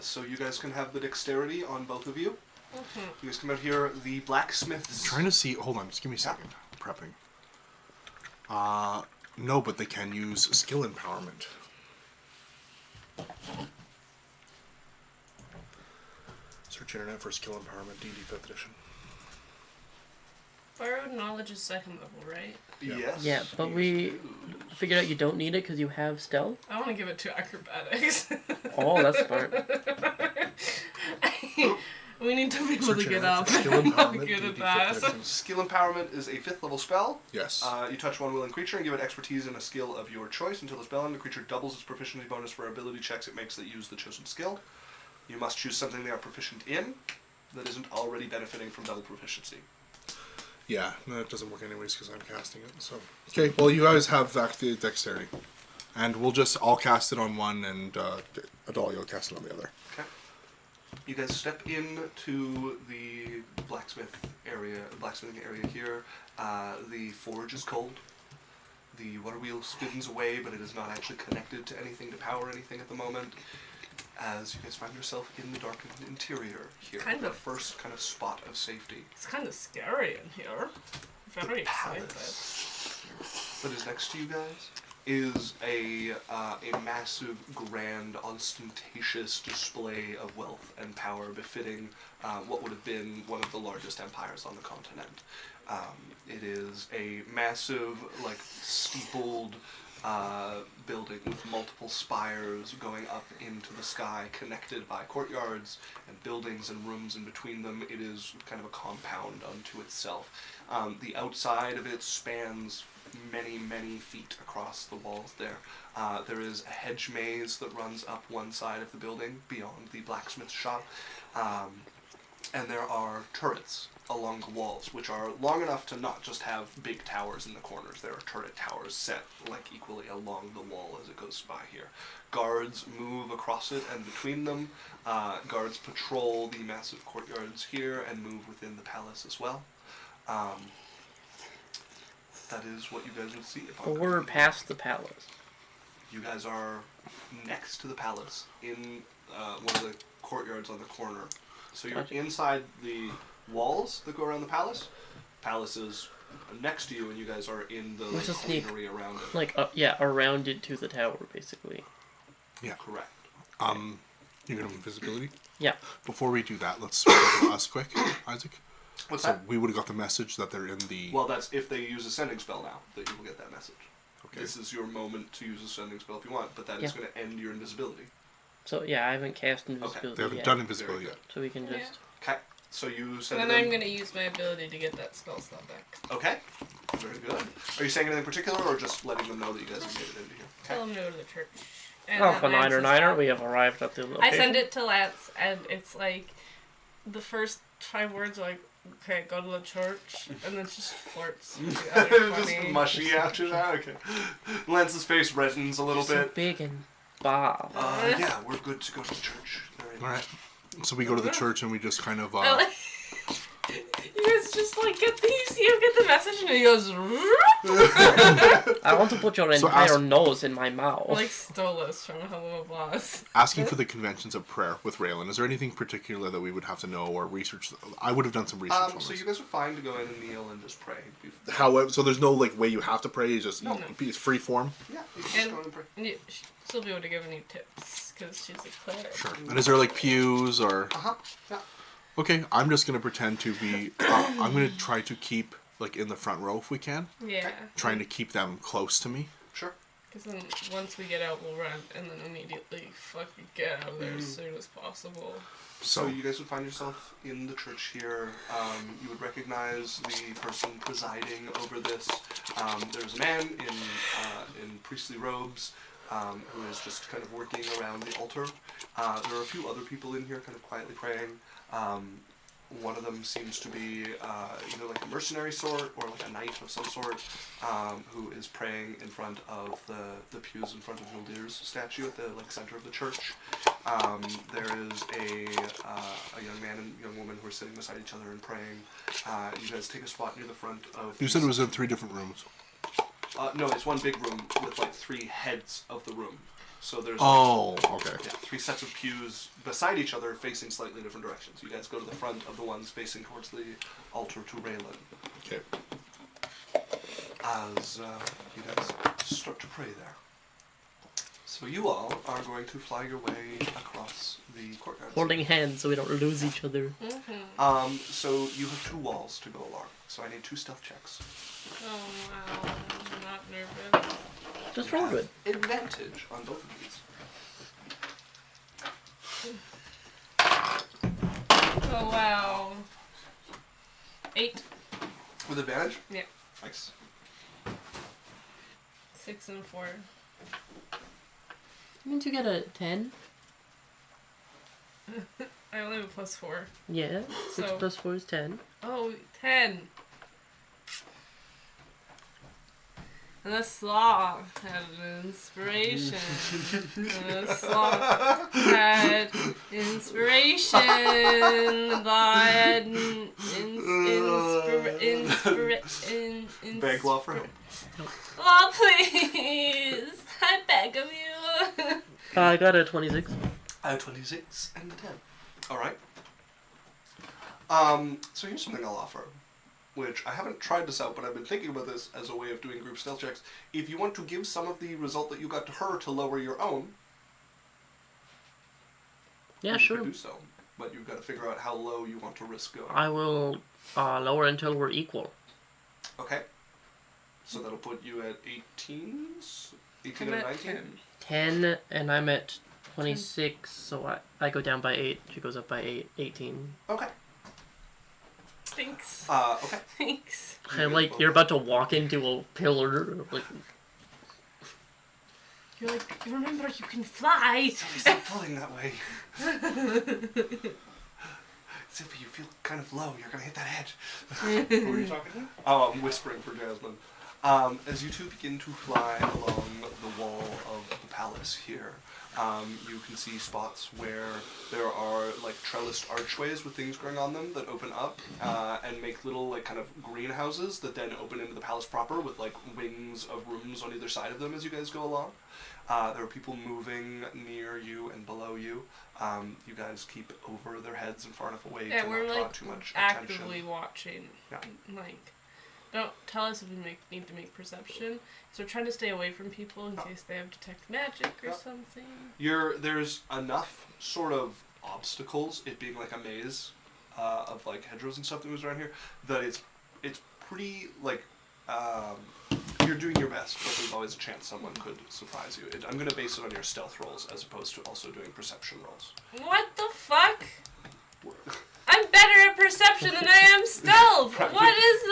So you guys can have the dexterity on both of you. You guys come out here. The blacksmiths. I'm trying to see. Hold on, just give me a second. I'm prepping. No, but they can use skill empowerment. Search internet for skill empowerment, D&D 5th edition. Borrowed knowledge is 2nd level, right? Yeah. Yes. Yeah, but we figured out you don't need it because you have stealth. I want to give it to acrobatics. Oh, that's smart. We need to be able Search to get internet up. for skill I'm not empowerment, good D&D at 5th that. edition. Skill Empowerment is a 5th level spell. Yes. You touch one willing creature and give it expertise in a skill of your choice. Until the spell ends, the creature doubles its proficiency bonus for ability checks it makes that use the chosen skill. You must choose something they are proficient in that isn't already benefiting from double proficiency. Yeah, no, it doesn't work anyways because I'm casting it. So okay, well you guys have dexterity, and we'll just all cast it on one, and Adalia will cast it on the other. Okay. You guys step into the blacksmithing area here. The forge is cold. The water wheel spins away, but it is not actually connected to anything to power anything at the moment. As you guys find yourself in the darkened interior here, Kind the of. first kind of spot of safety. It's kind of scary in here. Very excited. Palace that is next to you guys is a massive, grand, ostentatious display of wealth and power befitting what would have been one of the largest empires on the continent. It is a massive, like, steepled building with multiple spires going up into the sky, connected by courtyards and buildings and rooms in between them. It is kind of a compound unto itself. The outside of it spans many, many feet across the walls there. There is a hedge maze that runs up one side of the building beyond the blacksmith shop. And there are turrets along the walls, which are long enough to not just have big towers in the corners. There are turret towers set like equally along the wall as it goes by here. Guards move across it and between them. Guards patrol the massive courtyards here and move within the palace as well. That is what you guys would see. But we're past the palace. You guys are next to the palace in one of the courtyards on the corner. So you're Gotcha. inside the walls that go around the palace. Palace is next to you, and you guys are in the Let's just sneak, greenery around it. like, yeah, around it to the tower, basically. Yeah. Correct. You're gonna have invisibility. Yeah. Before we do that, let's speak to us quick, Isaac. What's So that? we would have got the message that they're in the. Well, that's if they use a sending spell now, that you will get that message. Okay. This is your moment to use a sending spell if you want, but that is Yeah. going to end your invisibility. So, yeah, I haven't cast invisibility They haven't yet. done invisibility yet. So we can Yeah. just... Okay. So you send And it then I'm in. going to use my ability to get that spell slot back. Okay. Very good. Are you saying anything particular, or just letting them know that you guys have made it into here? Tell Okay. them to go to the church. And Alpha that Lance Niner is Niner, out. we have arrived at the location. I send it to Lance, and it's like the first 5 words are like, okay, go to the church, and then just flirts. The other Just 20. mushy after that? Okay. Lance's face reddens a little So bit. big and bob. Yeah, we're good to go to the church. All right. So we go to the church and we just kind of. I like- you guys just like get these, you get the message, and he goes, I want to put your So entire ask- nose in my mouth. like Stolas from Hello Boss. Asking for the conventions of prayer with Raylan. Is there anything particular that we would have to know or research? I would have done some research on So this. you guys are fine to go in and kneel and just pray. However, so there's no like way you have to pray. It's just No. it's free form. Yeah, you can just And go in and pray. yeah, she'll be able to give any tips, because she's a cleric. Sure. And is there like pews or? Uh-huh. Yeah. Okay, I'm just gonna pretend to be. I'm gonna try to keep like in the front row if we can. Yeah. Trying to keep them close to me. Sure. Because then once we get out, we'll run, and then immediately fucking get out of there as soon as possible. So you guys would find yourself in the church here. You would recognize the person presiding over this. There's a man in priestly robes who is just kind of working around the altar. There are a few other people in here kind of quietly praying. One of them seems to be either like a mercenary sort or like a knight of some sort who is praying in front of the pews in front of Vildir's statue at the center of the church. There is a young man and young woman who are sitting beside each other and praying. You guys take a spot near the front of... You said it was in 3 different rooms. No, it's one big room with 3 heads of the room. So there's okay. 3 sets of pews beside each other facing slightly different directions. You guys go to the front of the ones facing towards the altar to Raylan. Okay. as you guys start to pray there. So you all are going to fly your way across the courtyard. Holding hands so we don't lose each other. Mm-hmm. So you have 2 walls to go along. So I need 2 stealth checks. Oh wow, I'm not nervous. Just You roll have good. advantage on both of these. Oh wow. 8. With advantage? Yeah. Nice. 6 and 4. Didn't you get a 10? I only have a +4. Yeah. 6 So- plus 4 is 10. Oh, 10. And the slaw had an inspiration. And the slaw had inspiration. That Beg law for help. Law, please. I beg of you. I got a 26. I have 26 and a 10. Alright. So here's something I'll offer, which I haven't tried this out, but I've been thinking about this as a way of doing group stealth checks. If you want to give some of the result that you got to her to lower your own, Yeah, you sure. could do so. But you've got to figure out how low you want to risk going. I will lower until we're equal. Okay. So that'll put you at 18s? 18 I'm and at 19? 10, and I'm at 26, so I go down by 8. She goes up by 8. 18. Okay. Thanks. Okay. Thanks. And like, you're about to walk into a pillar. Like, You're like, you remember you can fly. Stop pulling that way. Sylvie, you feel kind of low. You're going to hit that edge. Who are you talking to? Oh, I'm whispering for Jasmine. As you two begin to fly along the wall of the palace here, you can see spots where there are like trellised archways with things growing on them that open up and make little like kind of greenhouses that then open into the palace proper with like wings of rooms on either side of them as you guys go along. There are people moving near you and below you. You guys keep over their heads and far enough away Yeah, to we're not draw like too much actively attention. watching. Yeah. Like, don't tell us if we need to make perception. So we're trying to stay away from people in case they have detect magic or something. There's enough sort of obstacles, it being like a maze of like hedgerows and stuff that moves around here, that it's pretty like you're doing your best, but there's always a chance someone could surprise you. I'm going to base it on your stealth rolls as opposed to also doing perception rolls. What the fuck? I'm better at perception than I am stealth. What is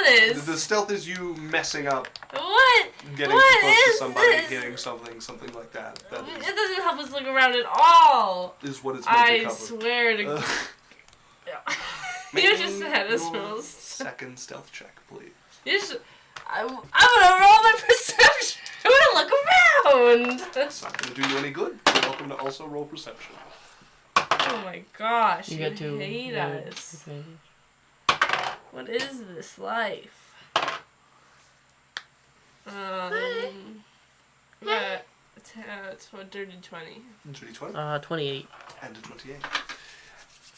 The this? stealth is you messing up, What? getting What close to is somebody, this? hitting something like that. That It doesn't help us look around at all. is what it's meant to I cover. swear to. Make You just had us your rolls. second stealth check, please. You just. I'm gonna roll my perception. I'm gonna look around. It's not going to do you any good. You're welcome to also roll perception. Oh my gosh, you you get to hate roll us. advantage. What is this life? Yeah, it's a dirty 20. Dirty 20 28. and a 28.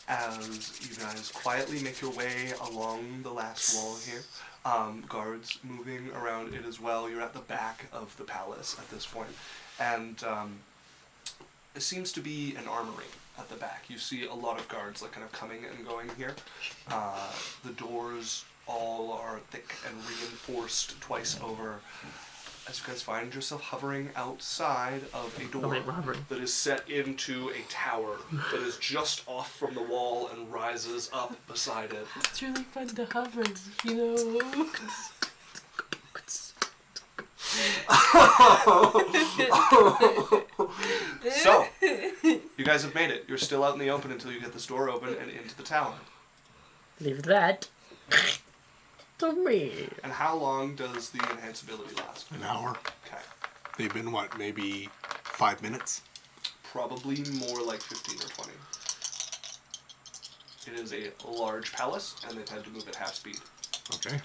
As you guys quietly make your way along the last wall here, guards moving around it as well. You're at the back of the palace at this point, and it seems to be an armory at the back. You see a lot of guards like kind of coming and going here. The doors all are thick and reinforced twice over. As you guys find yourself hovering outside of a door wait, we're hovering. that is set into a tower that is just off from the wall and rises up beside it. It's really fun to hover, you know. So, you guys have made it. You're still out in the open until you get this door open and into the tower. Leave that to me. And how long does the enhance ability last? An hour. Okay. They've been, what, maybe 5 minutes? Probably more like 15 or 20. It is a large palace, and they've had to move at half speed. Okay.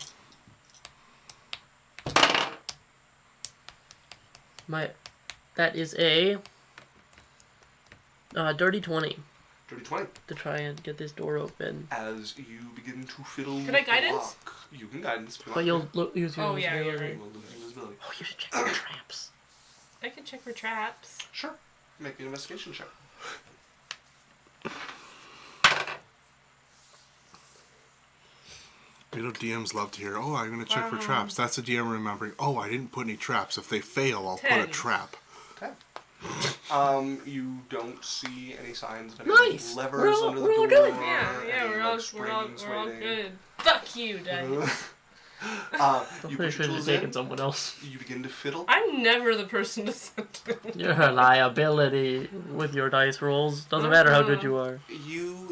That is a dirty 20 Dirty 20. to try and get this door open. As you begin to fiddle Can I with the guidance? lock. You can guidance. If you But want you'll use your Oh, yeah, you're invisibility. right. We'll lose invisibility. Oh, you should check your traps. I can check for traps. Sure. Make me an investigation check. You know, DMs love to hear, oh, I'm going to check for traps. That's a DM remembering, oh, I didn't put any traps. If they fail, I'll put a 10. trap. Okay. You don't see any signs of any Nice. levers under the We're all door. good. Yeah, any, we're like, all springs waiting. good. Fuck you, Dice. I'm You pretty put your sure you're tools taking in. someone else. You begin to fiddle. I'm never the person to send it. You're a liability with your dice rolls. Doesn't matter how good you are.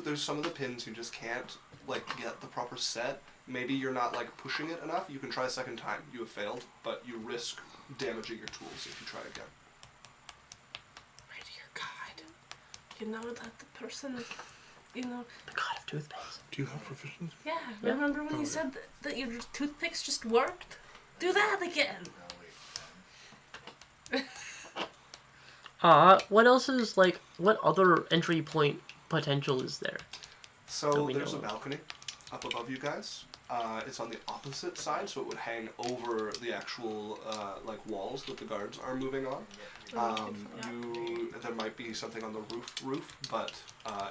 There's some of the pins you just can't, like, get the proper set. Maybe you're not, like, pushing it enough. You can try a second time. You have failed, but you risk damaging your tools if you try again. My dear God. You know that the person, you know... The god of toothpicks. Do you have proficiency? Yeah, remember when you said that your toothpicks just worked? Do that again. What else is, like, what other entry point potential is there? So we there's know a of? balcony up above you guys. It's on the opposite side, so it would hang over the actual like walls that the guards are moving on. There might be something on the roof, but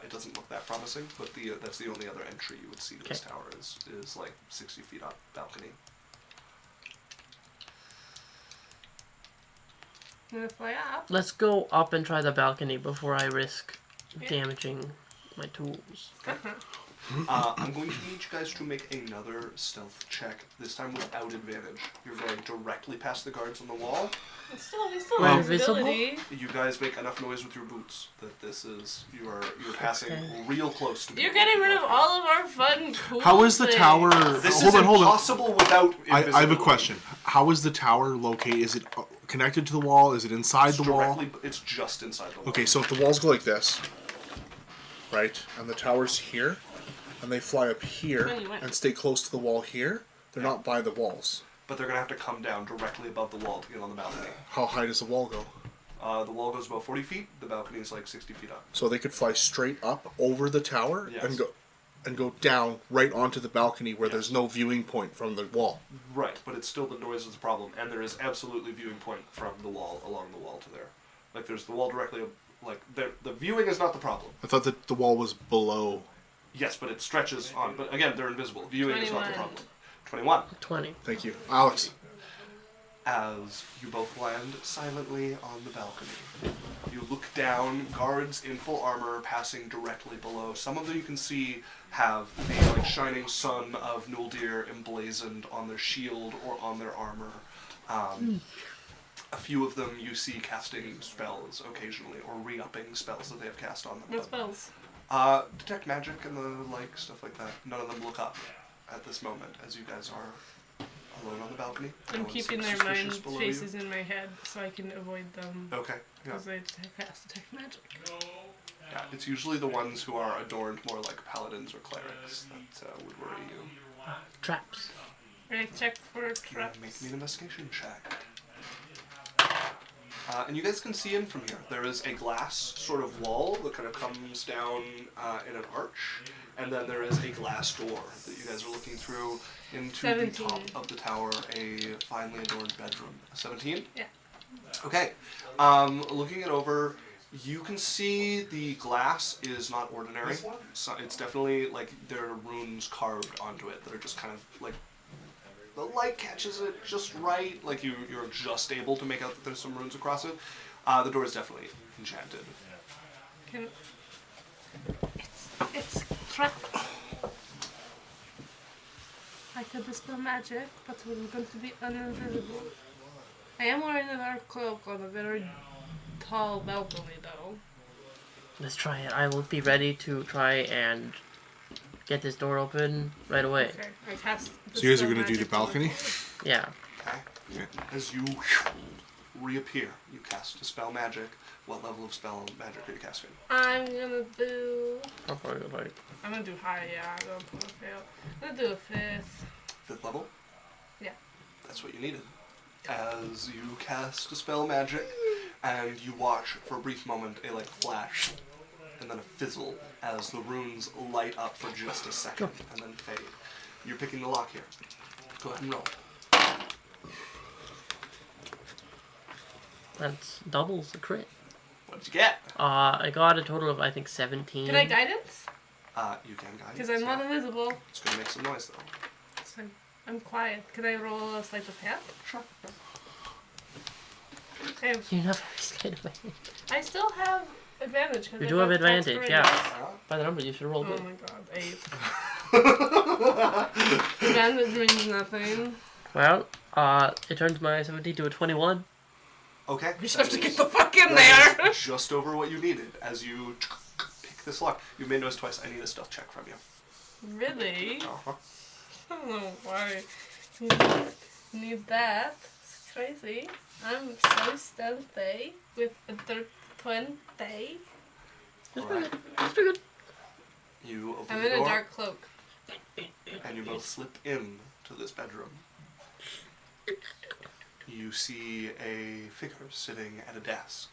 it doesn't look that promising. But that's the only other entry you would see to this tower is like 60 feet up balcony. I'm gonna fly up. Let's go up and try the balcony before I risk damaging my tools. I'm going to need you guys to make another stealth check, this time without advantage. You're going directly past the guards on the wall. It's still We're have invisible? visibility. You guys make enough noise with your boots that you're passing real close to me. You're getting rid of all of our fun, cool How is the things. This tower... hold is on. impossible without I have a invisibility. question. How is the tower located? Is it connected to the wall? Is it inside the wall? It's just inside the wall. Okay, so if the walls go like this, right, and the tower's here, and they fly up here and stay close to the wall here, they're not by the walls. But they're going to have to come down directly above the wall to get on the balcony. How high does the wall go? The wall goes about 40 feet. The balcony is like 60 feet up. So they could fly straight up over the tower Yes. and go down right onto the balcony where there's no viewing point from the wall. Right, but it's still the noise is the problem, and there is absolutely viewing point from the wall along the wall to there. Like there's the wall directly, like the viewing is not the problem. I thought that the wall was below. Yes, but it stretches on. But again, they're invisible. Viewing is not the 21. problem. 21. 20. Thank you. Alex. As you both land silently on the balcony. You look down, guards in full armor passing directly below. Some of them you can see have the like shining sun of Nuldir emblazoned on their shield or on their armor. A few of them you see casting spells occasionally, or re-upping spells that they have cast on them. What spells? Detect magic and the like, stuff like that. None of them look up at this moment, as you guys are alone on the balcony. I'm No one's keeping their suspicious mind below faces in my head so I can avoid them. you. Okay, yeah. Because they cast detect magic. Yeah, it's usually the ones who are adorned more like paladins or clerics that would worry you. Traps. I check for traps. Make me an investigation check. And you guys can see in from here. There is a glass sort of wall that kind of comes down in an arch, and then there is a glass door that you guys are looking through into 17. the top of the tower, a finely adorned bedroom. 17? Yeah. Okay. Looking it over, you can see the glass is not ordinary. So it's definitely like there are runes carved onto it that are just kind of like the light catches it just right. Like you're just able to make out that there's some runes across it. The door is definitely enchanted. It's trapped. I could dispel magic, but we're going to be uninvisible. I am wearing a dark cloak on a very tall balcony, though. Let's try it. I will be ready to try and get this door open right away. Okay, I cast. So you guys are dispel going to do the magic on balcony? Yeah. Okay. As you reappear, you cast Dispel Magic. What level of spell magic are you casting? I'm gonna do. Probably like I'm gonna do high, yeah. I don't want to fail. I'm gonna do a 5th. 5th level? Yeah. That's what you needed. As you cast Dispel Magic, and you watch for a brief moment a like flash, and then a fizzle as the runes light up for just a second, and then fade. You're picking the lock here. Go ahead and roll. That's doubles the crit. What did you get? I got a total of, I think, 17. Can I guidance? You can guide. Because I'm not invisible. It's gonna make some noise though. So I'm quiet. Can I roll a sleight of hand? Sure. You never sleight of hand. I still have advantage. You do have advantage, yeah. Uh, By the number, you should roll Oh it. my god, 8. Advantage means nothing. Well, it turns my 17 to a 21. Okay. We just have to get the fuck in that there. is just over what you needed as you pick this lock. You may notice twice. I need a stealth check from you. Really? Uh-huh. I don't know why you need that. It's crazy. I'm so stealthy with a 20. That's Alright. That's pretty good. You open I'm the in a door, dark cloak. and you both slip in to this bedroom. You see a figure sitting at a desk,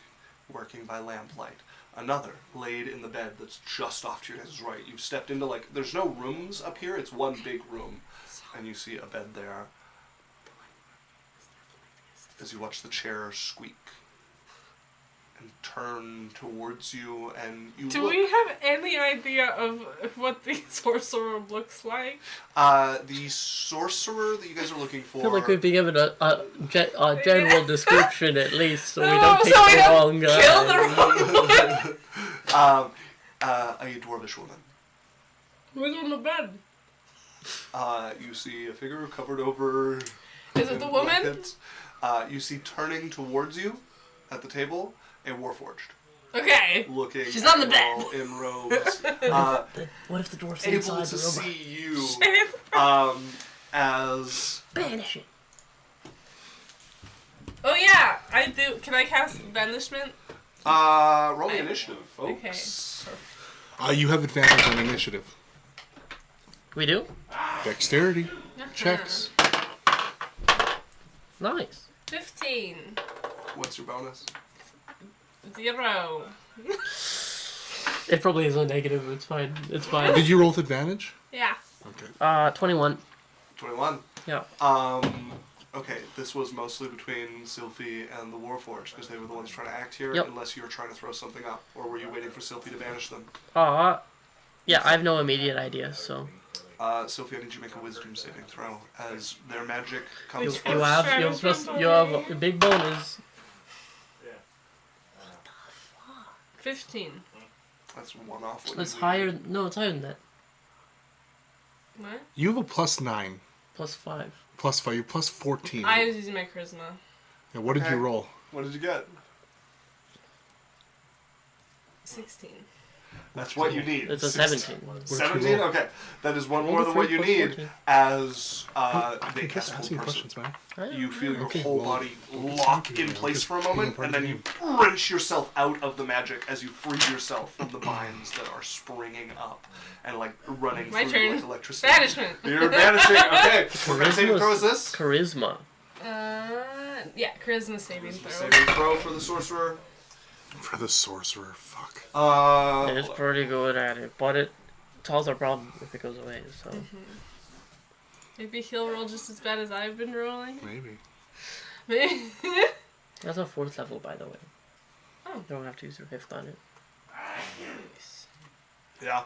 working by lamplight. Another laid in the bed that's just off to your guys' right. You've stepped into, like, there's no rooms up here, it's one big room. And you see a bed there. As you watch the chair squeak and turn towards you, and you Do look. we have any idea of what the sorcerer looks like? The sorcerer that you guys are looking for. I feel like we'd be given a general description at least, so we No, don't take so we the don't wrong guy. kill the wrong one. A dwarvish woman. Who's on the bed? You see a figure covered over. Is it the woman? blankets. You see turning towards you at the table a warforged, Okay. looking. She's on the at you bed. all in robes. What if the dwarf's Able inside to the robot? see you Shit. as. Banish it. Oh yeah, I do. Can I cast banishment? Roll the initiative, folks. Okay. You have advantage on initiative. We do? Dexterity checks. Nice. 15. What's your bonus? 0. It probably is a negative. It's fine. It's fine. Did you roll with advantage? Yeah. Okay. 21. 21. Yeah. Okay, this was mostly between Sylphie and the Warforged, because they were the ones trying to act here, Yep. unless you were trying to throw something up. Or were you waiting for Sylphie to banish them? Yeah, I have no immediate idea, so. Sylphie, I need you to make a wisdom saving throw, as their magic comes You from... have a big bonus. 15. That's one off what It's you higher. needed. No, it's higher than that. What? You have a +9. Plus 5. +5. You're +14. I was using my charisma. And what did Okay. you roll? What did you get? 16. That's what you need. It's a 16. 17. 17? roll? Okay. That is one Roll more the than what three you plus need 14. as I they can cast keep a asking whole person. questions, man. You feel your Okay, whole well, body it's lock not in good. place Just for a being moment, part and of then the you game. wrench yourself out of the magic as you free yourself from the binds that are springing up and like running My through turn. you like electricity. Banishment. You're banishing. Okay. What kind of saving throw is this? Charisma. Yeah, charisma saving throw. Saving throw for the sorcerer. For the sorcerer, fuck. It's pretty good at it, but it solves our problem if it goes away, so. Maybe he'll roll just as bad as I've been rolling. Maybe. That's a 4th level, by the way. Oh. You don't have to use your 5th on it. Yeah.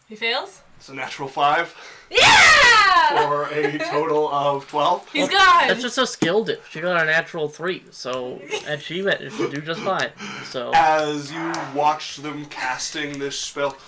He fails? It's a natural 5 Yeah! for a total of 12. He's gone! That's just a skill dip. She got a natural 3, so achievement it should do just fine. So As you watch them casting this spell,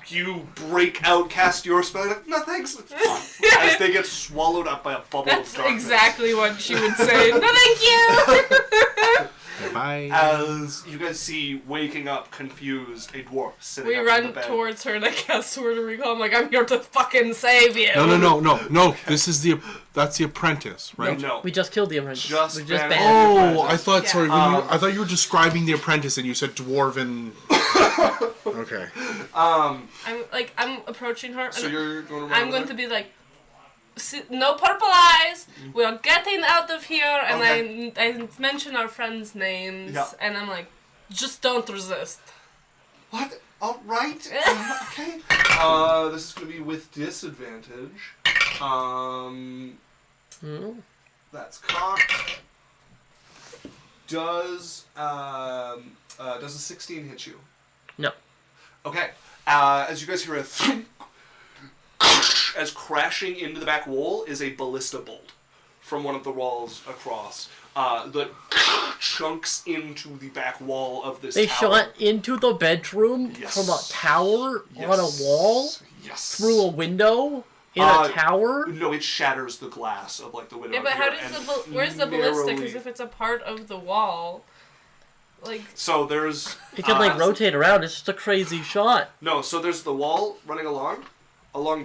you break out, cast your spell, like, no thanks, as they get swallowed up by a bubble That's of darkness. exactly what she would say. No, thank you! Bye. As you guys see, waking up, confused, a dwarf sitting We up in the run bed. towards her and I cast Sword of Recall. I'm like, I'm here to fucking save you. No. This is that's the apprentice, right? No. we just killed the apprentice. Just we just banished. banned Oh, I thought. Yeah. Sorry, I thought you were describing the apprentice, and you said dwarven. Okay. I'm approaching her. So and you're going to run I'm over going there? to be like, no purple eyes. We are getting out of here, and Okay. I mention our friends' names, Yeah. and I'm like, just don't resist. What? All right. Okay. This is going to be with disadvantage. That's cocked. Does a 16 hit you? No. Okay. As you guys hear a thump, as crashing into the back wall is a ballista bolt from one of the walls across. That chunks into the back wall of this They tower. shot into the bedroom Yes. from a tower Yes. on a wall Yes. through a window in a tower. No, it shatters the glass of like the window. Yeah, but how here does and where's the ballista? Because narrowly- if it's a part of the wall, like So there's It can like rotate around. It's just a crazy shot. No, so there's the wall running along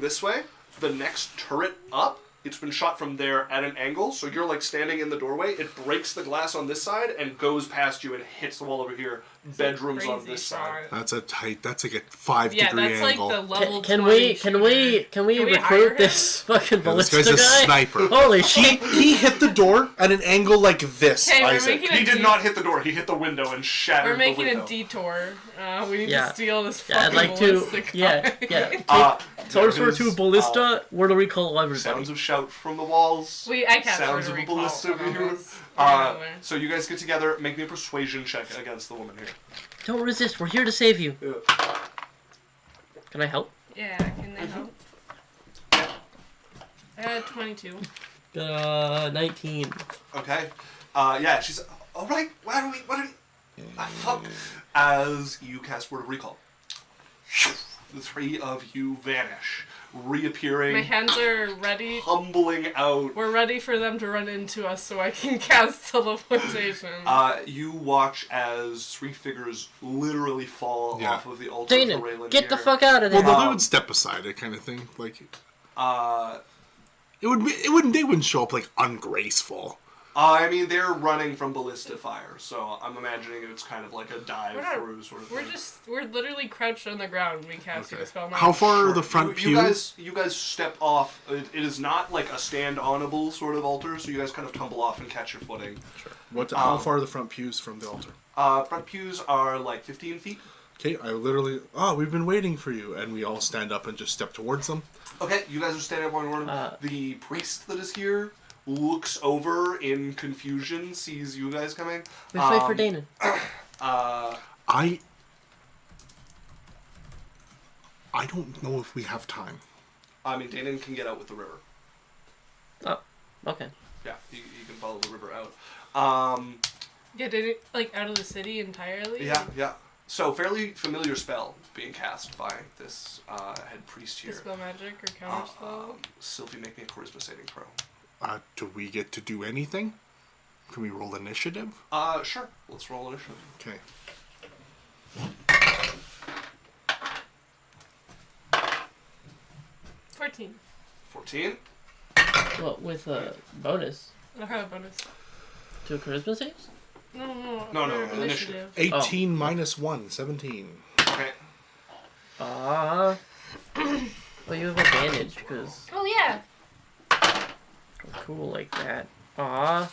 this way. The next turret up, it's been shot from there at an angle. So you're like standing in the doorway. It breaks the glass on this side and goes past you and hits the wall over here. Bedrooms on crazy this shot. side. That's a tight. That's like a 5 yeah, degree that's angle. like the level. Can 20 we shooter. can we Can we hire recruit him? this fucking Yeah, this ballista guy's a guy? sniper. Holy shit! He hit the door at an angle like this, Okay, we're Isaac. making He did not hit the door. He hit the window and shattered We're making the window. a detour. We need Yeah. to steal this Yeah, I'd fucking like to. ballista guy. Yeah. Source there for is, 2 ballista. Where do we call everybody? Sounds of shout from the walls. I captured Sounds a of a recall ballista on view. this. Yeah, So you guys get together, make me a persuasion check against the woman here. Don't resist. We're here to save you. Yeah. Can I help? yeah, can they help? 22. 19. Okay. Yeah, she's all right. What are we? Fuck. As you cast Word of Recall, the 3 of you vanish, reappearing, My hands are ready. humbling out. We're ready for them to run into us so I can cast teleportation. You watch as 3 figures literally fall Yeah. off of the altar. to Danon, Raylan get the here. fuck out of there. Well, no, they would step aside it, kind of thing. Like it would be. It wouldn't. They wouldn't show up like ungraceful. I mean, they're running from ballista fire, so I'm imagining it's kind of like a dive We're not- through sort of thing. We're literally crouched on the ground when we cast Okay. a spell. How far are the Sure. front you pews? you guys step off. It is not like a stand-onable sort of altar, so you guys kind of tumble off and catch your footing. What? How far are the front pews from the altar? Front pews are like 15 feet. Okay, I literally. Oh, we've been waiting for you, and we all stand up and just step towards them. Okay, you guys are standing up on one. The priest that is here looks over in confusion, sees you guys coming. We fight for Danon. I don't know if we have time. I mean, Danon can get out with the river. Oh, okay. Yeah, you can follow the river out. Yeah, did it like out of the city entirely? Yeah. So, fairly familiar spell being cast by this head priest here. Dispel magic or counter spell? Sylvie, make me a charisma saving throw. Do we get to do anything? Can we roll initiative? Sure. Let's roll initiative. Okay. $14. 14. Well, with a bonus I don't have a bonus. to a charisma saves? No, initiative. 18 minus 1, 17. Okay. Well, you have advantage because Oh yeah. we're cool like that. Got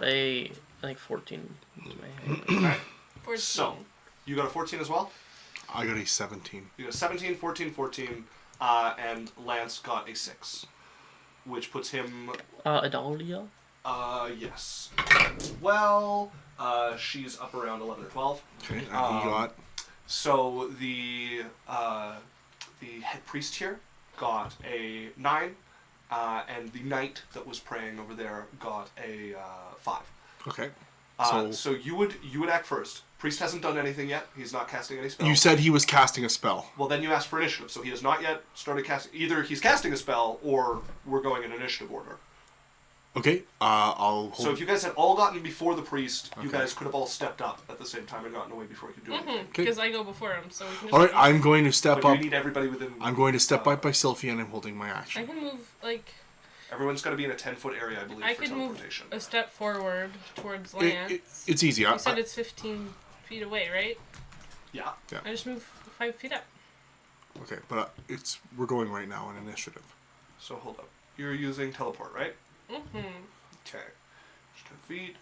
a I think 14 in my head. Alright. 14. So, you got a 14 as well? I got a 17. You got a 17, 14, 14, and Lance got a 6. Which puts him, Adalia? yes. Well, she's up around 11 or 12. Okay, and he got. So the head priest here got a 9, and the knight that was praying over there got a 5. Okay. So you would act first. Priest hasn't done anything yet. He's not casting any spells. You said he was casting a spell. Well, then you asked for initiative. So he has not yet started casting. Either he's casting a spell, or we're going in initiative order. Okay, I'll hold. So if you guys had all gotten before the priest, you Okay. guys could have all stepped up at the same time and gotten away before he could do anything. Because I go before him, so we can just All right, I'm going to step But you up. need everybody within. I'm going to step up by Sylphie, and I'm holding my I action. can move like Everyone's got to be in a 10-foot area, I believe, I for could move teleportation. a step forward towards It- Lance. it's easy. You said it's 15 feet away, right? Yeah. I just move 5 feet up. Okay, but we're going right now in initiative. So hold up. You're using teleport, right? Mm-hmm. Okay. 10 feet.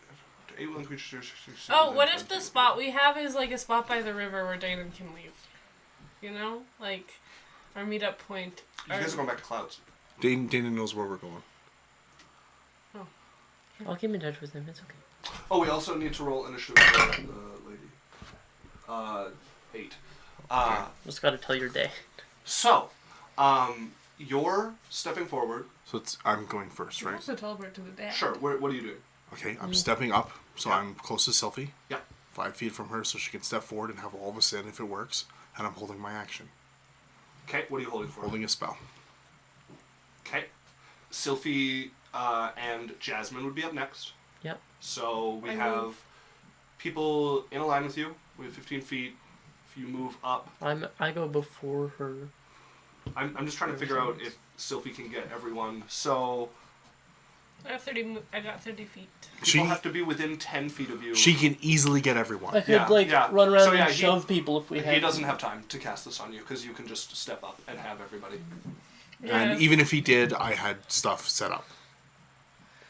8 willing creatures. Oh, what if the spot we have is like a spot by the river where Danon can leave? You know? Like, our meetup point. You guys are going back to Clouds. Dana knows where we're going. Oh. I'll keep in touch with him. It's okay. Oh, we also need to roll initiative for the lady. 8. Just gotta tell your day. So, you're stepping forward. So I'm going first, You right? also teleport to the dead. Sure. What are you doing? Okay, I'm stepping up, so I'm close to Sylphie. Yeah. 5 feet from her, so she can step forward and have all of us in if it works. And I'm holding my action. Okay. What are you holding for? Holding a spell. Okay. Sylphie and Jasmine would be up next. Yep. So we have people in a line with you. We have 15 feet. If you move up, I go before her. I'm just trying to figure out if Sylphie can get everyone. So I got 30 feet. people have to be within 10 feet of you. She can easily get everyone. I could run around So, yeah, and shove people if we had. He doesn't have time to cast this on you because you can just step up and have everybody. And Yes. even if he did, I had stuff set up.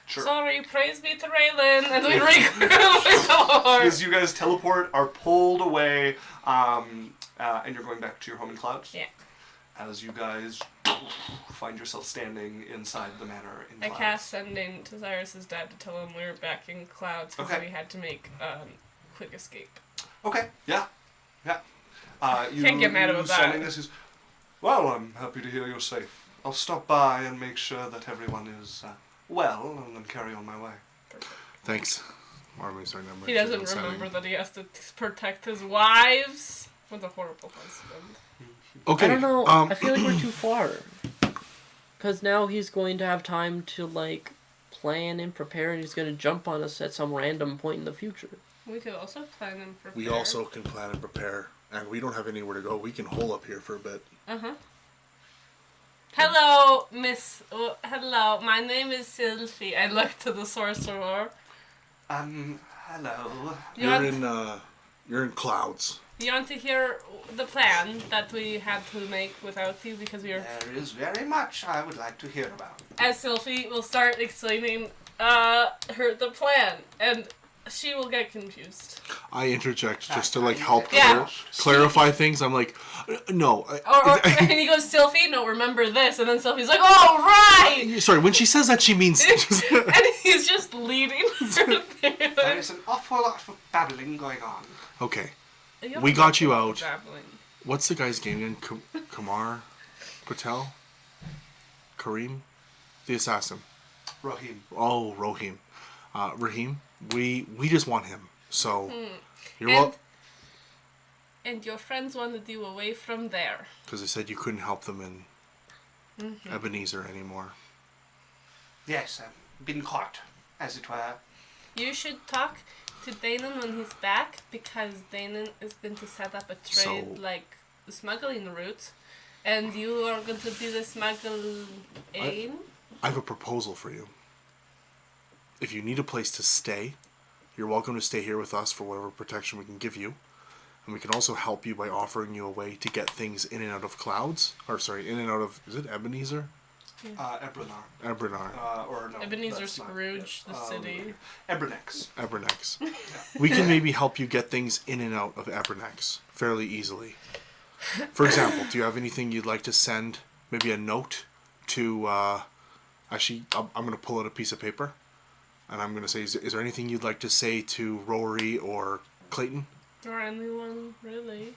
Sure. Sorry, praise be to Raylan, and we regroup. As you guys teleport, are pulled away, and you're going back to your home in Clouds. Yeah. As you guys find yourself standing inside the manor in I Clouds. cast sending to Cyrus's dad to tell him we were back in Clouds because Okay. we had to make quick escape. Okay. Yeah. Yeah. You, Can't get mad you about sending that. This is, well, I'm happy to hear you're safe. I'll stop by and make sure that everyone is well, and then carry on my way. Thanks. Army's our number. He doesn't remember that he has to protect his wives. With a horrible husband. Okay. I don't know. I feel like we're too far. Because now he's going to have time to, like, plan and prepare, and he's going to jump on us at some random point in the future. We could also plan and prepare. We also can plan and prepare, and we don't have anywhere to go. We can hole up here for a bit. Uh-huh. Hello, Miss... hello, my name is Sylphie. I look to the sorcerer. Hello. You're in Clouds. You want to hear the plan that we had to make without you because we were... There is very much I would like to hear about. As Sylphie will start explaining her the plan, and she will get confused. I interject just to help Yeah. clarify things. I'm like, no. And he goes, Sylphie, no, remember this. And then Sylphie's like, oh, right! Sorry, when she says that, she means. And he's just leading through there. There is an awful lot of babbling going on. Okay. We got you out. Babbling. What's the guy's name again? Kamar? Patel? Kareem? The assassin. Rahim. Oh, Rohim. Rahim. We just want him. So, you're And- welcome. And your friends wanted you away from there. Because they said you couldn't help them in Ebenezer anymore. Yes, I've been caught, as it were. You should talk to Danon when he's back, because Danon is going to set up a trade, So- smuggling route. And you are going to be the smuggling. I have a proposal for you. If you need a place to stay, you're welcome to stay here with us for whatever protection we can give you. And we can also help you by offering you a way to get things in and out of Clouds. Or, sorry, in and out of... Is it Ebenezer? Ebrinar. Ebrinar. Or no. Ebenezer that's not Scrooge, it. the city. Ebernex. Ebernex. We can maybe help you get things in and out of Ebernex fairly easily. For example, do you have anything you'd like to send? Maybe a note to... Actually, I'm going to pull out a piece of paper. And I'm going to say, is there anything you'd like to say to Rory or Clayton? Or anyone, really.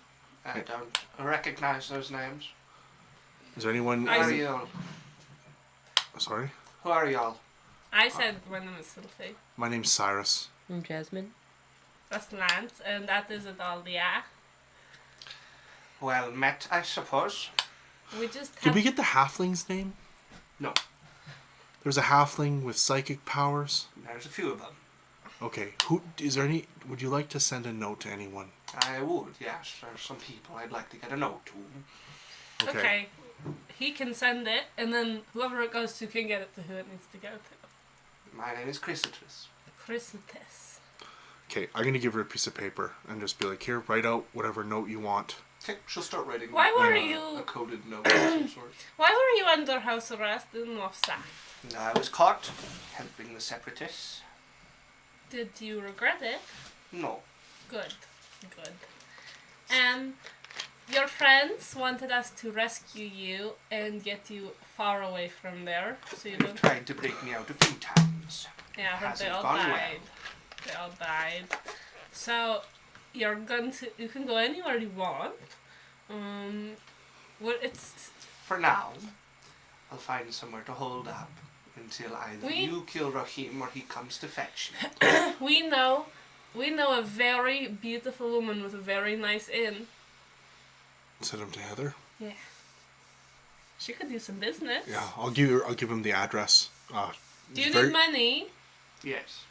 I don't recognize those names. Is there anyone... Who are you? Sorry? Who are y'all? I said my name is Sylphie. My name's Cyrus. I'm Jasmine. That's Lance, and that is Adalia. Well met, I suppose. We just have... Did we get the halfling's name? No, There's a halfling with psychic powers. there's a few of them. Okay, is there any... Would you like to send a note to anyone? I would, yes. There's some people I'd like to get a note to. Okay. He can send it, and then whoever it goes to can get it to who it needs to go to. My name is Chrysalis. Chrysalis. Okay, I'm going to give her a piece of paper and just be like, here, write out whatever note you want. Okay, she'll start writing Why were a you... coded note of some sort. Why were you under house arrest in Mofsa? I was caught helping the separatists. Did you regret it? No. Good. Your friends wanted us to rescue you and get you far away from there, so you They've don't. tried to break me out a few times. Yeah, I heard they Hasn't all gone well. died. They all died. So you can go anywhere you want. Well, it's For now, I'll find somewhere to hold up until either you kill Rahim or he comes to fetch me. we know a very beautiful woman with a very nice inn. Send him to Heather. Yeah. She could do some business. Yeah, I'll give him the address. Do you need money? Yes.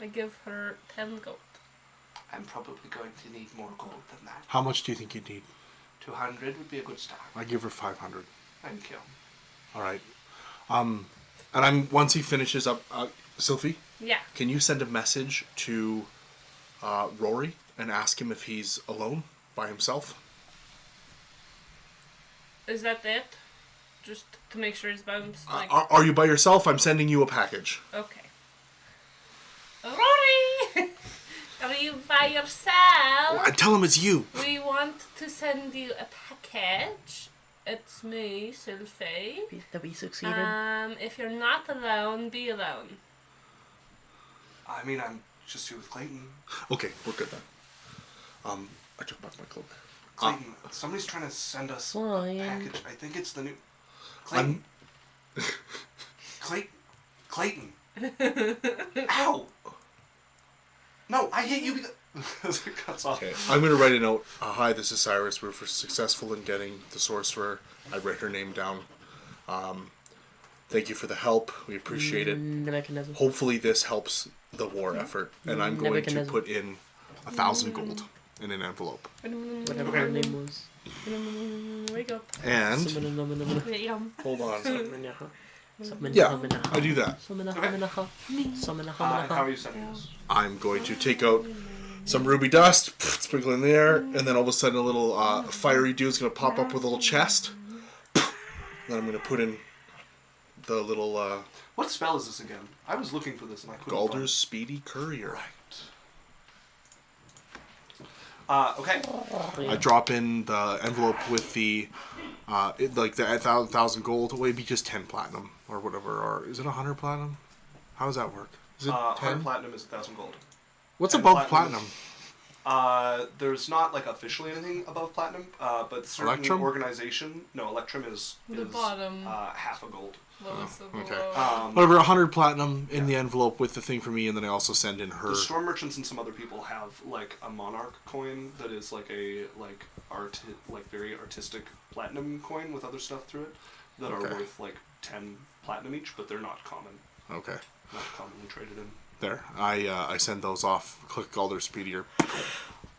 I give her 10 gold. I'm probably going to need more gold than that. How much do you think you'd need? 200 would be a good start. I give her 500. Thank you. All right. And once he finishes up, Sylphie, Yeah. can you send a message to Rory and ask him if he's alone by himself? Is that it? Just to make sure he's bounced. Like, Are you by yourself? I'm sending you a package. okay. Rory! Are you by yourself? Tell him it's you. We want to send you a package. It's me, Sylphie. That we succeeded. If you're not alone, be alone. I mean, I'm just here with Clayton. Okay, we're good then. I took back my cloak. Clayton, somebody's trying to send us a package. I think it's the new... Clayton. Clayton. Ow! No, I hit you because it cuts off. Okay, I'm going to write a note. Hi, this is Cyrus. We're successful in getting the sorcerer. I write her name down. Thank you for the help. We appreciate it. Nebuchadnezzar. Hopefully this helps the war effort. And I'm going to put in 1,000 gold in an envelope. Whatever her name was. Wake up. And... Yum. Hold on. Yeah, I do that. How are you sending this? I'm going to take out some ruby dust, sprinkle in the air, and then all of a sudden a little fiery dude's going to pop up with a little chest. Then I'm going to put in the little... What spell is this again? I was looking for this and I couldn't Galder's Speedy Courier. Right. Okay. I drop in the envelope with the... like the 1,000 gold. Maybe just 10 platinum or whatever. Or is it 100 platinum? How does that work? Is it 100 10? platinum is 1,000 gold. What's 10 above platinum? There's not like officially anything above platinum, but certain Electrum? organization. No, Electrum is The bottom. half a gold. Lowest of okay. low. Whatever, 100 platinum in the envelope with the thing for me, and then I also send in her... The storm merchants and some other people have like a monarch coin that is like a very artistic platinum coin with other stuff through it that are worth like 10 platinum each, but they're not common. Okay. Not commonly traded in. There. I send those off. Click Galder's Speedier.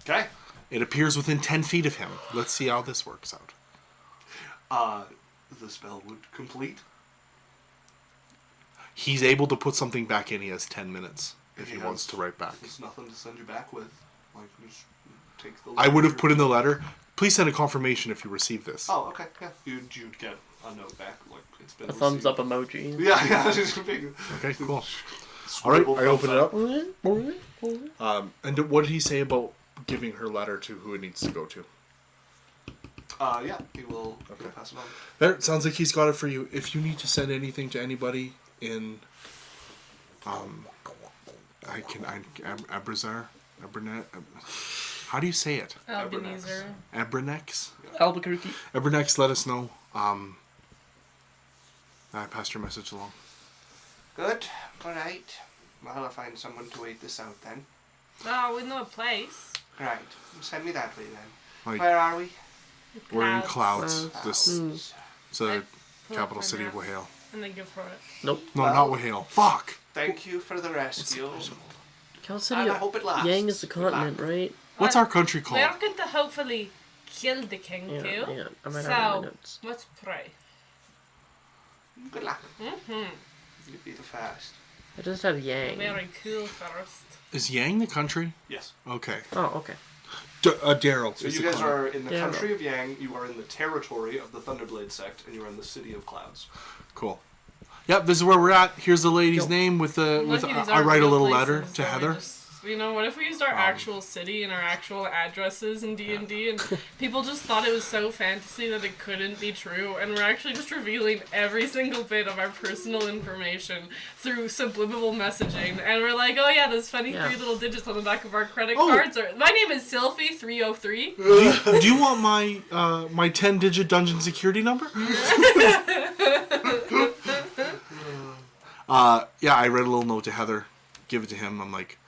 Okay. It appears within 10 feet of him. Let's see how this works out. The spell would complete. He's able to put something back in. He has 10 minutes if he wants to write back. There's nothing to send you back with. Like, just take the I would have put in the letter. Please send a confirmation if you receive this. Oh, okay. Yeah. You'd get a note back. Like, it's been A thumbs received. up emoji. Yeah. Just big. Okay, cool. All right, I open it up. up. And what did he say about giving her letter to who it needs to go to? Yeah. He will pass it on. There, sounds like he's got it for you. If you need to send anything to anybody in, Abrazar, how do you say it? Ebenezer. Abranex? Albuquerque. Abranex, let us know. I passed your message along. Good. All right. Well, I'll find someone to wait this out then. Oh, we know a place. Right. Send me that way then. Like, Where are we? we're in Clouds. Clouds. It's the pull capital up city my of map. Wahale. And then give her it. Nope. No, Well- not Wahale. Fuck! Thank you for the rescue. Cal City. And I hope it lasts. Yang is the Good luck. continent, right? What's our country called? We're going to hopefully kill the king Yeah, too. yeah. I might have my So, notes. let's pray. Good luck. Mm-hmm. You'll be the first. I just have Yang. Very cool first. Is Yang the country? Yes. Okay. Oh, okay. Darrow. So is you the guys continent. are in the Yeah. country of Yang, you are in the territory of the Thunderblade sect, and you are in the city of Clouds. Cool. Yep, this is where we're at. Here's the lady's Yep. name with the. Lucky these I aren't write a real little places, letter to so we Heather. just- what if we used our actual city and our actual addresses in D&D, and people just thought it was so fantasy that it couldn't be true, and we're actually just revealing every single bit of our personal information through subliminal messaging, and we're like, oh yeah, those funny 3 little digits on the back of our credit cards are. My name is Sylphie303. Do you want my my 10-digit dungeon security number? Yeah, I read a little note to Heather, give it to him. I'm like,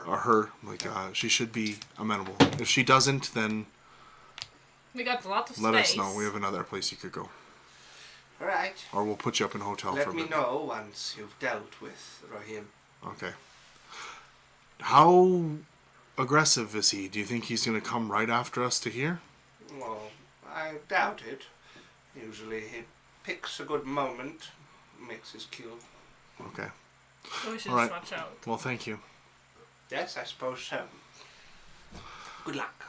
or her. I'm like, she should be amenable. If she doesn't, then We got lots of let space. us know. We have another place you could go, All right. or we'll put you up in a hotel for Let a me bit. know once you've dealt with Rahim. Okay. How aggressive is he? Do you think he's going to come right after us to here? Well, I doubt it. Usually he picks a good moment, makes his kill. Okay. So we should All right. just watch out. Well, thank you. Yes, I suppose so. Good luck.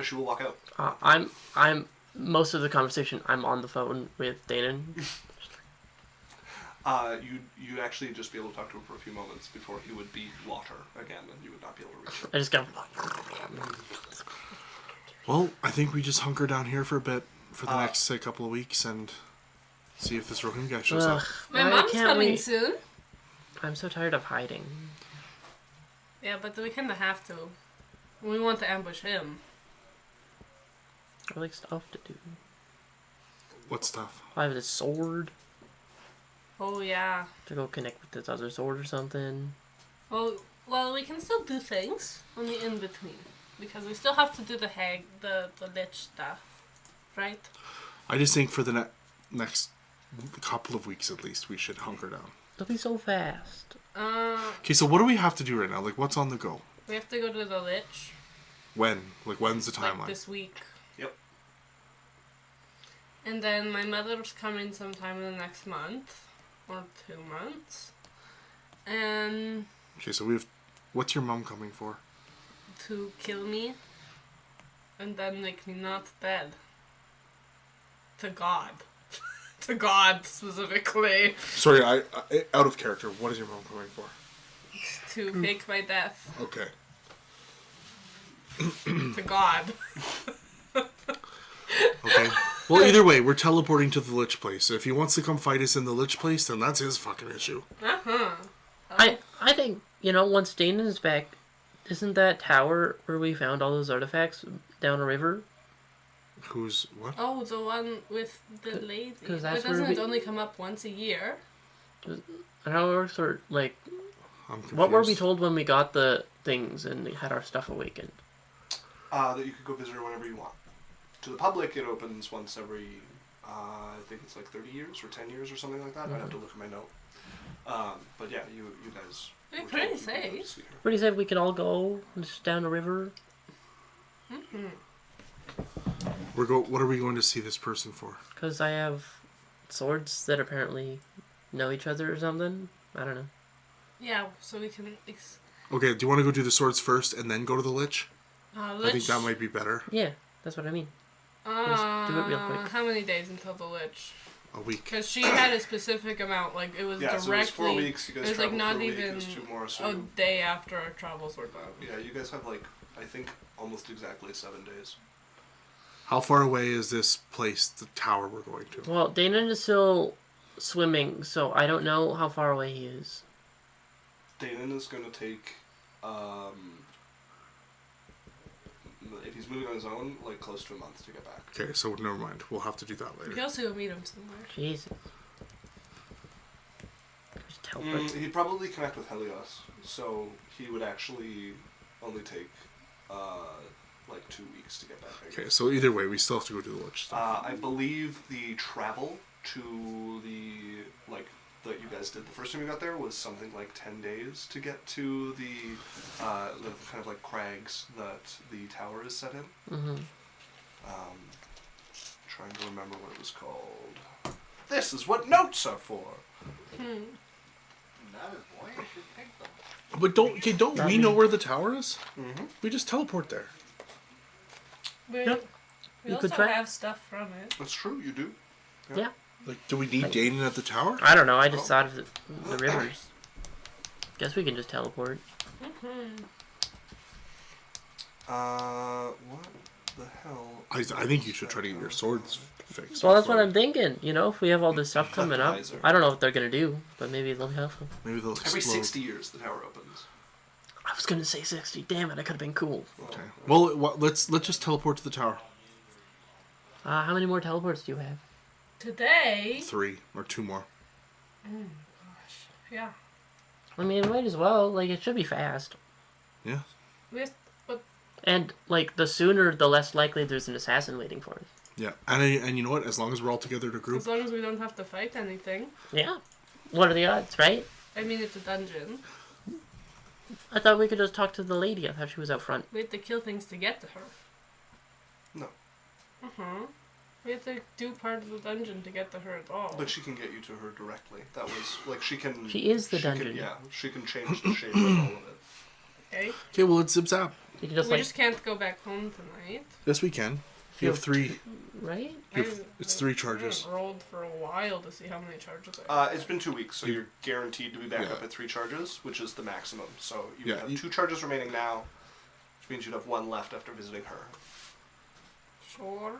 She will walk out. I'm most of the conversation. I'm on the phone with Danon. You actually just be able to talk to him for a few moments before he would be water again, and you would not be able to reach him. I just go. Well, I think we just hunker down here for a bit for the Uh, next, say, couple of weeks and see if this Rohim guy shows Ugh, up. My why mom's can't coming we? soon. I'm so tired of hiding. Yeah, but we kind of have to. We want to ambush him. I like stuff to do. What stuff? I have this sword Oh yeah. to go connect with this other sword or something. Well, we can still do things on the in between because we still have to do the lich stuff, right? I just think for the next couple of weeks at least, we should hunker down. It'll be so fast. Okay, so what do we have to do right now? Like, what's on the go? We have to go to the lich When? Like, when's the timeline? like this week. Yep. And then my mother's coming sometime in the next month or 2 months, and Okay, so we have. What's your mom coming for? to kill me, and then make me not dead. To God. To God, specifically. Sorry, I out of character. What is your mom coming for? To fake my death. Okay. To God. Okay. Well, either way, we're teleporting to the Lich place. So if he wants to come fight us in the Lich place, then that's his fucking issue. Uh-huh. I think, once Danon's back, isn't that tower where we found all those artifacts down a river? Who's what? Oh, the one with the lady. 'cause But that's where doesn't it we- only come up once a year? How it works, or like, I'm confused. what were we told when we got the things and we had our stuff awakened? That you could go visit her whenever you want. To the public, it opens once every, I think it's like 30 years or 10 years or something like that. I'd have to look at my note. But yeah, you guys. They're were pretty told you could go safe. to see her. Pretty said we could all go just down the river. What are we going to see this person for? Because I have swords that apparently know each other or something. I don't know. Yeah, so we can... Okay, do you want to go do the swords first and then go to the Lich? I think that might be better. Yeah, that's what I mean. Let's do it real quick. How many days until the lich? A week. Because she had a specific amount, like it was Yeah, directly. so it was 4 weeks. You guys it was like traveled not for a week. even It was 2 more, so a day after our travels were done. yeah, you guys have like, I think, almost exactly 7 days. How far away is this place, the tower we're going to? Well, Danon is still swimming, so I don't know how far away he is. Danon is going to take, if he's moving on his own, like close to a month to get back. Okay, so never mind. We'll have to do that We later. can also go meet him somewhere. Jesus. Just teleport. He'd probably connect with Helios, so he would actually only take like 2 weeks to get back. I Okay, guess. so either way, we still have to go do the Lich stuff. I believe the travel to the that you guys did the first time you got there was something like 10 days to get to the kind of like crags that the tower is set in. Mm-hmm. Trying to remember what it was called. This is what notes are for. Not as boy, I should pick them. But don't we know where the tower is? Mm-hmm. We just teleport there. We Yep. we You also could try. have stuff from it. That's true. You do. Yeah. Like, do we need dating at the tower? I don't know. I just thought of the rivers. Guess we can just teleport. What the hell? I think you should try to get your swords fixed. Well, that's what before- I'm thinking. You know, if we have all this stuff coming up, Visor. I don't know what they're gonna do, but maybe they'll be helpful. Maybe they'll explode. Every 60 years, the tower opens. I was gonna say 60. Damn it! I could have been cool. Okay. Well, let's just teleport to the tower. How many more teleports do you have? Today. 3 or 2 more. Yeah. I mean, might as well. Like, it should be fast. Yeah. But And like, the sooner, the less likely there's an assassin waiting for us. Yeah. And you know what? As long as we're all together to group. as long as we don't have to fight anything. Yeah. What are the odds, right? I mean, it's a dungeon. I thought we could just talk to the lady. I thought she was out front. We have to kill things to get to her. No. We have to do part of the dungeon to get to her at all. But she can get you to her directly. That was, like, she can... She is the she dungeon. Can, yeah, she can change the shape of all of it. Okay. Okay, well, it's zip zap. You can just We like, just can't go back home tonight. Yes, we can. You have 3. right? It's 3 charges. I haven't rolled for a while to see how many charges I have. It's been 2 weeks, so you're guaranteed to be back Yeah. up at 3 charges, which is the maximum. So you Yeah, have you- 2 charges remaining now, which means you'd have 1 left after visiting her. Sure.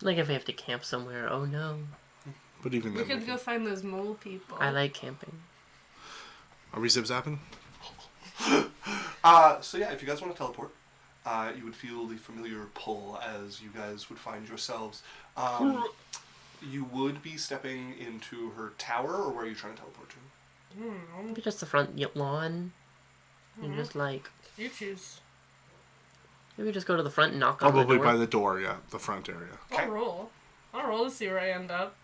Like if we have to camp somewhere. Oh no. But even We then, could go find those mole people. I like camping. are we zip zapping? So yeah, if you guys want to teleport, you would feel the familiar pull as you guys would find yourselves. You would be stepping into her tower, or where are you trying to teleport to? Maybe just the front lawn. And just like, You choose. maybe just go to the front and knock on the Probably door. by the door, yeah, the front area. Okay. I'll roll. I'll roll to see where I end up.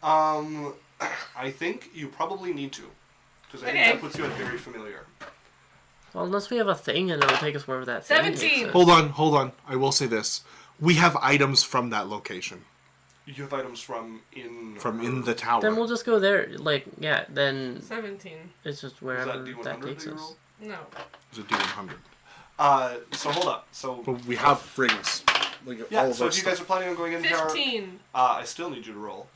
I think you probably need to, because I Okay. think that puts you at very familiar. Well, unless we have a thing and it'll take us wherever that thing takes 17. us. Hold on. I will say this: we have items from that location, You have items from in the tower. Then we'll just go there. Like, yeah, then 17. it's just Was wherever that D100 that takes that you us. rolled? No. It's a D100. So hold up. So But we have rings. Like yeah, all of so our if you guys stuff. are planning on going in the tower, 15. I still need you to roll.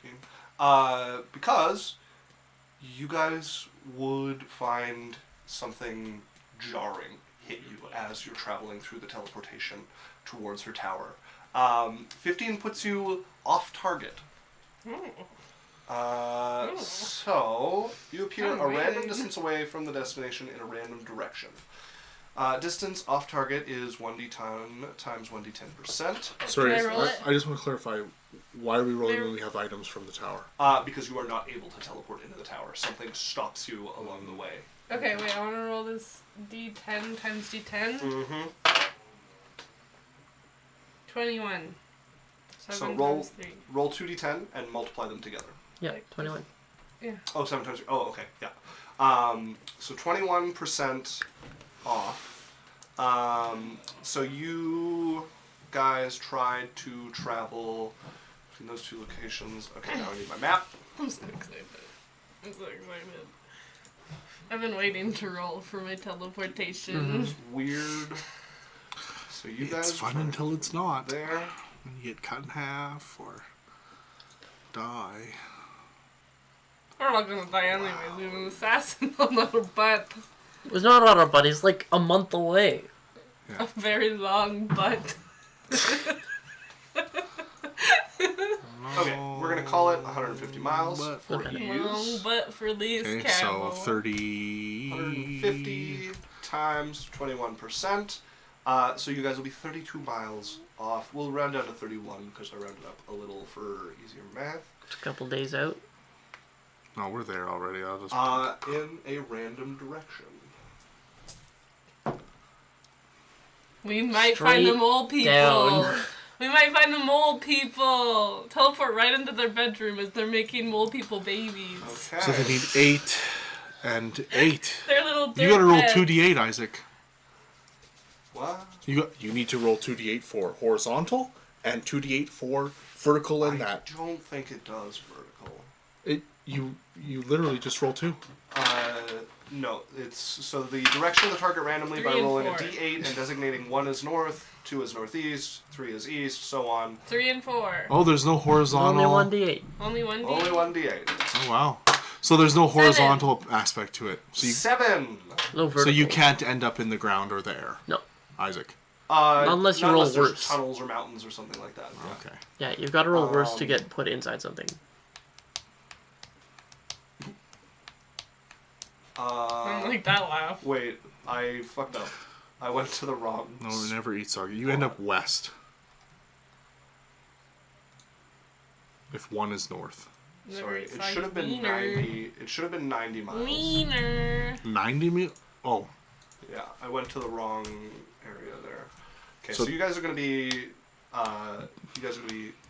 15. Because you guys would find something jarring hit you as you're traveling through the teleportation towards her tower. 15 puts you off target. So you appear Oh, a random man. distance away from the destination in a random direction. Distance off target is 1d10 times 1d10%. Sorry, Can I roll it? I just want to clarify. Why are we rolling There- when we have items from the tower? Because you are not able to teleport into the tower. Something stops you along the way. Okay, wait, I want to roll this d10 times d10. Mm-hmm. 21. 7 So roll times 3. roll 2d10 and multiply them together. Yeah, Like- 21. Oh, 7 times 3. Oh, okay, yeah. So 21% off. So you guys tried to travel between those 2 locations. Okay, now I need my map. I'm so excited. I'm so excited. I've been waiting to roll for my teleportation. It's weird. So you guys It's fun tried until it's not. there. When you get cut in half or die. We're not gonna die anyways. We have an assassin on our butt. It's not on our buddies. Like a month away. A very long butt. Okay, we're gonna call it 150 miles But- for Okay. Long ease. butt for these Okay, cattle. so 30. 150 times 21%. So you guys will be 32 miles off. We'll round down to 31 because I rounded up a little for easier math. It's a couple days out. No, we're there already. I'll just. In a random direction. We might find the Straight mole people. down. We might find the mole people. Teleport right into their bedroom as they're making mole people babies. Okay. So they need 8 and 8. Their little You gotta roll dirt beds. 2d8, Isaac. What? You need to roll 2d8 for horizontal and 2d8 for vertical and I that. don't think it does vertical. You literally just roll 2. No, it's so the direction of the target randomly by 3 and rolling a 4. d8 and designating 1 as north, 2 is northeast, 3 is east, so on. 3 and 4. Oh, there's no horizontal. Only 1d8. Only 1D. Only 1d8. Oh wow. So there's no horizontal aspect to it. So 7. No vertical. so you can't end up in the ground or the air. No. Isaac. Unless you roll there's worse. tunnels or mountains or something like that. Yeah. Okay. Yeah, you've got to roll worse to get put inside something. I don't like that laugh. Wait, I fucked up. I went to the wrong. No, we never eat soggy. You end up west. If 1 is north. Sorry, Never it saw should have been wiener. 90. It should have been 90 miles. Wiener. 90 mil? Oh. Yeah, I went to the wrong area there. Okay, So- so you guys are gonna be,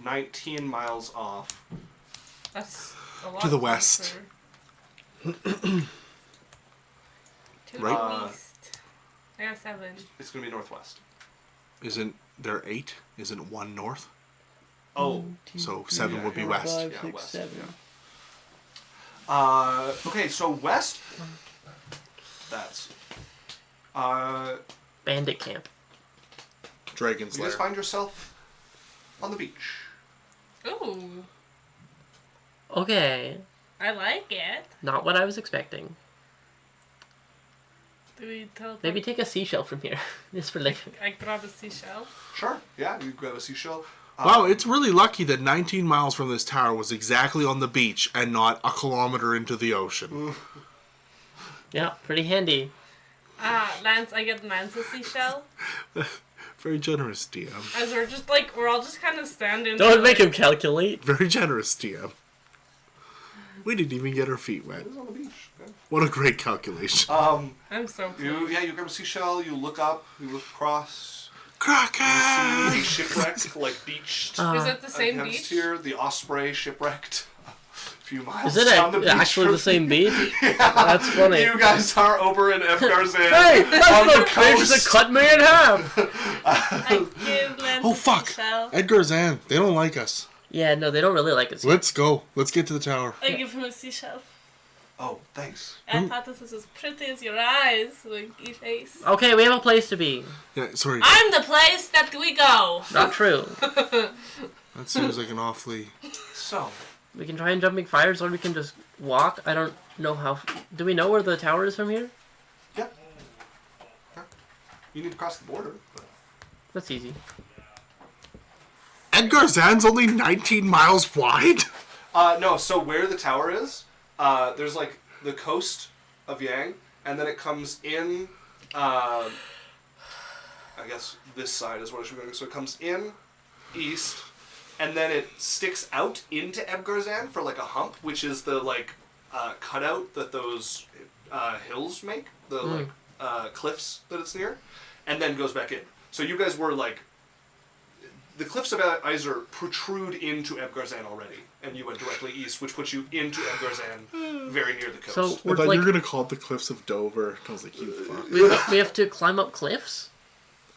19 miles off. That's a lot. To the west. closer. To Right? the east. I got 7. It's gonna be northwest. Isn't there 8? Isn't 1 north? Oh, So 7 would be Yeah, west. 5, Yeah, 6, west, 7. okay, so west. That's. Bandit camp. Dragon's You guys Lair. find yourself on the beach. Ooh. Okay. I like it. Not what I was expecting. Do we teleport? Maybe take a seashell from here. Just for like... I grab a seashell. Sure. Yeah, you grab a seashell. Wow, it's really lucky that 19 miles from this tower was exactly on the beach and not a kilometer into the ocean. Yeah, pretty handy. Lance, I get Lance a seashell. Very generous, DM. As we're all just kind of standing Don't there, make like, him calculate. Very generous, DM. We didn't even get our feet wet. It was on the beach. Yeah. What a great calculation. I'm so pleased. You grab a seashell. You look up. You look across. Kraken! See a shipwrecked, like beached. Is it the same attempts beach? here. The Osprey shipwrecked. A few miles Is it down the beach. actually from- the same beach? That's funny. You guys are over in Efgarzan. Hey, on that's the the fish that coast. cut me in half! I give Lance Oh, a fuck! seashell. Edgar Zan, they don't like us. Yeah, no, they don't really like us. Let's go. Let's get to the tower. I give him a seashell. Oh, thanks. I thought this was as pretty as your eyes, winky face. Okay, we have a place to be. Yeah, sorry. I'm the place that we go. Not true. That seems like an awfully... So, We can try and jumping fires, or we can just walk. I don't know how... Do we know where the tower is from here? yeah. You need to cross the border. But... That's easy. Edgar Zan's only 19 miles wide? No, so where the tower is, there's like the coast of Yang, and then it comes in, I guess this side is what it should be. So it comes in, east, and then it sticks out into Ebgarzan for like a hump, which is the like cutout that those hills make, the like cliffs that it's near, and then goes back in. So you guys were like, the cliffs of Iser protrude into Ebgarzan already, and you went directly east, which puts you into Ebgarzan, very near the coast. So I we're thought like... you were going to call it the Cliffs of Dover. I was like, you fuck. We have to climb up cliffs?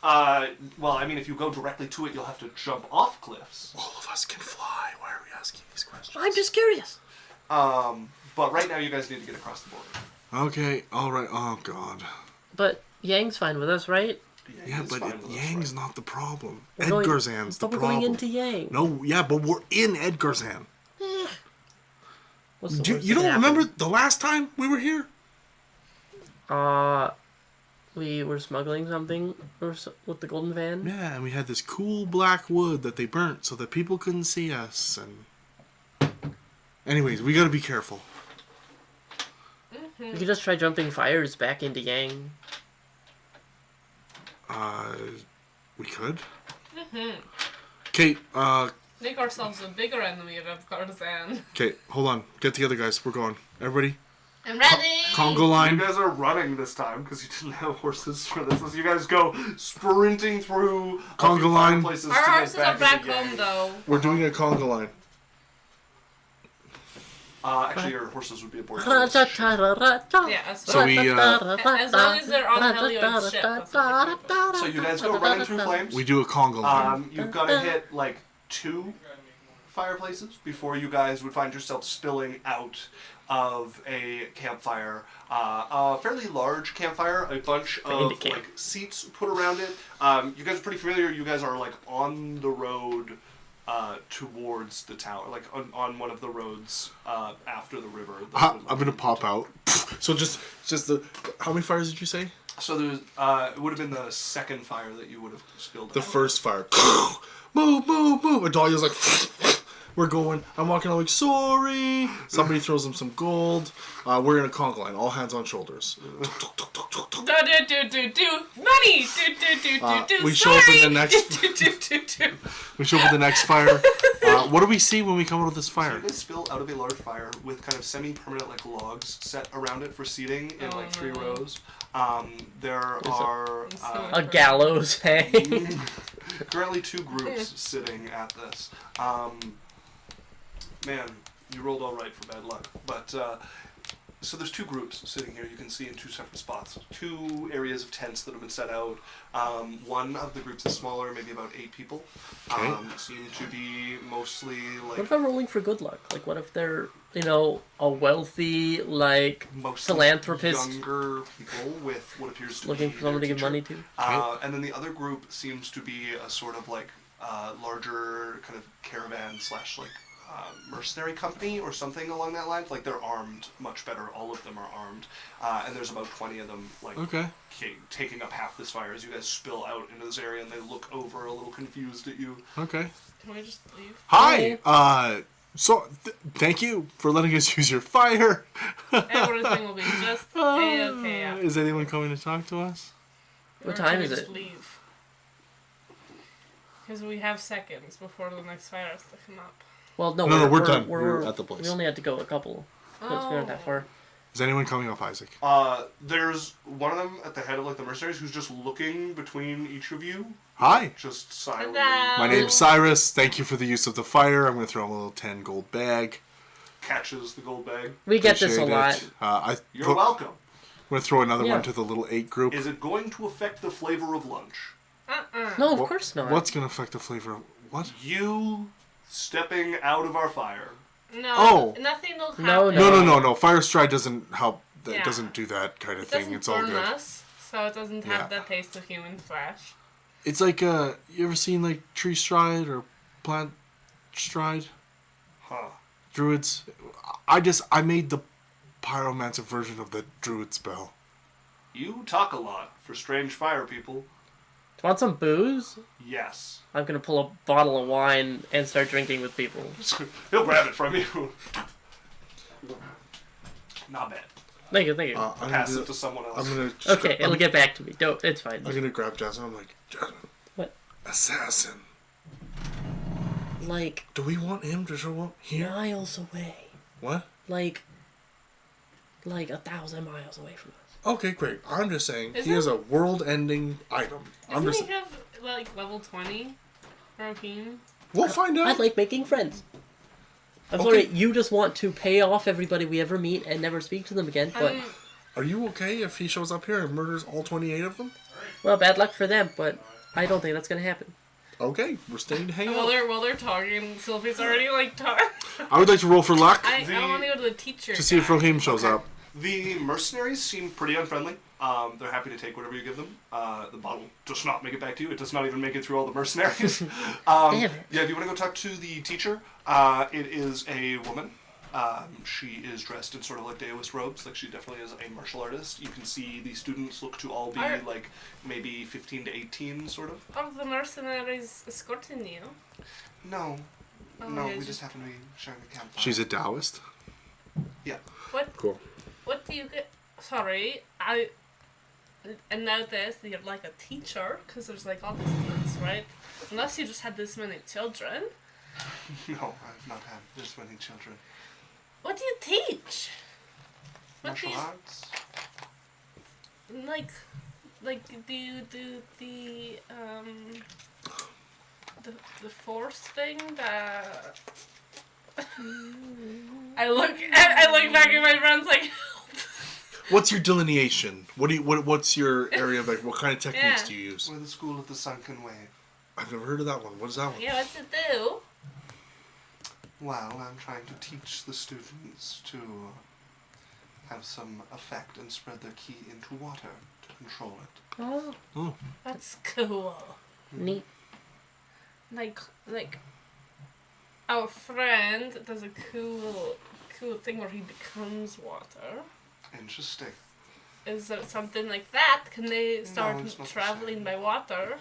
Well, I mean, if you go directly to it, you'll have to jump off cliffs. All of us can fly. Why are we asking these questions? I'm just curious. But right now, you guys need to get across the border. Okay, alright. Oh, God. But Yang's fine with us, right? Yeah, it's but fine with us, Yang's right? not the problem. We're going- Edgar Zan's the But we're problem. going into Yang. No, yeah, but we're in Edgar Zan. What's the Do, worst you that don't can remember happen? the last time we were here? We were smuggling something with the golden van. Yeah, and we had this cool black wood that they burnt so that people couldn't see us. And anyways, we gotta be careful. We could just try jumping fires back into Yang. We could. Okay, Make ourselves a bigger enemy of Ebgarzan. okay, hold on. Get together, guys. We're going. Everybody, I'm ready! Congo You line. guys are running this time because you didn't have horses for this. So you guys go sprinting through Conga a few line. places Our to get horses are back into Yang. home, though. We're doing a Congo line. Actually, your horses would be aboard. Yeah, as, So we, as long as they're on Helioid's ship. That's what we do. So you guys go running through flames. We do a Congo line. You've got to hit like 2 fireplaces before you guys would find yourself spilling out of a campfire. A fairly large campfire, a bunch of like seats put around it. You guys are pretty familiar. You guys are like on the road towards the tower, like on one of the roads after the river. I'm gonna pop out. So just the how many fires did you say? So there's it would have been the second fire that you would have spilled. The first fire. Move, move, move. And Dahlia's like, we're going. I'm walking out like, sorry. Somebody throws him some gold. We're in a conga line. All hands on shoulders. Money. We show up in the next. We show up in the next fire. What do we see when we come out of this So fire? you guys spill out of a large fire with kind of semi-permanent like logs set around it for seating in like 3 rows. There are A gallows hang. currently 2 groups sitting at this. Man, you rolled all right for bad luck. But so there's 2 groups sitting here. You can see in 2 separate spots. 2 areas of tents that have been set out. One of the groups is smaller, maybe about 8 people. Okay. Seem to be mostly like. What about rolling for good luck? Like, what if they're, a wealthy, like, Mostly philanthropist younger people with what appears to looking be for someone to their give teacher. money to? And then the other group seems to be a sort of like larger kind of caravan slash like mercenary company or something along that line. Like they're armed much better. All of them are armed, and there's about 20 of them like taking up half this fire as you guys spill out into this area, and they look over a little confused at you. Okay. Can we just leave? Hi. Thank you for letting us use your fire. Everything will be just A-okay. Is anyone coming to talk to us? What time is it? Just leave. Because we have seconds before the next fire has to come up. Well, no, we're done. We're at the place. We only had to go a couple. We weren't that far. Is anyone coming up, Isaac? There's one of them at the head of like the mercenaries who's just looking between each of you. Hi. Just silently. My name's Cyrus. Thank you for the use of the fire. I'm going to throw him a little 10 gold bag. Catches the gold bag. We get this a Appreciate lot. it. You're welcome. I'm going to throw another one to the little 8 group. Is it going to affect the flavor of lunch? No, of course not. What's going to affect the flavor of what? You stepping out of our fire. No, nothing will happen. No. Fire stride doesn't help. That Yeah. doesn't do that kind of It thing. doesn't It's all burn good. us, so it doesn't have the taste of human flesh. It's like you ever seen like tree stride or plant stride? Huh. Druids. I made the pyromancer version of the druid spell. You talk a lot for strange fire people. Want some booze? Yes. I'm gonna pull a bottle of wine and start drinking with people. He'll grab it from you. Not bad. Thank you. Pass it to someone else. Okay, it'll get back to me. Don't. It's fine. I'm gonna grab Jasmine. I'm like, Jasmine. What? Assassin. Like. Do we want him to show up here? Miles away. What? Like 1,000 miles away from us. Okay, great. I'm just saying Isn't- he has a world-ending item. Doesn't he have like level 20? Rohim? We'll find out. I like making friends. I'm sorry, you just want to pay off everybody we ever meet and never speak to them again, but... Are you okay if he shows up here and murders all 28 of them? Well, bad luck for them, but I don't think that's gonna happen. Okay, we're staying to hang out. While they're talking, Sylvie's already like talking. I would like to roll for luck I want to go to the teacher. to see if Rohim shows up. The mercenaries seem pretty unfriendly. They're happy to take whatever you give them. The bottle does not make it back to you. It does not even make it through all the mercenaries. Damn it. Yeah, if you want to go talk to the teacher, it is a woman. She is dressed in sort of like Daoist robes. Like, she definitely is a martial artist. You can see the students look to all be like maybe 15 to 18, sort of. Are the mercenaries escorting you? No. Oh, No, yeah, we just happen to be sharing the campfire. She's a Taoist? Yeah. What? Cool. What do you get? Sorry, I noticed that you're like a teacher, because there's like all these kids, right? Unless you just had this many children. No, I've not had this many children. What do you teach? What Martial do you, arts? like do you do the force thing that I look back at my friends like What's your delineation? What's your area of, like, what kind of techniques do you use? We're the school of the sunken wave. I've never heard of that one. What is that one? yeah, what's it do? Well, I'm trying to teach the students to have some effect and spread their ki into water to control it. Oh, That's cool. neat. Like our friend does a cool thing where he becomes water. Interesting. Is there something like that? Can they No, start it's not the traveling same. by water?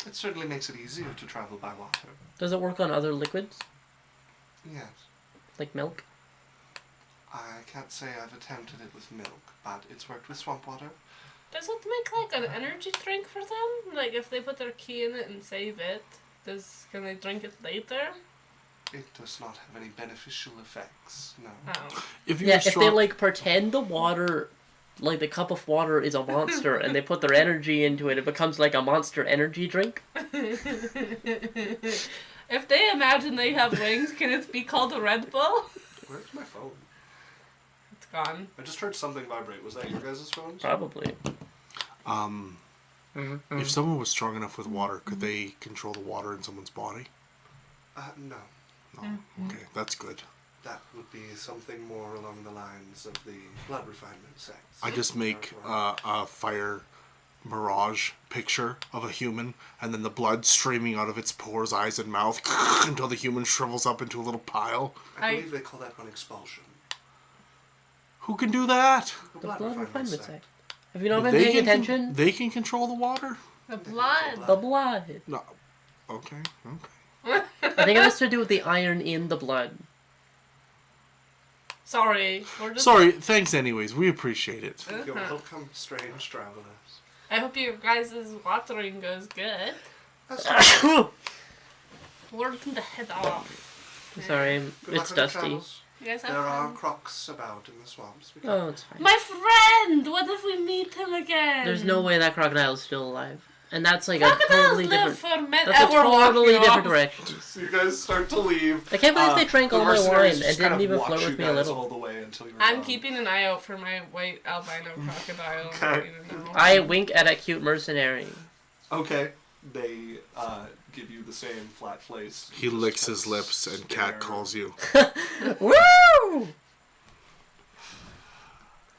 It certainly makes it easier to travel by water. Does it work on other liquids, Yes. like milk? I can't say I've attempted it with milk, but it's worked with swamp water. Does it make like an energy drink for them? Like if they put their key in it and save it, can they drink it later? It does not have any beneficial effects, no. Oh. If you're Yeah, if they strong, like pretend the water, like the cup of water is a monster, and they put their energy into it, it becomes like a monster energy drink. If they imagine they have wings, can it be called a Red Bull? Where's my phone? It's gone. I just heard something vibrate. Was that your guys' phones? Probably. if someone was strong enough with water, could they control the water in someone's body? No. No. Okay, that's good. That would be something more along the lines of the blood refinement sex. I just make a fire mirage picture of a human, and then the blood streaming out of its pores, eyes, and mouth until the human shrivels up into a little pile. I believe they call that one expulsion. Who can do that? The blood refinement sex. sect. Have you not been They paying can attention? They can control the water. The blood. The blood. No. Okay. I think it has to do with the iron in the blood. Sorry. We're just Sorry. Thanks, anyways. We appreciate it. You're welcome, strange travelers. I hope your guys' watering goes good. We're going to head off. Sorry, Good luck it's with your dusty. travels. You guys have There are fun. crocs about in the swamps. Oh, it's fine. My friend! What if we meet him again? There's no way that crocodile is still alive. And that's like a Crocodiles totally live different... for men. That's a We're totally walking different off. direction. So you guys start to leave. I can't believe they drank The all my mercenaries wine just and kind didn't of even watch flirt you with me a guys little. all the way until you're I'm gone. keeping an eye out for my white albino crocodile. Okay. You know. I wink at a cute mercenary. Okay. They give you the same flat face. He licks his lips, and Cat calls you. Woo!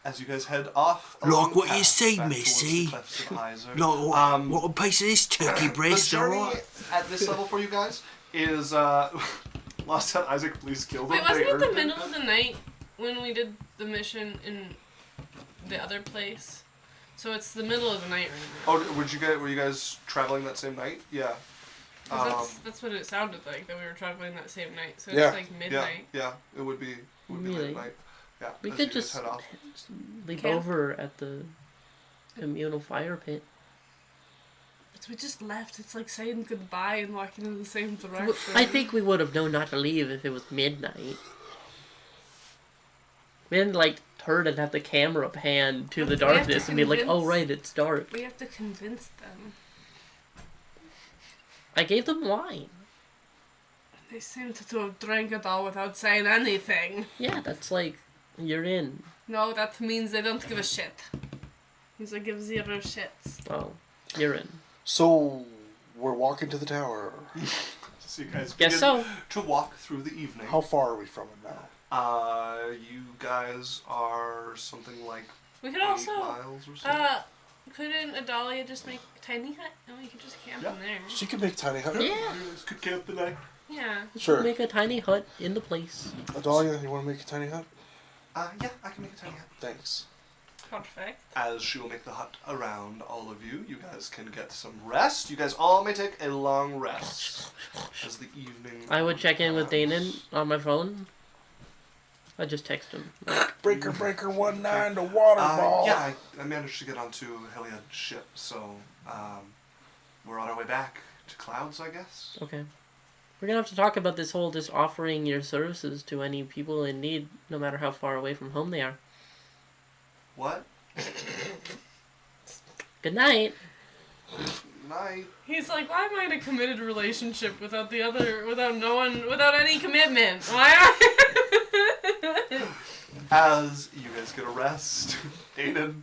As you guys head off. Like along the what you path see, back Missy. towards the Clefts of Heiser. Like, what a piece of this turkey The breast, journey alright? at this level for you guys is Lost out Isaac, please kill them. Wait, wasn't They it the earned middle of the night when we did the mission in the other place? So it's the middle of the night right now. Oh, were you guys traveling that same night? Yeah. 'Cause that's what it sounded like, that we were traveling that same night. So Yeah. it's like midnight. Yeah, it would be Really? midnight. Yeah. We as could you guys just head off. leave Camp. over at the communal fire pit. But we just left. It's like saying goodbye and walking in the same direction. I think we would have known not to leave if it was midnight. We didn't like turn and have the camera pan to the But we have to darkness and be like, oh convince- right, it's dark. we have to convince them. I gave them wine. They seem to have drank it all without saying anything. Yeah, that's like, you're in. No, that means they don't give a shit. Means they give zero shits. Well, you're in. So, we're walking to the tower. So you guys Guess begin so. to walk through the evening. How far are we from it now? You guys are something like We could 8 also, miles or something. couldn't Adalia just make a tiny hut and we could just camp Yeah. in there? She can make tiny hut. Yeah. You guys could camp the night. Yeah. Sure. Make a tiny hut in the place. Adalia, you want to make a tiny hut? Yeah, I can make a tiny hut. Thanks. Perfect. As she will make the hut around all of you, you guys can get some rest. You guys all may take a long rest as the evening. I would check in with comes. Danon on my phone. I'd just text him. Breaker 19 to water ball. Yeah, I managed to get onto Heliod's ship, so we're on our way back to Clouds, I guess. Okay. We're gonna have to talk about this whole just offering your services to any people in need, no matter how far away from home they are. What? Good night. Night. He's like, why am I in a committed relationship without without any commitment? Why As you guys get a rest, Aiden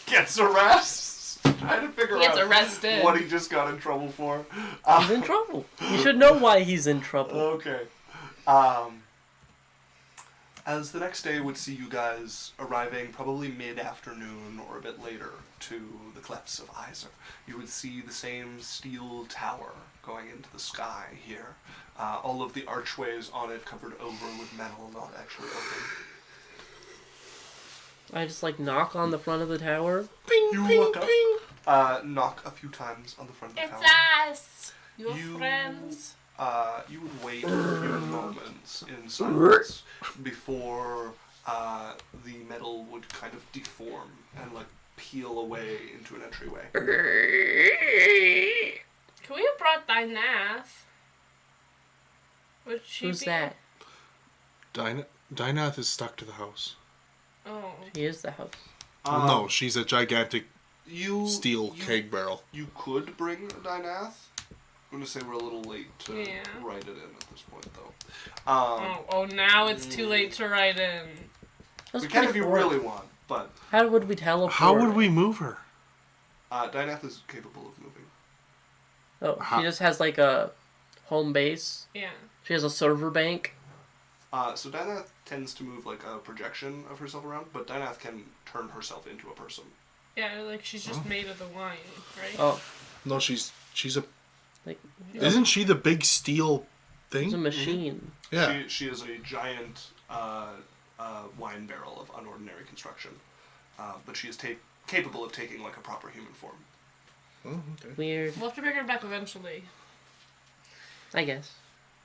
gets a rest. Trying to figure He gets out arrested. what he just got in trouble for. He's in trouble. You should know why he's in trouble. Okay. As the next day would see you guys arriving probably mid-afternoon or a bit later to the Clefts of Iser, you would see the same steel tower going into the sky here. All of the archways on it covered over with metal, not actually open. I just knock on the front of the tower. You walk up, knock a few times on the front of the tower. It's us! Your friends. You would wait a few moments in silence before the metal would kind of deform and peel away into an entryway. Can we have brought Dynath? Would she Who's be... that? Dynath is stuck to the house. Oh. She is the house. Well, no, she's a gigantic You steel keg barrel. You could bring a Dynath. I'm going to say we're a little late to write it in at this point, though. Oh, now it's too late to write in. We can if you really want, but... How would we teleport? How would we move her? Dynath is capable of moving. Oh, she just has a home base. Yeah. She has a server bank. So Dynath tends to move like a projection of herself around, but Dynath can turn herself into a person. Yeah, she's just made of the wine, right? Oh. No, she's a... Yeah. Isn't she the big steel thing? It's a machine. Yeah. She is a giant wine barrel of unordinary construction. But she is capable of taking a proper human form. Oh, okay. Weird. We'll have to bring her back eventually. I guess.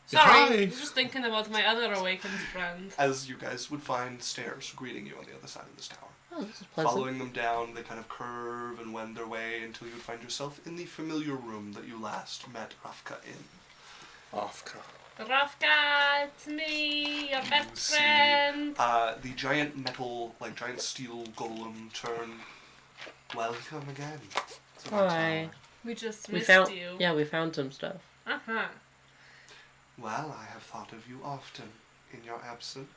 Sorry, Hi. I was just thinking about my other awakened friend. As you guys would find stairs greeting you on the other side of this tower. Oh, this is pleasant. Following them down, they kind of curve and wend their way until you would find yourself in the familiar room that you last met Rafka in. Rafka. Rafka, it's me, your best see, friend. The giant metal, giant steel golem turn. Welcome again. to my Hi. tower. We just We missed found. you. Yeah, we found some stuff. Uh-huh. Well, I have thought of you often in your absence.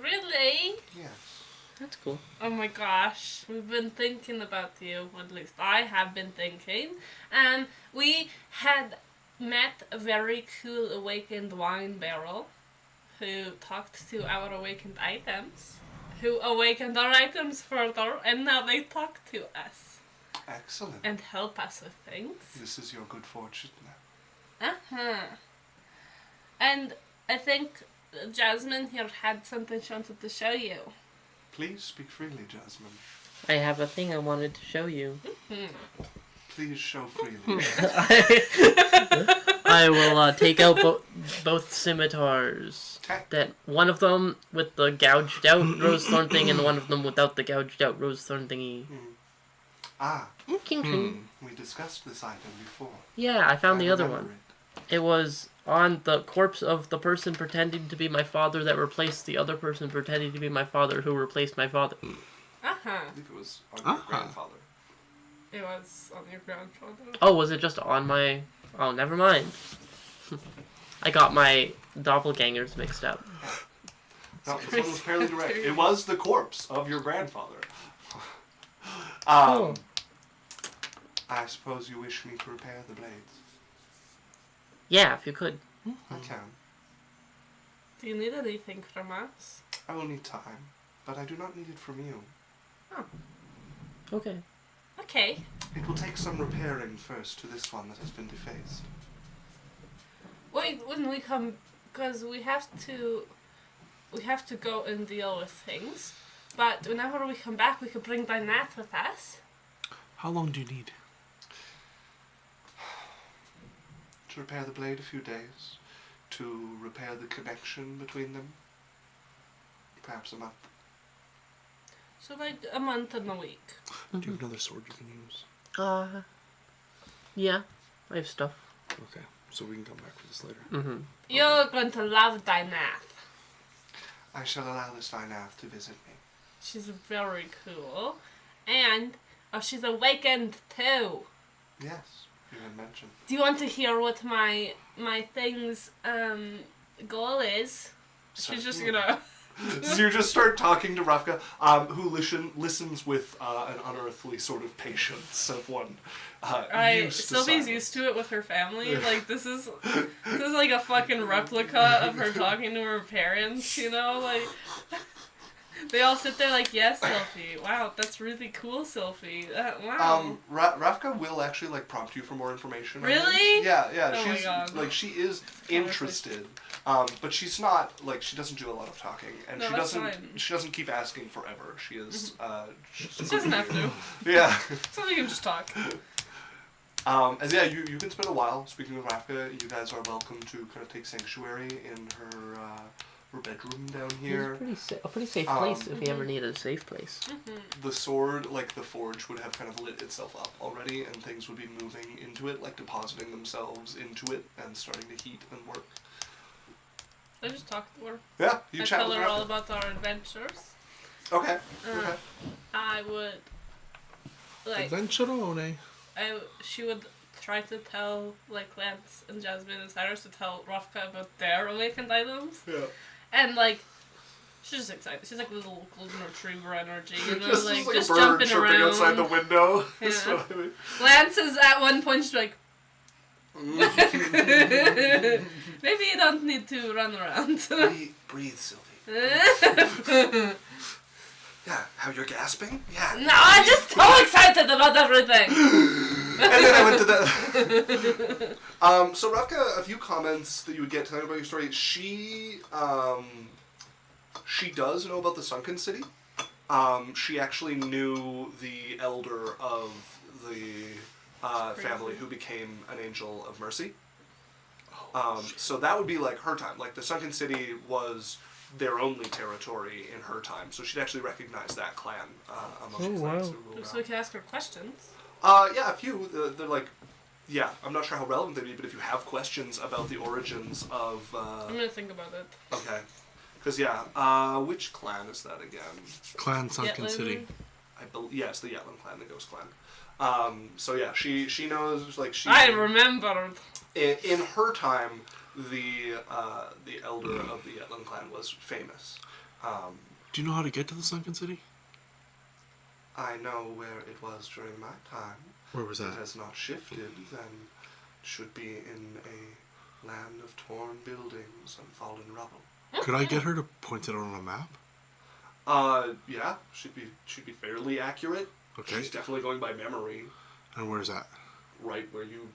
Really? Yes. That's cool. Oh my gosh, we've been thinking about you, at least I have been thinking. And we had met a very cool awakened wine barrel who talked to our awakened items, who awakened our items further, and now they talk to us. Excellent. And help us with things. This is your good fortune now. Uh-huh. And I think Jasmine here had something she wanted to show you. Please speak freely, Jasmine. I have a thing I wanted to show you. Please show freely. I will take out both scimitars. Okay. That one of them with the gouged out rose thorn thing, and one of them without the gouged out rose thorn thingy. Ah, King, king. we discussed this item before. Yeah, I found the other remember one. It was on the corpse of the person pretending to be my father that replaced the other person pretending to be my father who replaced my father. Uh-huh. I believe it was on your grandfather. It was on your grandfather. Oh, was it just on my... Oh, never mind. I got my doppelgangers mixed up. No, this one was fairly direct. It was the corpse of your grandfather. Oh. I suppose you wish me to repair the blades. Yeah, if you could. I can. Do you need anything from us? I will need time, but I do not need it from you. Okay. Okay. It will take some repairing first to this one that has been defaced. Wait, when we come, because we have to go and deal with things. But whenever we come back, we could bring Dynath with us. How long do you need? To repair the blade, a few days. To repair the connection between them, perhaps a month. So a month and a week. Do you have another sword you can use? Yeah. I have stuff. Okay, so we can come back for this later. Mm-hmm. You're going to love Dynath. I shall allow this Dynath to visit me. She's very cool. And she's awakened too. Yes, you had mentioned. Do you want to hear what my thing's goal is? She's just Certainly. gonna So you just start talking to Rafka, who listens with an unearthly sort of patience of one used to Sylvie's silence. used to it with her family. Like this is like a fucking replica of her talking to her parents. You know, like they all sit there like, yes, Sylvie. Wow, that's really cool, Sylvie. Wow. Rafka will actually like prompt you for more information. on Really? things. Yeah. Oh my She's God. like she is interested, but she's not like she doesn't do a lot of talking, and No, she that's doesn't fine. she doesn't keep asking forever. She is She doesn't have to. Yeah. Sylvie can just talk. As yeah, you can spend a while speaking with Rafka. You guys are welcome to kind of take sanctuary in her bedroom down here. It's a pretty safe place if you ever needed a safe place. The sword, like the forge, would have kind of lit itself up already, and things would be moving into it, like depositing themselves into it and starting to heat and work. I just talk to her. Yeah, you I chat tell with her Rafka. all about our adventures. Okay. Okay. I would like Adventurone. she would try to tell like Lance and Jasmine and Cyrus to tell Rafka about their awakened items. Yeah. And like she's just excited. She's like a little golden retriever energy, you know, Just like like just a bird jumping chirping around. outside the window. Yeah. That's what I mean. Lance is at one point just like maybe you don't need to run around. Breathe, Sylvie. Yeah, how you're gasping? Yeah. No, I'm just so excited about everything. And then I went to the. So Rafka, a few comments that you would get telling about your story. She does know about the sunken city. She actually knew the elder of the family who became an angel of mercy. So that would be like her time. Like the sunken city was their only territory in her time, so she'd actually recognize that clan among the clans who ruled So we around. can ask her questions. Yeah, a few. They're like, yeah, I'm not sure how relevant they'd be, but if you have questions about the origins of, I'm gonna think about it. okay, because yeah, which clan is that again? Clan Sunken Yetlin? City. Yes, the Yetlin clan, the Ghost clan. So yeah, she knows like she. I remembered. In her time, the elder of the Yetlin clan was famous. Do you know how to get to the Sunken City? I know where it was during my time. Where was It that? has not shifted, then should be in a land of torn buildings and fallen rubble. Could I get her to point it out on a map? Yeah, should be fairly accurate. Okay. She's definitely going by memory, And where's that? right where you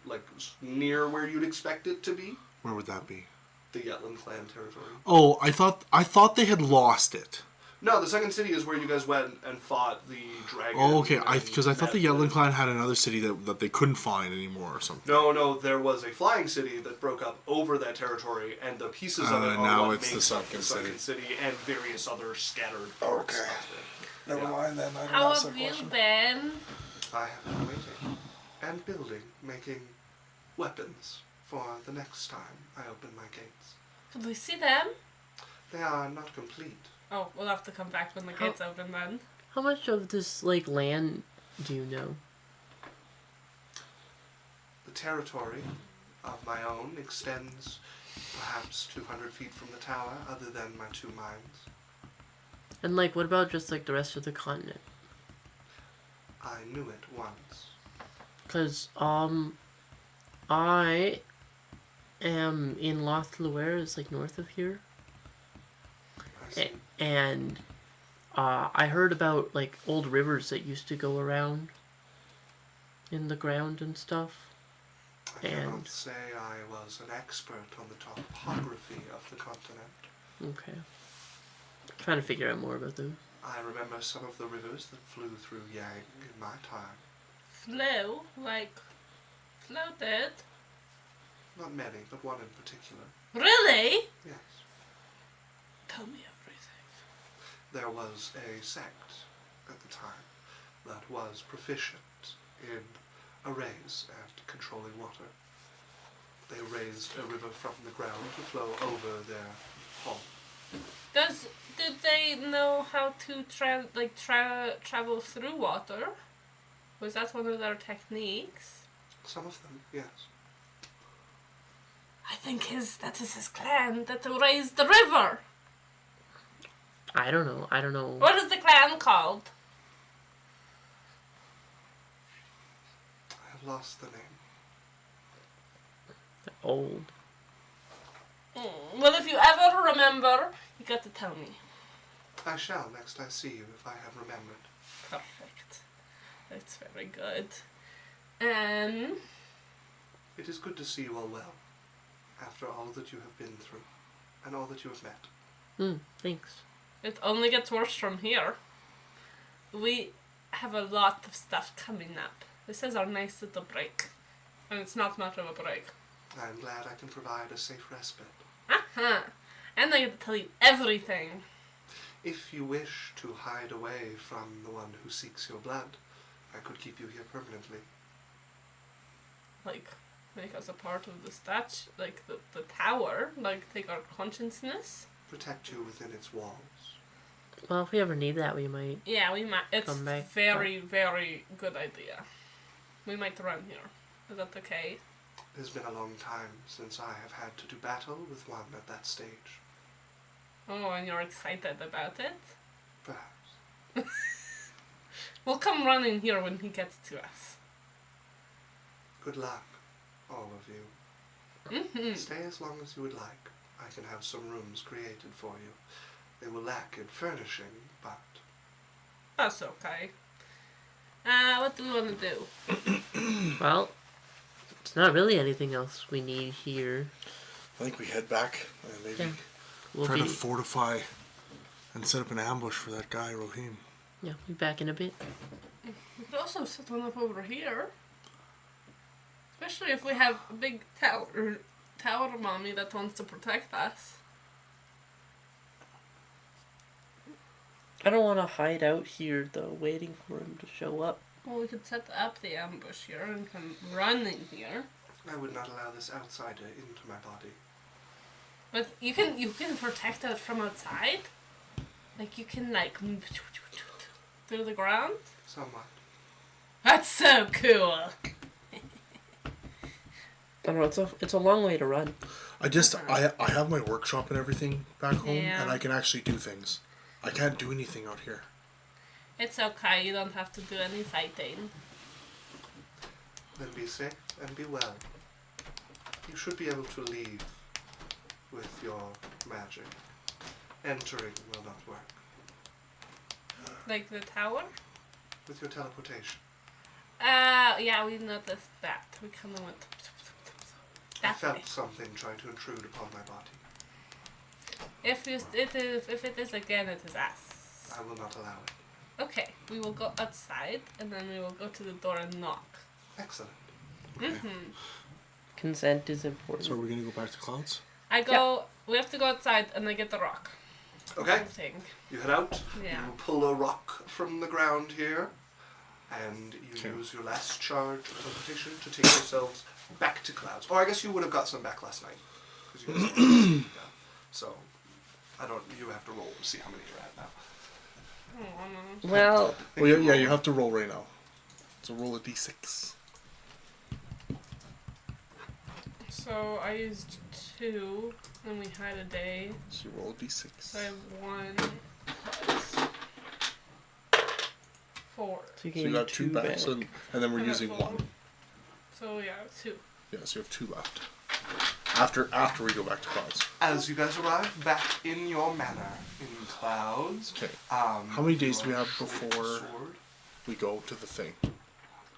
near where you'd expect it to be. Where would that be? The Yetlin clan territory. Oh, I thought they had lost it. No, the second city is where you guys went and fought the dragon. Oh, okay. and Because I thought the met Yetlin with- clan had another city that they couldn't find anymore or something. No, there was a flying city that broke up over that territory, and the pieces of it are now what it's the makes up the sunken sunken city and various other scattered parts Okay. of it. Never Yeah. mind then. I don't How ask have that you question. been? I have been waiting and building, making weapons for the next time I open my gates. Could we see them? They are not complete. Oh, we'll have to come back when the gates open then. How much of this like land do you know? The territory of my own extends perhaps 200 feet from the tower, other than my two mines. And like, what about just like the rest of the continent? I knew it once. Cause I am in Lothluer, it's like north of here, I see. and I heard about like old rivers that used to go around in the ground and stuff. I cannot and- say I was an expert on the topography of the continent. Okay. Trying to figure out more about those. I remember some of the rivers that flew through Yang in my time. Flew? Like, floated? Not many, but one in particular. Really? Yes. Tell me everything. There was a sect at the time that was proficient in arrays and controlling water. They raised a river from the ground to flow over their home. Did they know how to travel through water? Was that one of their techniques? Some of them, yes. I think that is his clan that raised the river. I don't know. What is the clan called? I've lost the name. Old. Well, if you ever remember, you got to tell me. I shall next I see you if I have remembered. Perfect. That's very good. It is good to see you all well, after all that you have been through, and all that you have met. Thanks. It only gets worse from here. We have a lot of stuff coming up. This is our nice little break. And it's not much of a break. I am glad I can provide a safe respite. And I get to tell you everything. If you wish to hide away from the one who seeks your blood, I could keep you here permanently. Like, make us a part of the statue, like the tower, like take our consciousness. Protect you within its walls. Well, if we ever need that, we might. Yeah, we might. It's Come back. very, very good idea. We might run here. Is that okay? It has been a long time since I have had to do battle with one at that stage. Oh, and you're excited about it? Perhaps. We'll come running here when he gets to us. Good luck, all of you. Stay as long as you would like. I can have some rooms created for you. They will lack in furnishing, but... That's okay. What do we want to do? Well, it's not really anything else we need here. I think we head back and maybe We'll try be to fortify and set up an ambush for that guy, Rohim. we'll be back in a bit. We could also set one up over here. Especially if we have a big tower mommy that wants to protect us. I don't want to hide out here though, waiting for him to show up. Well, we could set up the ambush here and come running here. I would not allow this outsider into my body. But you can protect it from outside. Like you can like through the ground. Somewhat. That's so cool. I don't know. It's a long way to run. I have my workshop and everything back home, Yeah. and I can actually do things. I can't do anything out here. It's okay. You don't have to do any fighting. Then be safe and be well. You should be able to leave with your magic. Entering will not work. Like the tower. With your teleportation. Yeah, we noticed that. We kind of went. I That way. felt something try to intrude upon my body. If it is again, it is us. I will not allow it. Okay, we will go outside and then we will go to the door and knock. Excellent. Consent is important. So are we going to go back to Clouds? I go. We have to go outside and I get the rock. Okay. Thing. You head out. Yeah. You pull a rock from the ground here. And you Okay. use your last charge of teleportation to take yourselves back to Clouds. Or I guess you would have got some back last night. 'Cause you guys yeah. So, you have to roll to see how many you're at now. Well, Well, yeah, you have to roll right now. So roll a d6. So I used 2, and we had a day. So you roll a d6. So I have 1 plus 4. so you So you gain got two back, so, and then we're I got using 4. one. So yeah, 2. Yeah, so you have 2 left. After we go back to Clouds. As you guys arrive back in your manor in Clouds. Okay. How How many days do we have before sword? we go to the thing?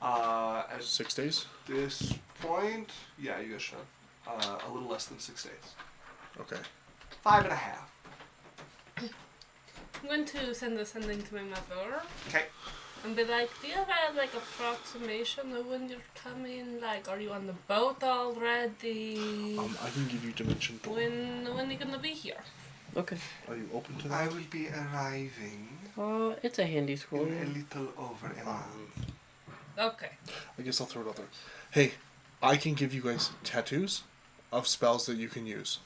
At 6 days? this point, yeah, you guys should have a little less than 6 days. Okay. 5.5. I'm going to send a sending to my mother Okay. and be like, do you have a like approximation of when you're coming? Like, are you on the boat already? I can give you Dimension Door. When are you gonna be here? Okay. Are you open to I that? will be arriving It's a handy scroll. in a little over a month. Okay. I guess I'll throw it out there. Hey, I can give you guys tattoos of spells that you can use.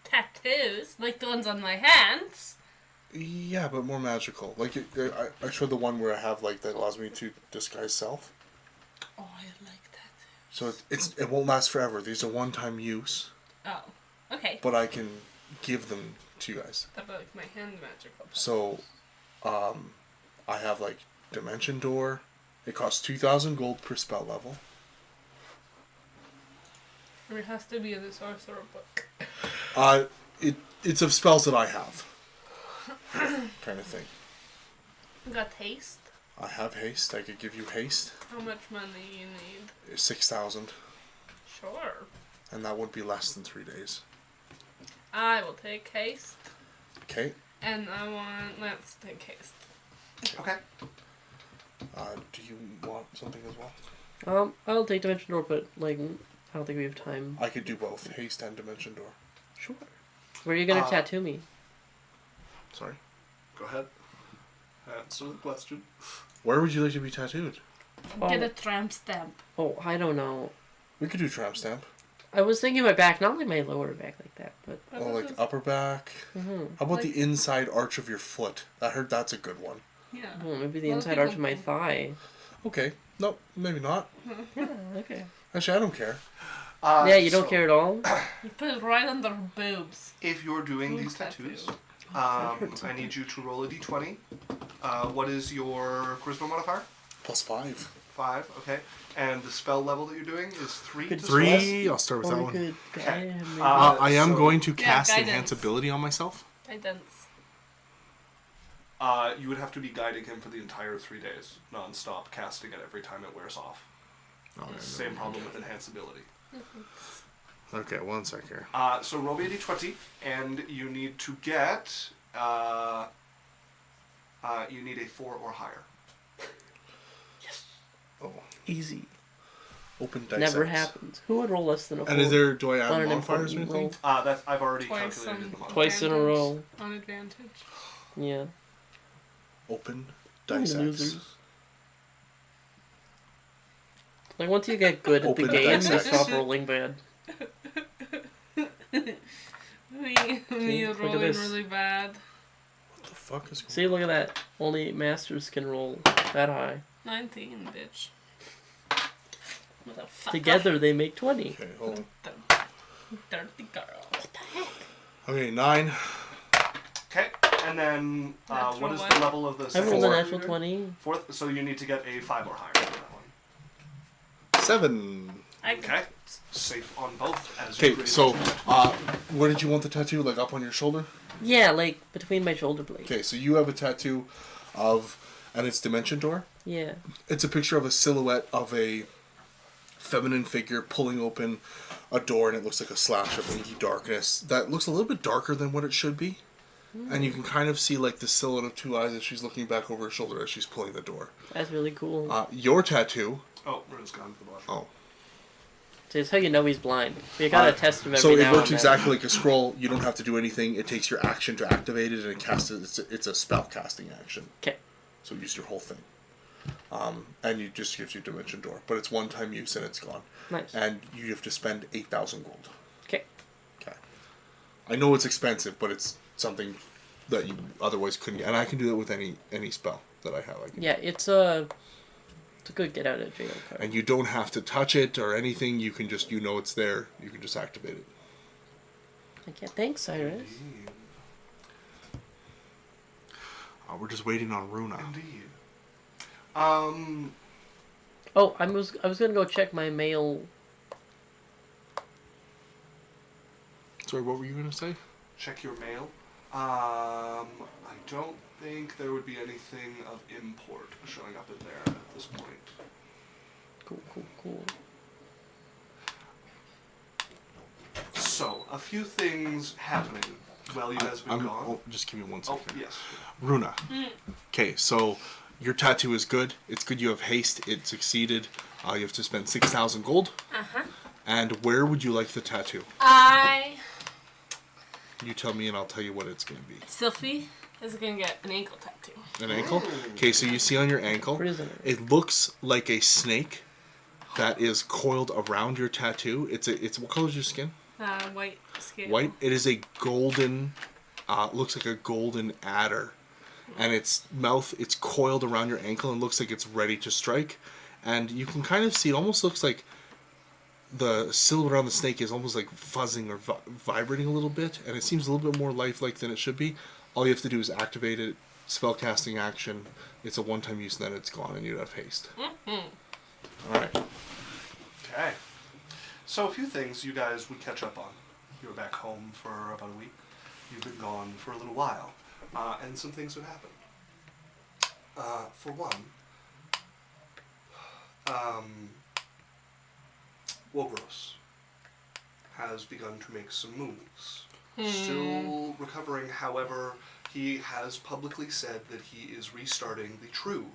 Tattoos, like the ones on my hands. Yeah, but more magical. Like I showed the one where I have like that allows me to disguise self. Oh, I like tattoos. So it won't last forever. These are one-time use, Oh, okay. but I can give them to you guys. That'd be like my hand magical. So, I have like Dimension Door. It costs 2,000 gold per spell level. It has to be in the sorcerer book. It's of spells that I have. Kind of thing. You got haste? I have haste. I could give you haste. How much money you need? 6,000. Sure. And that would be less than 3 days. I will take haste. Okay. And let's take haste. Okay. Do you want something as well? I'll take Dimension Door, but like I don't think we have time. I could do both, haste and Dimension Door. Sure. Where are you gonna tattoo me? Sorry? Go ahead. Answer the question. Where would you like to be tattooed? Get a tramp stamp. Oh, I don't know. We could do tramp stamp. I was thinking my back, not like my lower back like that, but. Oh, like upper back. Mm-hmm. How about the inside arch of your foot? I heard that's a good one. Yeah. Oh, maybe the Well, inside arch of people- my thigh. Okay. No, maybe not. Yeah, okay. Actually, I don't care. Yeah, you don't care at all? You put it right under her boobs. If you're doing Boob these tattoo. tattoos, I need you to roll a d20. What is your charisma modifier? +5. 5, okay. And the spell level that you're doing is 3 Good to three. stress? 3. I'll start with that Or one. good Okay. guy, maybe. I am so- going to Yeah, cast guidance. Enhance Ability on myself. Guidance. You would have to be guiding him for the entire 3 days, non-stop, casting it every time it wears off. Oh, yeah, Same problem with enhanceability. Okay, 1 sec here. So roll me a d20, and you need to get, you need a 4 or higher. Oh, Easy. open dice. Never X. happens. Who would roll less than a 4? And is there? Do I on add an modifiers or important anything? roll? I've already Twice calculated on the modifier. Twice in a row. On advantage. Yeah. Open Oh, dice X. losers. Like once you get good at the Open game, dice you X. stop rolling bad. Me look at rolling this. really bad. What the fuck is going See, look at that. Only masters can roll that high. 19, bitch. Motherfucker. Together they make 20. Okay, hold on. Dirty girl. What the heck? Okay, 9. Okay, and then Natural what is one. the level of the I second rolled a one? natural 20. Fourth, so you need to get a 5 or higher for that one. 7. Okay, safe on both. As Okay, you create so, it. where did you want the tattoo? Like up on your shoulder? Yeah, like between my shoulder blades. Okay, so you have a tattoo of, and it's Dimension Door. Yeah. It's a picture of a silhouette of a feminine figure pulling open a door, and it looks like a slash of inky darkness that looks a little bit darker than what it should be. And you can kind of see like the silhouette of 2 eyes as she's looking back over her shoulder as she's pulling the door. That's really cool. Your tattoo. Oh, Rune's gone to the bottom. Oh. See, it's how you know he's blind. We gotta test him every So now it works and then. exactly like a scroll. You don't have to do anything. It takes your action to activate it, and it casts it. It's a spell casting action. Okay. So use your whole thing. And it just gives you Dimension Door. But it's one-time use and it's gone. Nice. And you have to spend 8,000 gold. Okay. Okay. I know it's expensive, but it's something that you otherwise couldn't get. And I can do it with any spell that I have. Yeah, it's a good get out of jail card. And you don't have to touch it or anything. You can just, it's there. You can just activate it. Okay, thanks, Cyrus. We're just waiting on Runa. Indeed. Oh, I was gonna go check my mail. Sorry, what were you going to say? Check your mail. I don't think there would be anything of import showing up in there at this point. Cool. So, a few things happening while you guys have been gone. Oh, just give me 1 Oh, second. yes. Runa. Okay, so your tattoo is good. It's good you have haste. It succeeded. You have to spend 6,000 gold. Uh-huh. And where would you like the tattoo? You tell me and I'll tell you what it's going to be. Sophie is gonna get an ankle tattoo. An ankle? Okay, so you see on your ankle, Prisoner. it looks like a snake that is coiled around your tattoo. It's what color is your skin? White skin. White. It is a golden, looks like a golden adder. And its mouth, it's coiled around your ankle and looks like it's ready to strike. And you can kind of see, it almost looks like the silhouette around the snake is almost like fuzzing or vibrating a little bit, and it seems a little bit more lifelike than it should be. All you have to do is activate it, spellcasting action. It's a one-time use, and then it's gone, and you have haste. All right. Okay. So a few things you guys would catch up on. You were back home for about a week. You've been gone for a little while, and some things would happen. For one, Wogros has begun to make some moves. Still recovering, however, he has publicly said that he is restarting the true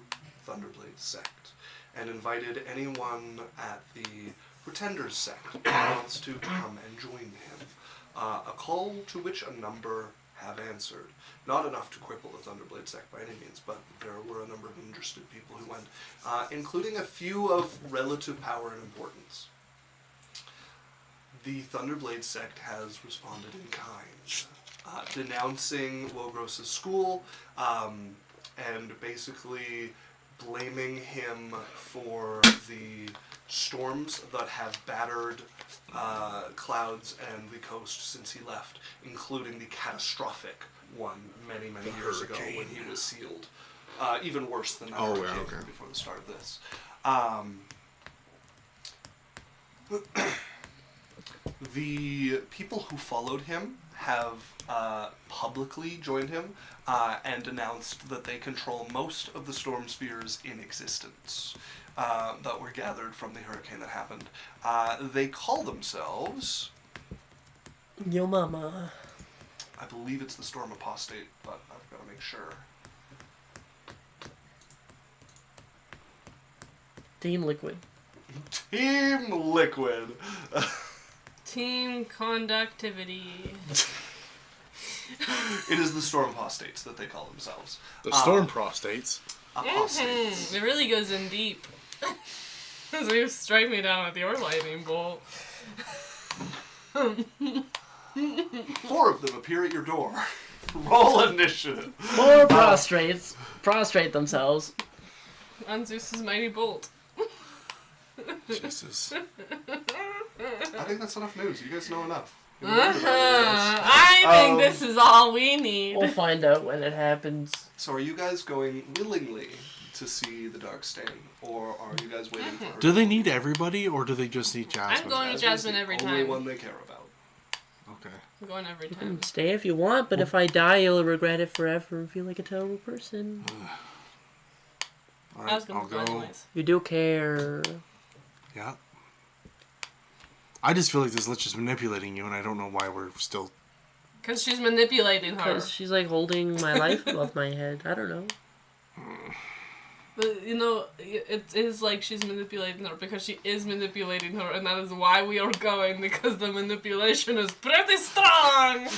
Thunderblade sect, and invited anyone at the Pretenders sect who wants to come and join him. A call to which a number have answered. Not enough to cripple the Thunderblade sect by any means, but there were a number of interested people who went, including a few of relative power and importance. The Thunderblade sect has responded in kind, denouncing Wogros' school, and basically blaming him for the storms that have battered Clouds and the coast since he left, including the catastrophic one many, many years ago when he was sealed. Even worse than that hurricane before the start of this. The people who followed him have publicly joined him and announced that they control most of the storm spheres in existence that were gathered from the hurricane that happened. They call themselves... Yo mama. I believe it's the Storm Apostate, but I've got to make sure. Team Liquid. Team Liquid! Team conductivity. It is the Storm Apostates that they call themselves. The Storm Prostates. Apostates. It really goes in deep. So you strike me down with your lightning bolt. 4 of them appear at your door. Roll initiative. 4 prostrates prostrate themselves. On Zeus's mighty bolt. Jesus. I think that's enough news. You guys know enough. I think this is all we need. We'll find out when it happens. So are you guys going willingly to see the Dark Stain? Or are you guys waiting for her? Do they need everybody, or do they just need Jasmine? I'm going with Jasmine every the time. only one they care about. Okay. I'm going every time. Stay if you want, but if I die, you'll regret it forever and feel like a terrible person. All I right, was going I'll to go go. anyways. You do care. Yeah. I just feel like this Lich is manipulating you, and I don't know why we're still... Because she's manipulating her. Because she's like holding my life above my head. I don't know. But, you know, it is like she's manipulating her because she is manipulating her, and that is why we are going, because the manipulation is pretty strong!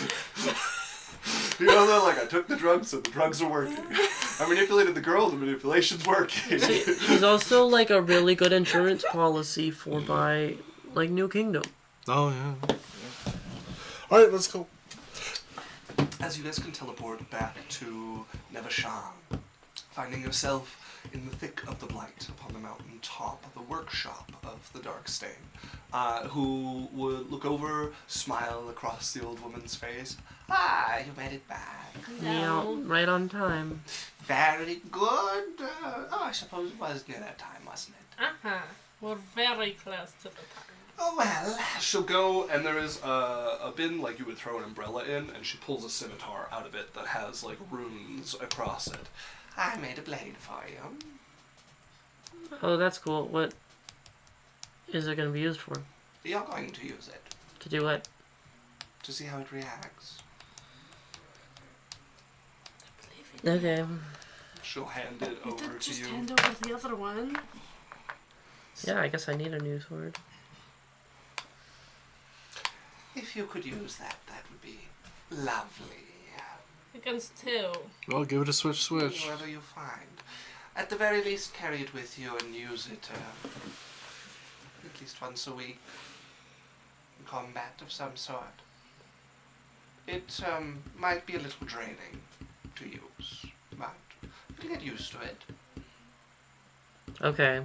You know, they're like, I took the drugs, so the drugs are working. I manipulated the girl, the manipulation's working. She's also like a really good insurance policy for my, like, New Kingdom. Oh, yeah. All right, let's go. As you guys can teleport back to Nevashan, finding yourself in the thick of the blight upon the mountain top of the workshop of the Dark Stain, who would look over, smile across the old woman's face. Ah, you made it back. Yeah, right on time. Very good. I suppose it was dinner time, wasn't it? Uh-huh. We're very close to the time. Oh, well. She'll go, and there is a bin, like you would throw an umbrella in, and she pulls a scimitar out of it that has, like, runes across it. I made a blade for you. Oh, that's cool. What is it going to be used for? You're going to use it To do what? to see how it reacts. Okay. She'll hand it You over did to just you. hand over the other one. Yeah, I guess I need a new sword. If you could use that, that would be lovely. Against 2. Well, give it a switch. Whoever you find. At the very least, carry it with you and use it at least once a week. In combat of some sort. It might be a little draining to use, but you'll get used to it. Okay.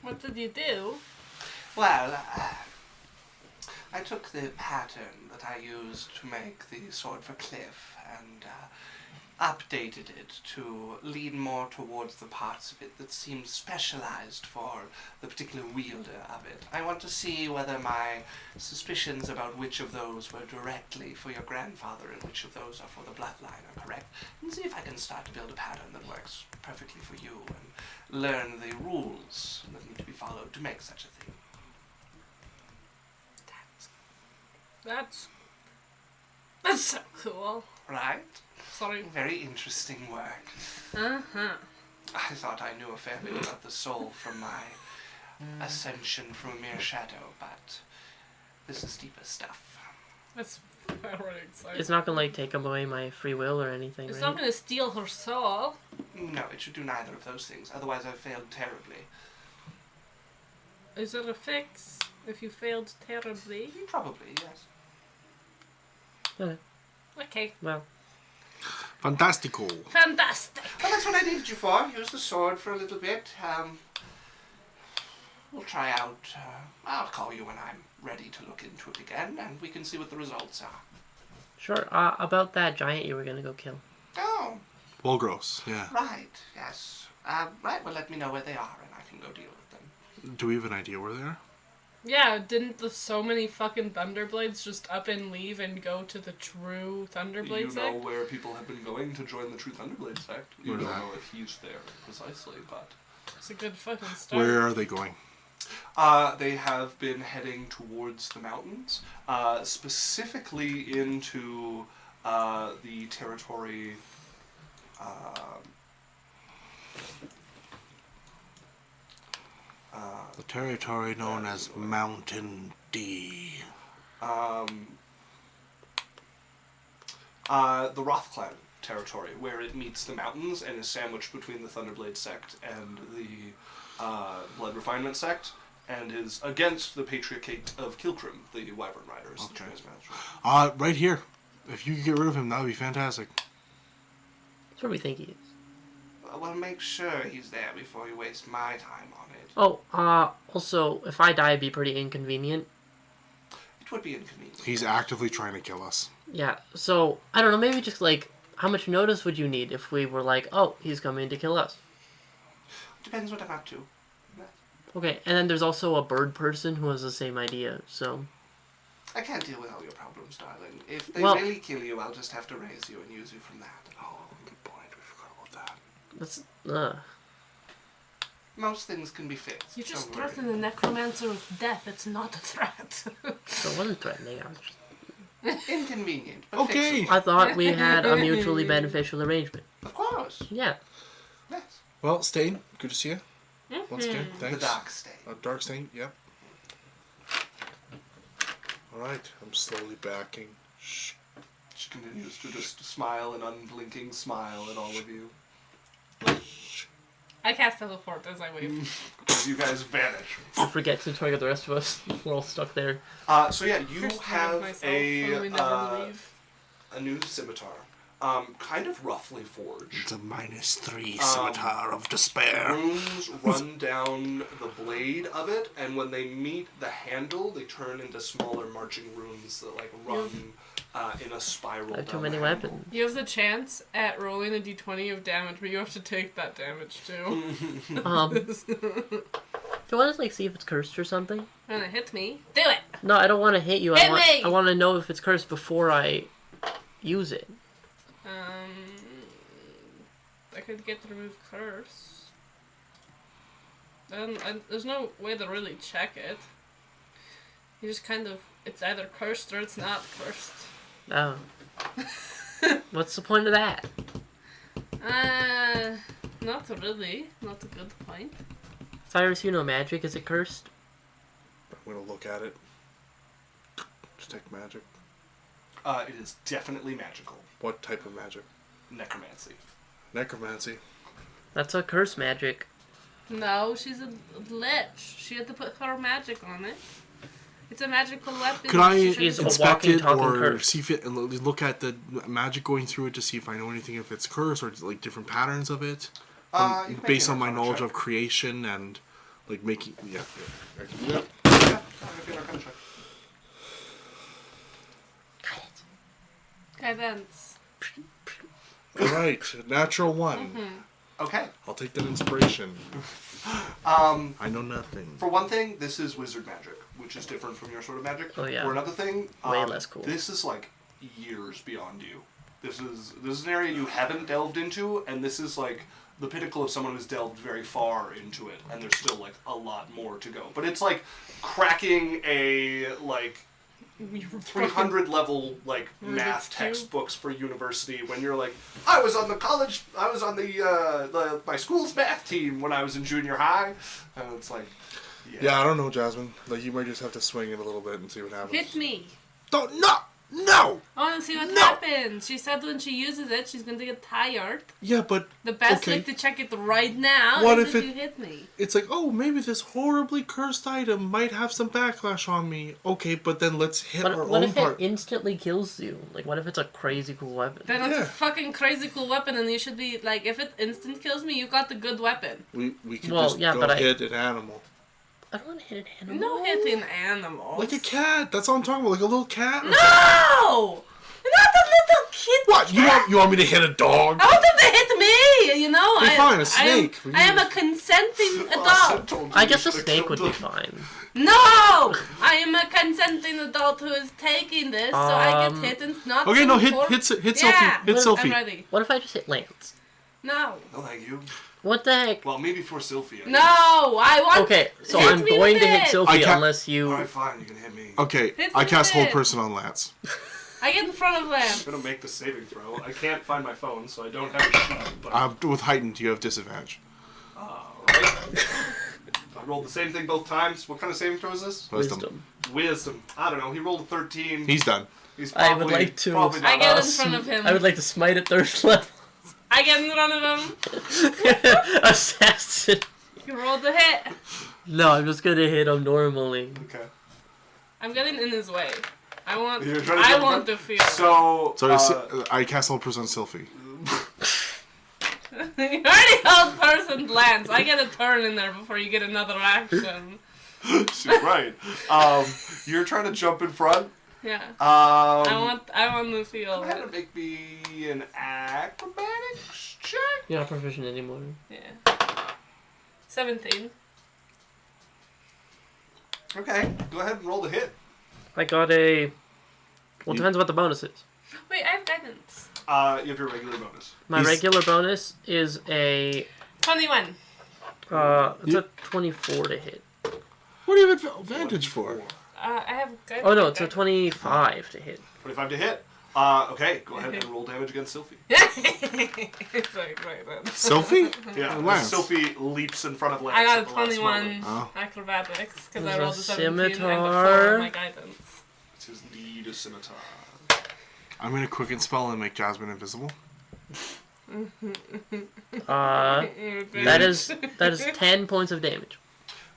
What did you do? Well, I took the pattern that I used to make the sword for Cliff and updated it to lean more towards the parts of it that seemed specialized for the particular wielder of it. I want to see whether my suspicions about which of those were directly for your grandfather and which of those are for the bloodline are correct, and see if I can start to build a pattern that works perfectly for you and learn the rules that need to be followed to make such a thing. That's so cool. Right? Sorry. Very interesting work. Uh-huh. I thought I knew a fair bit about the soul from my ascension from a mere shadow, but this is deeper stuff. That's very exciting. It's not gonna like take away my free will or anything, It's right? not gonna steal her soul. No, it should do neither of those things, otherwise I've failed terribly. Is there a fix if you failed terribly? Probably, yes. Okay. Well, Fantastical. Fantastic. Well, that's what I needed you for. Use the sword for a little bit. We'll try out, I'll call you when I'm ready to look into it again, and we can see what the results are. sure. About that giant you were gonna go kill. Oh, Walgross, yeah. right, yes. Right, well, let me know where they are, and I can go deal with them. Do we have an idea where they are? Yeah, didn't so many fucking Thunderblades just up and leave and go to the true Thunderblade You know sect? where people have been going to join the True Thunderblade sect. You Where's don't that? know if he's there precisely, but... It's a good fucking start. Where are they going? They have been heading towards the mountains, specifically into the territory... The territory known as Mountain D. the Rothclan territory, where it meets the mountains and is sandwiched between the Thunderblade sect and the Blood Refinement sect, and is against the Patriarchate of Kilkrim, the Wyvern Riders. Okay. The Transmanagers. Right here. If you could get rid of him, that would be fantastic. That's where we think he is. Well, make sure he's there before you waste my time on it. Oh, also, if I die, it'd be pretty inconvenient. It would be inconvenient. He's actively trying to kill us. Yeah, so, I don't know, maybe just, like, how much notice would you need if we were like, oh, he's coming to kill us? Depends what I'm up to. Okay, and then there's also a bird person who has the same idea, so... I can't deal with all your problems, darling. If they Well- really kill you, I'll just have to raise you and use you from that. Oh, good point. We forgot about that. That's, Most things can be fixed. You just don't worry. threaten the necromancer with death. It's not a threat. so it wasn't threatening, I was just... Inconvenient, but Okay. fixable. I thought we had a mutually beneficial arrangement. Of course. Yeah. Yes. Well, Stain, good to see you. Once again, The thanks. dark state. Dark Stain, yep. Alright, I'm slowly backing. Shh. She continues to just smile an unblinking smile at all of you. I cast teleport as I wave. As you guys vanish. I forget to target the rest of us. We're all stuck there. So yeah, you Cursed have myself, so we never leave. a new scimitar. Kind of roughly forged. It's a -3 scimitar of despair. Runes run down the blade of it, and when they meet the handle, they turn into smaller marching runes that like run in a spiral. I have too down many the handle. weapons. You have the chance at rolling a d20 of damage, but you have to take that damage too. Do you want to like see if it's cursed or something? Wanna hit me? Do it! No, I don't want to hit you. Hit me! I want to know if it's cursed before I use it. I could get to remove curse. There's no way to really check it. You just kind of, it's either cursed or it's not cursed. Oh. What's the point of that? Not really. Not a good point. Cyrus, you know magic. Is it cursed? I'm gonna look at it. Detect magic. It is definitely magical. What type of magic? Necromancy. Necromancy. That's a curse magic. No, she's a lich. She had to put her magic on it. It's a magical weapon. Could I She's She's a inspect walking, it talking or curse. see if it and look at the magic going through it to see if I know anything if it's cursed or like different patterns of it? You can make Based an on my Arcana knowledge check. of creation and Like making... Yeah, I can do that. Yeah, I'll give you an Arcana check. Guidance. Alright, natural 1. Okay. I'll take that inspiration. I know nothing. For one thing, this is wizard magic, which is different from your sort of magic. Oh, yeah. For another thing, Way less cool. This is like years beyond you. This is an area you haven't delved into, and this is like the pinnacle of someone who's delved very far into it, and there's still like a lot more to go. But it's like cracking a like 300 level like math textbooks for university when you're like, I was on the my school's math team when I was in junior high, and it's like, Yeah, I don't know, Jasmine. Like, you might just have to swing it a little bit and see what happens. Hit me. Don't, no! I want to see what No. happens. She said when she uses it, she's going to get tired. Yeah, but... The best okay. way to check it right now What is if if it- you hit me. It's like, oh, maybe this horribly cursed item might have some backlash on me. Okay, but then let's hit our What own if part. it instantly kills you? Like, what if it's a crazy cool weapon? Then it's Yeah. a fucking crazy cool weapon, and you should be like, if it instant kills me, you got the good weapon. We could Well, just yeah, go but hit an animal. I don't want to hit an animal. No hitting animals. Like a cat. That's all I'm talking about. Like a little cat. No! Not a little kid. What? You want me to hit a dog? I want them to hit me, you know? Hey, fine, a snake. I am a consenting adult. I guess a snake would be fine. No! I am a consenting adult who is taking this, so I get hit and not Okay, no, hit for- Sophie. Yeah, Hit well, Sophie. I'm ready. What if I just hit Lance? No. no, thank you. What the heck? Well, maybe for Sylphia. No, I want... Okay, so Hit I'm me going with to hit it. Sophie I can't- unless you... Alright, fine, you can hit me. Okay, Hit I me cast with hold it. person on Lance. I get in front of Lance. I'm gonna make the saving throw. I can't find my phone, so I don't have a sheet. But With heightened, you have disadvantage. alright. I rolled the same thing both times. What kind of saving throw is this? Wisdom. Wisdom. I don't know. He rolled a 13. He's done. He's I probably, would like to... Probably not I get in us. front of him. I would like to smite at third level. I get in front of him. Assassin. You rolled the hit. No, I'm just gonna hit him normally. Okay. I'm getting in his way. I want... You're trying to I jump want in to feel... So, So I cast hold person on Sylphie. You already held person Lance. I get a turn in there before you get another action. she's right. You're trying to jump in front. Yeah. I I want to feel Go ahead and it. make me an acrobatics check. You're not proficient anymore. Yeah. 17. Okay, go ahead and roll the hit. I got a... Well, it depends what the bonus is. Wait, I have guidance. You have your regular bonus. My He's- regular bonus is a... 21. It's a 24 to hit. What do you have advantage for? I have guidance. Oh no, it's a 25 to hit. 25 to hit. Okay, go ahead and roll damage against Sylphie. It's like, right then. Sylphie? Yeah, Lance. Sylphie leaps in front of Lance. I got at a the last 21 moment. Oh. acrobatics because There's I a rolled a 17 and scimitar. 4 on my guidance. It's his lead a scimitar. I'm going to quicken spell and make Jasmine invisible. That is 10 points of damage.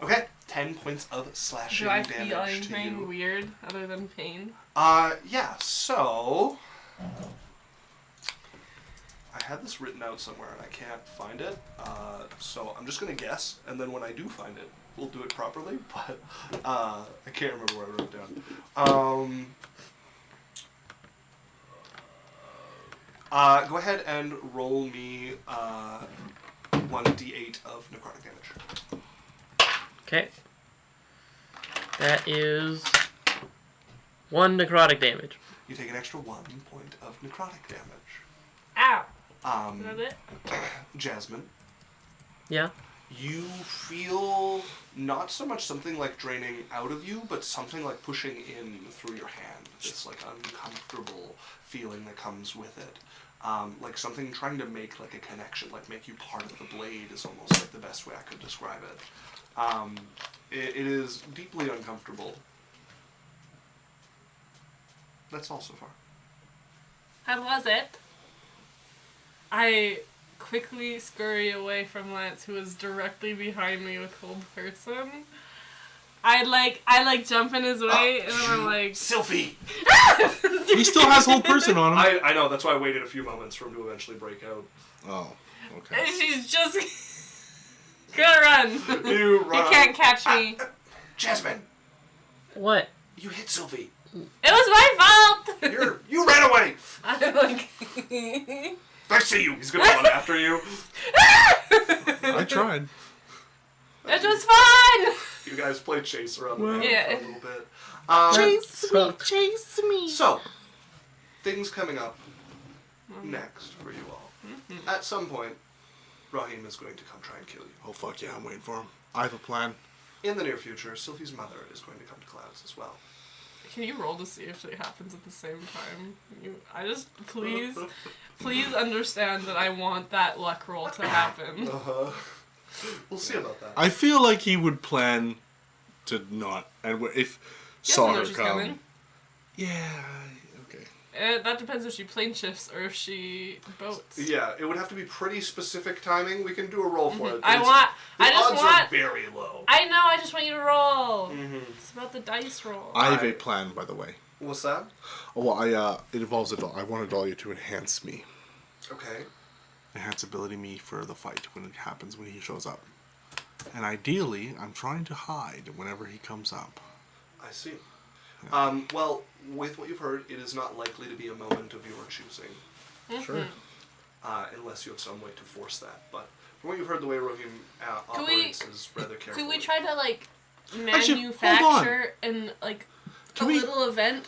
Okay, 10 points of slashing Do I feel damage to anything you. weird other than pain? Yeah, so... I had this written out somewhere and I can't find it, so I'm just going to guess, and then when I do find it, we'll do it properly, but I can't remember where I wrote it down. Go ahead and roll me 1d8 of necrotic damage. Okay. That is 1 necrotic damage. You take an extra 1 point of necrotic damage. Ow! Um, Is that it? Jasmine, Yeah? you feel not so much something like draining out of you, but something like pushing in through your hand. This like uncomfortable feeling that comes with it. Like something trying to make like a connection, like make you part of the blade is almost like the best way I could describe it. It is deeply uncomfortable. That's all so far. How was it? I quickly scurry away from Lance, who is directly behind me with hold person. I jump in his way, and then I'm like... Sylphie! He still has whole person on him. I know, that's why I waited a few moments for him to eventually break out. Oh, And okay. she's just... Gonna run. You He run. can't catch me. Jasmine, What? you hit Sylvie. It was my fault. You ran away. I'm like... I see you. He's gonna run after you. I tried. It was fun. You guys play chase around the map Yeah. for a little bit. Chase me. So, things coming up next for you all. At some point, Raheem is going to come try and kill you. Oh, fuck yeah, I'm waiting for him. I have a plan. In the near future, Sylvie's mother is going to come to Clouds as well. Can you roll to see if it happens at the same time? Please understand that I want that luck roll to happen. Uh-huh. We'll see about that. I feel like he would plan to not. And if He saw doesn't know her she's come. coming. Yeah, okay. That depends if she plane shifts or if she boats. Yeah, it would have to be pretty specific timing. We can do a roll for it. I The just odds want... are very low. I know, I just want you to roll. Mm-hmm. It's about the dice roll. I have a plan, by the way. What's that? Oh, well, it involves a doll. I want a Dahlia to enhance me. Okay. Enhance ability me for the fight when it happens, when he shows up. And ideally, I'm trying to hide whenever he comes up. I see. Well, with what you've heard, it is not likely to be a moment of your choosing. Sure. Unless you have some way to force that. But from what you've heard, the way Rohim operates is rather careful. Could we try to, like, Actually, manufacture and, like, Can a we- little event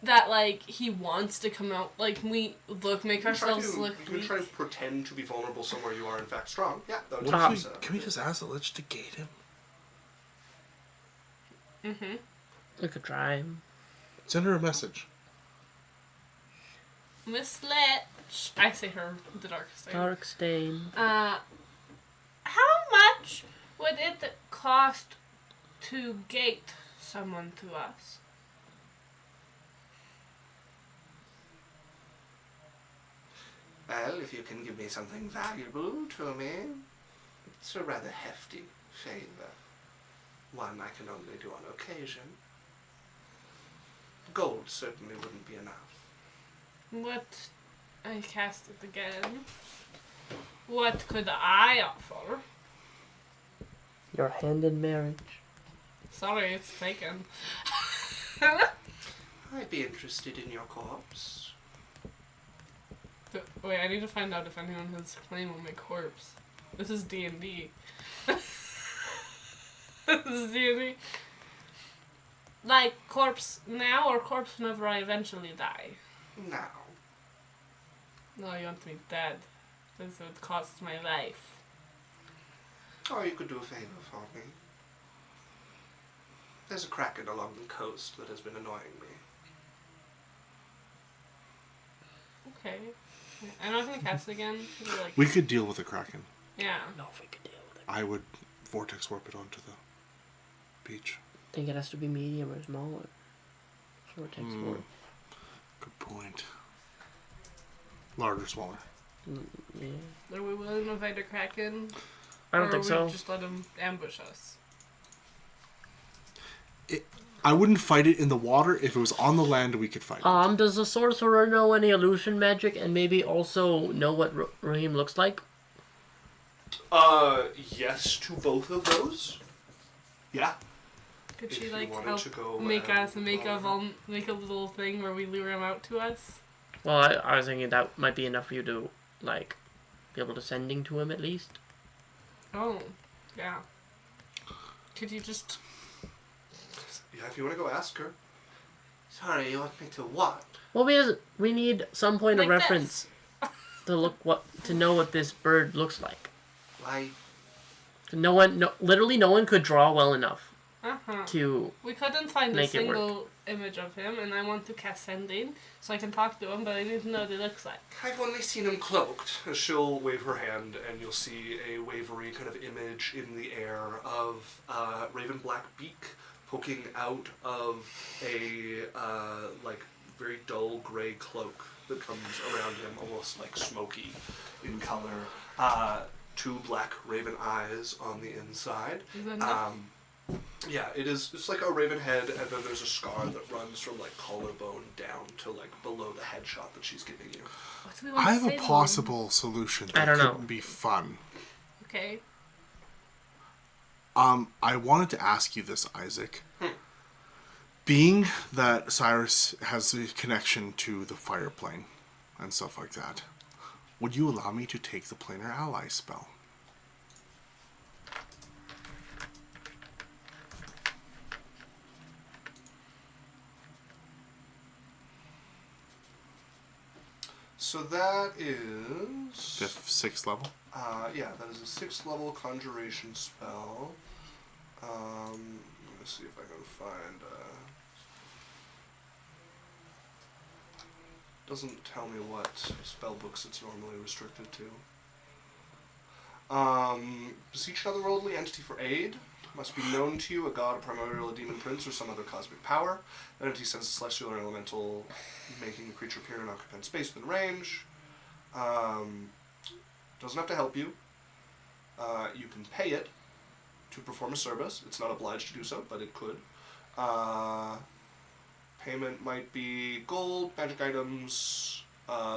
that, like, he wants to come out? Like, make ourselves look You can weak? try to pretend to be vulnerable somewhere you are in fact strong. Yeah, that would What be if can we just ask the Lich to gate him? We could try. Send her a message. Miss Lich. I say her, the dark side. Dark stain. How much would it cost to gate someone to us? Well, if you can give me something valuable to me, it's a rather hefty favor. One I can only do on occasion. Gold certainly wouldn't be enough. What? I cast it again. What could I offer? Your hand in marriage. Sorry, it's taken. I'd be interested in your corpse. Wait, I need to find out if anyone has claim on my corpse. This is D&D. This is D&D. Like, corpse now or corpse whenever I eventually die? Now, No, you want me dead. This would cost my life. or you could do a favor for me. There's a kraken along the coast that has been annoying me. Okay. I'm not gonna cast it again. Like, We could deal with the Kraken. yeah. No, if we could deal with it. I would vortex warp it onto the beach. I think it has to be medium or smaller. Vortex warp. Good point. Larger, smaller. Yeah. Are we willing to fight a kraken? I don't or think we so. just let him ambush us? I wouldn't fight it in the water. If it was on the land, we could fight it. Does the sorcerer know any illusion magic and maybe also know what Raheem looks like? Yes to both of those. Yeah. Could If she you like wanted help to go make and us make a little thing where we lure him out to us? Well, I was thinking that might be enough for you to, like, be able to sending to him at least. Oh, yeah. Could you just? Yeah, if you want to go ask her. Sorry, you want me to what? Well, we need some point of Like reference to know what this bird looks like. Why? Literally no one could draw well enough Uh-huh. to. We couldn't find a Make it work. single image of him, and I want to cast sending so I can talk to him, but I need to know what he looks like. I've only seen him cloaked. She'll wave her hand, and you'll see a wavery kind of image in the air of raven black beak poking out of a like very dull gray cloak that comes around him, almost like smoky in color. Two black raven eyes on the inside. Is that enough? Yeah, it's like a raven head, and then there's a scar that runs from like collarbone down to like below the headshot that she's giving you. What do we want I to have say a to him? possible solution I that don't know. couldn't be fun. Okay. I wanted to ask you this, Isaac. Being that Cyrus has a connection to the fire plane and stuff like that, would you allow me to take the planar ally spell? So that is... 6th level? Yeah, that is a 6th level conjuration spell. Let me see if I can find... Doesn't tell me what spell books it's normally restricted to. Beseech another worldly entity for aid. Must be known to you, a god, a primordial, a demon prince, or some other cosmic power. The entity sends a celestial or elemental, making the creature appear in an occupied space within range. Doesn't have to help you. You can pay it to perform a service. It's not obliged to do so, but it could. Payment might be gold, magic items,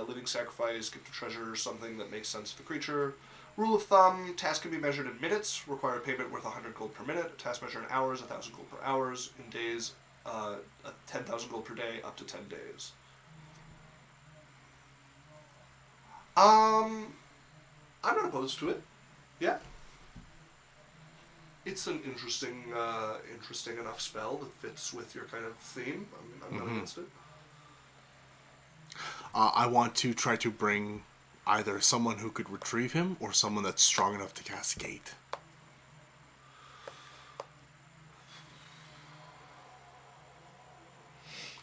living sacrifice, gift of treasure, something that makes sense to the creature. Rule of thumb, task can be measured in minutes, require a payment worth 100 gold per minute, task measured in hours, 1,000 gold per hours, in days, 10,000 gold per day, up to 10 days. I'm not opposed to it. Yeah. It's an interesting enough spell that fits with your kind of theme. I'm not against it. I want to try to bring either someone who could retrieve him or someone that's strong enough to cast Gate.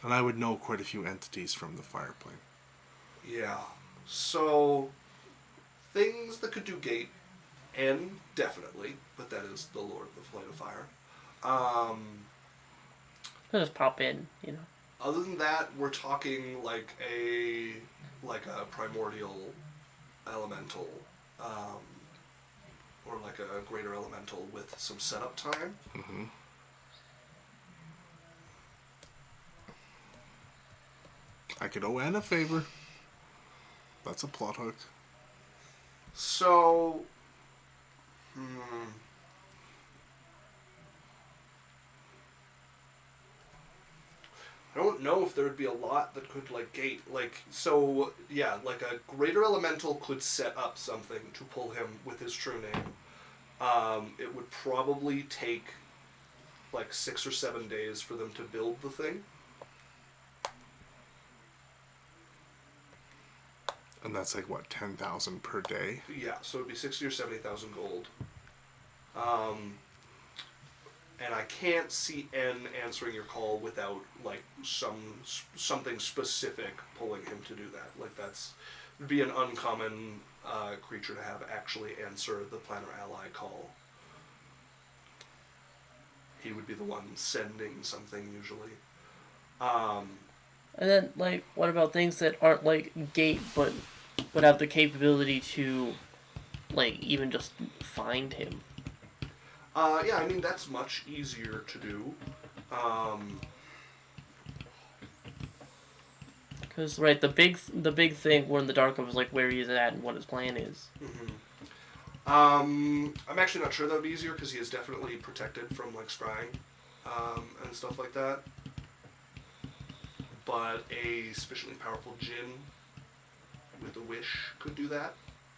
And I would know quite a few entities from the fire plane. Yeah. So, things that could do Gate, N, definitely, but that is the Lord of the Flight of Fire. They'll just pop in, you know. Other than that, we're talking like a primordial elemental, or like a greater elemental with some setup time. Mm-hmm. I could owe Anne a favor. That's a plot hook. So, I don't know if there would be a lot that could, like, gate, like, so, yeah, like a greater elemental could set up something to pull him with his true name. It would probably take, like, 6 or 7 days for them to build the thing. And that's like, what, 10,000 per day? Yeah, so it'd be 60 or 70,000 gold. And I can't see N answering your call without, like, something specific pulling him to do that. Like, would be an uncommon creature to have actually answer the Planner Ally call. He would be the one sending something, usually. And then, like, what about things that aren't, like, Gate, but would have the capability to, like, even just find him? Yeah, I mean, that's much easier to do. Because, right, the big thing we're in the dark of is, like, where he's at and what his plan is. Mm-hmm. I'm actually not sure that would be easier, because he is definitely protected from, like, scrying, and stuff like that. But a sufficiently powerful djinn with a wish could do that.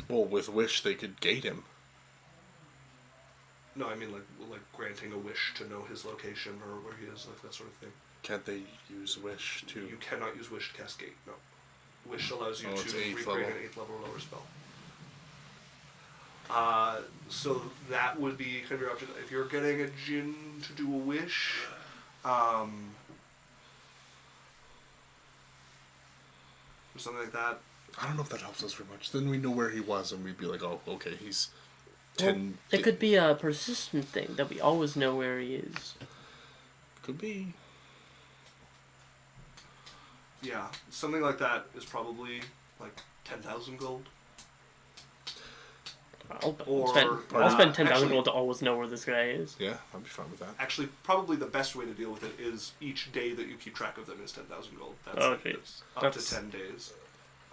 Well, with wish, they could gate him. No, I mean, like granting a wish to know his location or where he is, like that sort of thing. Can't they use wish to... You cannot use wish to cast Gate, no. Wish allows you to recreate level. an 8th level or lower spell. So that would be kind of your option. If you're getting a djinn to do a wish, or something like that. I don't know if that helps us very much. Then we know where he was, and we'd be like, oh, okay, he's 10... Well, it could be a persistent thing, that we always know where he is. Could be. Yeah, something like that is probably like 10,000 gold. I'll Or, spend 10,000 actually- gold to always know where this guy is. Yeah, I'd be fine with that. Actually, probably the best way to deal with it is each day that you keep track of them is 10,000 gold. That's, Oh, like, jeez. that's up to 10 days.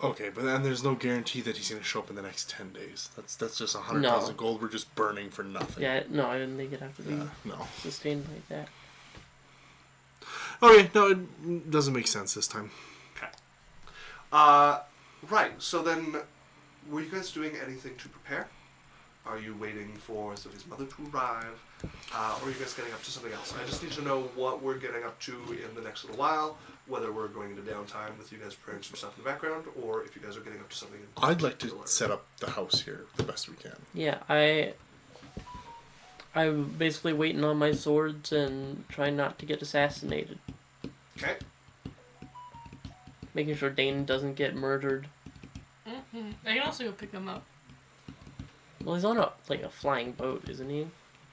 Okay, but then there's no guarantee that he's going to show up in the next 10 days. That's just 100,000 gold we're just burning for nothing. Yeah, no, I didn't think it'd have to be No. sustained like that. Okay, no, it doesn't make sense this time. Okay. Right, so then, were you guys doing anything to prepare? Are you waiting for Sophie's mother to arrive? Or are you guys getting up to something else? I just need to know what we're getting up to in the next little while, whether we're going into downtime with you guys preparing some stuff in the background, or if you guys are getting up to something in I'd like to particular. set up the house here the best we can. Yeah, I'm basically waiting on my swords and trying not to get assassinated. Okay. Making sure Dane doesn't get murdered. Mm-hmm. I can also go pick him up. Well, he's on a flying boat, isn't he?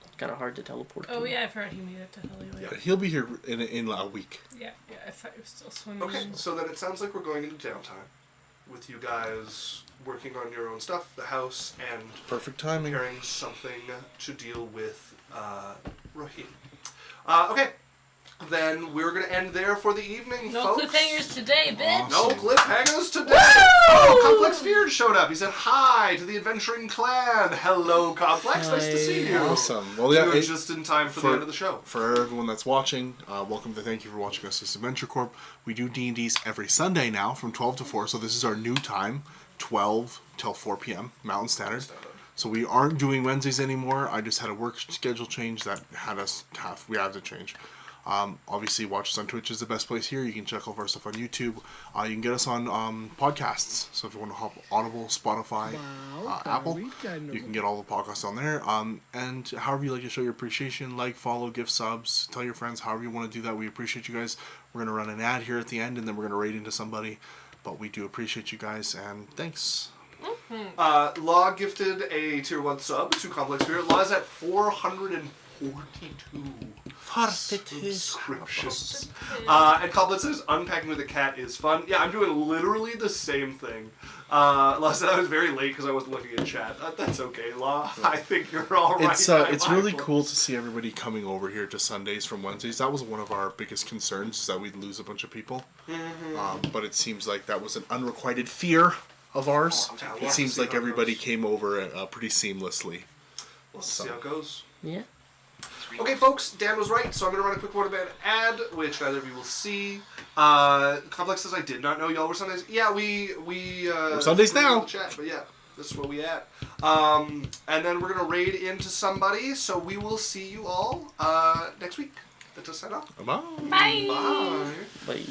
It's kind of hard to teleport. Oh to. yeah, I've heard he made it to Hollywood. Yeah, he'll be here in a week. Yeah, I thought he was still swimming. Okay, so then it sounds like we're going into downtime, with you guys working on your own stuff, the house, and Perfect timing. preparing something to deal with Rahim. Okay, then we're going to end there for the evening, No folks. cliffhangers today, bitch! No cliffhangers today! Oh, Complex Feared showed up. He said hi to the adventuring clan. Hello, Complex. Nice to see you. Awesome. Well, yeah, You're just in time for the end of the show. For everyone that's watching, welcome to thank you for watching us as Adventure Corp. We do D&Ds every Sunday now from 12 to 4, so this is our new time, 12 till 4 p.m. Mountain Standard. So we aren't doing Wednesdays anymore. I just had a work schedule change that we had to change. Obviously, watch us on Twitch is the best place here. You can check all of our stuff on YouTube. You can get us on podcasts. So if you want to hop Audible, Spotify, Apple, you can get all the podcasts on there. And however you like to show your appreciation, like, follow, give subs, tell your friends, however you want to do that. We appreciate you guys. We're going to run an ad here at the end, and then we're going to raid into somebody. But we do appreciate you guys, and thanks. Law gifted a tier 1 sub to Complex Spirit. Law is at 442 subscriptions. And Complex says, unpacking with a cat is fun. Yeah, I'm doing literally the same thing. Law said I was very late because I wasn't looking at chat. That's okay, Law. I think you're alright. It's really cool to see everybody coming over here to Sundays from Wednesdays. That was one of our biggest concerns, is that we'd lose a bunch of people. But it seems like that was an unrequited fear of ours. It seems like everybody came over pretty seamlessly. Let's see how it goes. Yeah. Okay, folks, Dan was right, so I'm going to run a quick word-of-mouth ad, which neither of you will see. Complex says, I did not know y'all were Sundays. Yeah, we're Sundays now. The chat, but yeah, this is where we at. And then we're going to raid into somebody, so we will see you all next week. That's a sign off. Bye. Bye! Bye. Bye.